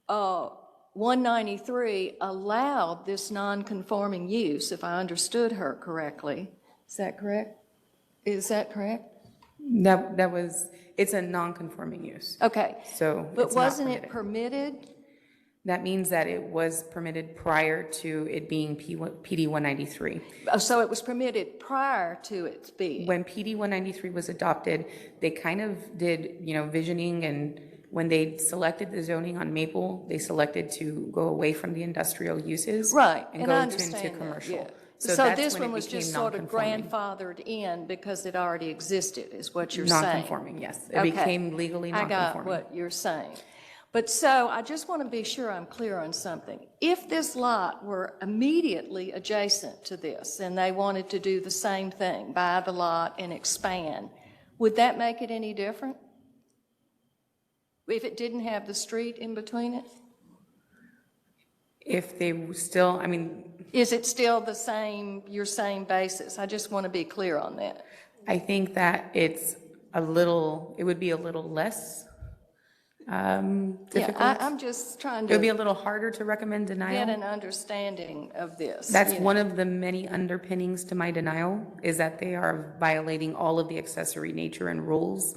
193 allowed this non-conforming use, if I understood her correctly, is that correct? Is that correct? It's a non-conforming use. Okay. So, but wasn't it permitted? That means that it was permitted prior to it being PD 193. So it was permitted prior to its being? When PD 193 was adopted, they kind of did, visioning, and when they selected the zoning on Maple, they selected to go away from the industrial uses. Right, and and go I into understand commercial. that, yeah. So that's this when it one was became just sort of non-conforming. grandfathered in because it already existed, is what you're saying? Non-conforming, yes. It Okay. became legally I got non-conforming. what you're saying. But so I just want to be sure I'm clear on something. If this lot were immediately adjacent to this and they wanted to do the same thing, buy the lot and expand, would that make it any different? If it didn't have the street in between it? If they still, I mean, Is it still the same, your same basis? I just want to be clear on that. I think that it would be a little less difficult. Yeah, I'm just trying It would be a to little harder to recommend get denial. an understanding of this. That's you know. one of the many underpinnings to my denial, is that they are violating all of the accessory nature and rules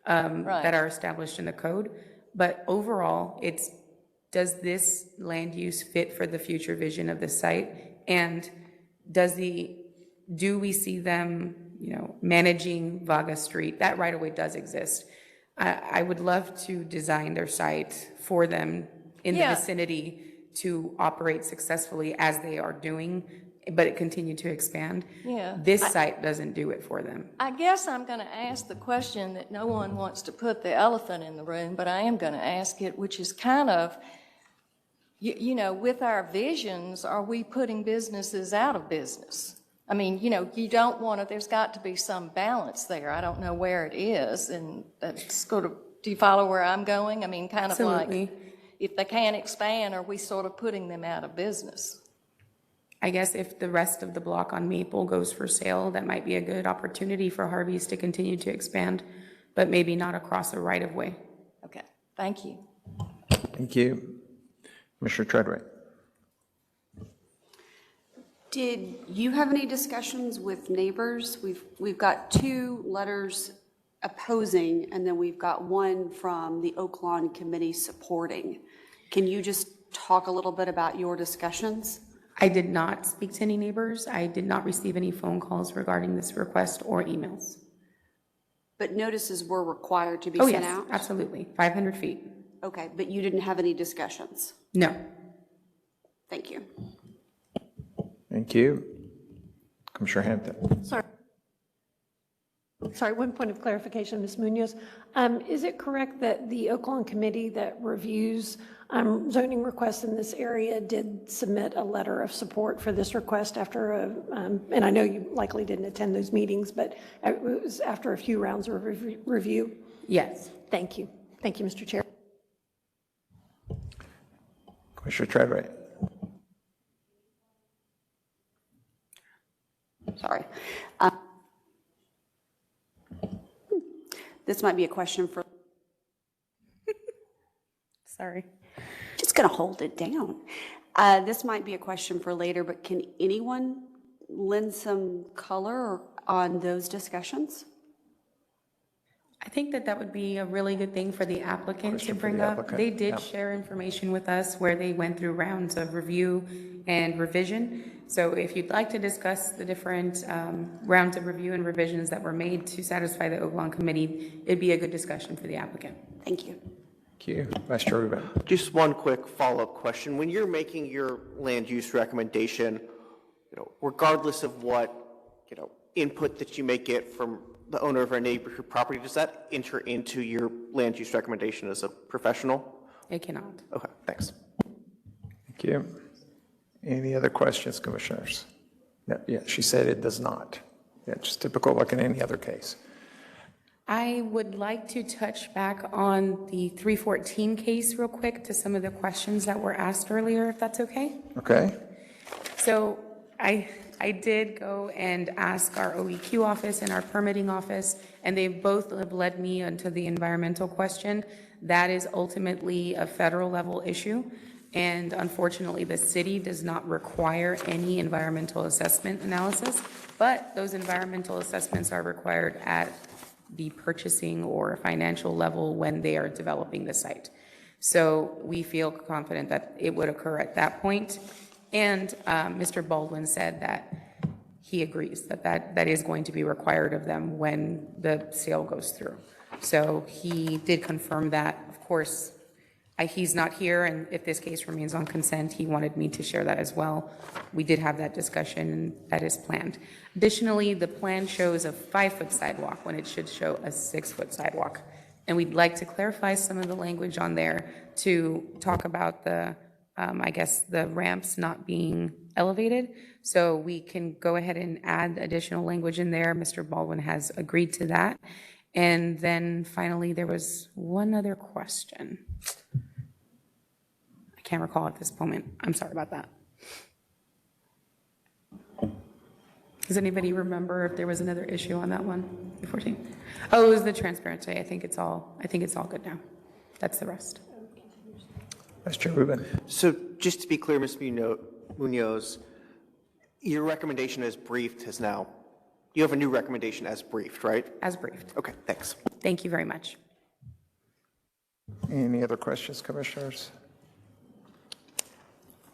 that are established in the code. But overall, does this land use fit for the future vision of the site? And do we see them, managing Vaga Street? That right of way does exist. I would love to design their site for them in the vicinity to operate successfully as they are doing, but it continued to expand. Yeah. This site doesn't do it for them. I guess I'm going to ask the question that no one wants to put the elephant in the room, but I am going to ask it, which is kind of, with our visions, are we putting businesses out of business? I mean, you don't want to, there's got to be some balance there. I don't know where it is, and that's sort of, do you follow where I'm going? I mean, kind of Absolutely. like, if they can't expand, are we sort of putting them out of business? I guess if the rest of the block on Maple goes for sale, that might be a good opportunity for Harvey's to continue to expand, but maybe not across a right of way. Okay, thank you. Thank you. Commissioner Treadway. Did you have any discussions with neighbors? We've got 2 letters opposing, and then we've got one from the Oak Lawn Committee supporting. Can you just talk a little bit about your discussions? I did not speak to any neighbors. I did not receive any phone calls regarding this request or emails. But notices were required to be Oh, sent yes, out? absolutely. 500 feet. Okay, but you didn't have any discussions? No. Thank you. Thank you. Commissioner Hampton. Sorry, one point of clarification, Ms. Munoz. Is it correct that the Oak Lawn Committee that reviews zoning requests in this area did submit a letter of support for this request after and I know you likely didn't attend those meetings, but it was after a few rounds of review? Yes. Thank you. Thank you, Mr. Chair. Commissioner Treadway. Sorry. This might be a question for... Sorry. Just going to hold it down. This might be a question for later, but can anyone lend some color on those discussions? I think that would be a really good thing for the applicant to bring up. They did share information with us where they went through rounds of review and revision. So if you'd like to discuss the different rounds of review and revisions that were made to satisfy the Oak Lawn Committee, it'd be a good discussion for the applicant. Thank you. Thank you. Vice Chair Rubin. Just one quick follow-up question. When you're making your land use recommendation, regardless of what, input that you may get from the owner of a neighborhood property, does that enter into your land use recommendation as a professional? It cannot. Okay, thanks. Thank you. Any other questions, commissioners? Yeah, she said it does not. Yeah, just typical like in any other case. I would like to touch back on the 314 case real quick to some of the questions that were asked earlier, if that's okay. Okay. So I did go and ask our OEQ office and our permitting office, and they both have led me into the environmental question. That is ultimately a federal level issue. And unfortunately, the city does not require any environmental assessment analysis, but those environmental assessments are required at the purchasing or financial level when they are developing the site. So we feel confident that it would occur at that point. And Mr. Baldwin said that he agrees that is going to be required of them when the sale goes through. So he did confirm that. Of course, He's not here, and if this case remains on consent, he wanted me to share that as well. We did have that discussion, and that is planned. Additionally, the plan shows a 5-foot sidewalk when it should show a 6-foot sidewalk. And we'd like to clarify some of the language on there to talk about the, I guess, the ramps not being elevated. So we can go ahead and add additional language in there. Mr. Baldwin has agreed to that. And then finally, there was one other question. I can't recall at this moment. I'm sorry about that. Does anybody remember if there was another issue on that one? The 14th? Oh, it was the transparency. I think it's all good now. That's the rest. Vice Chair Rubin. So just to be clear, Ms. Munoz, your recommendation as briefed has now, you have a new recommendation as briefed, right? As briefed. Okay, thanks. Thank you very much. Any other questions, commissioners?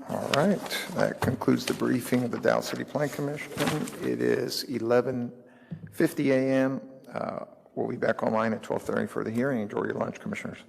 All right, that concludes the briefing of the Dallas City Plan Commission. It is 11:50 a.m. We'll be back online at 12:30 for the hearing. Enjoy your lunch, commissioners.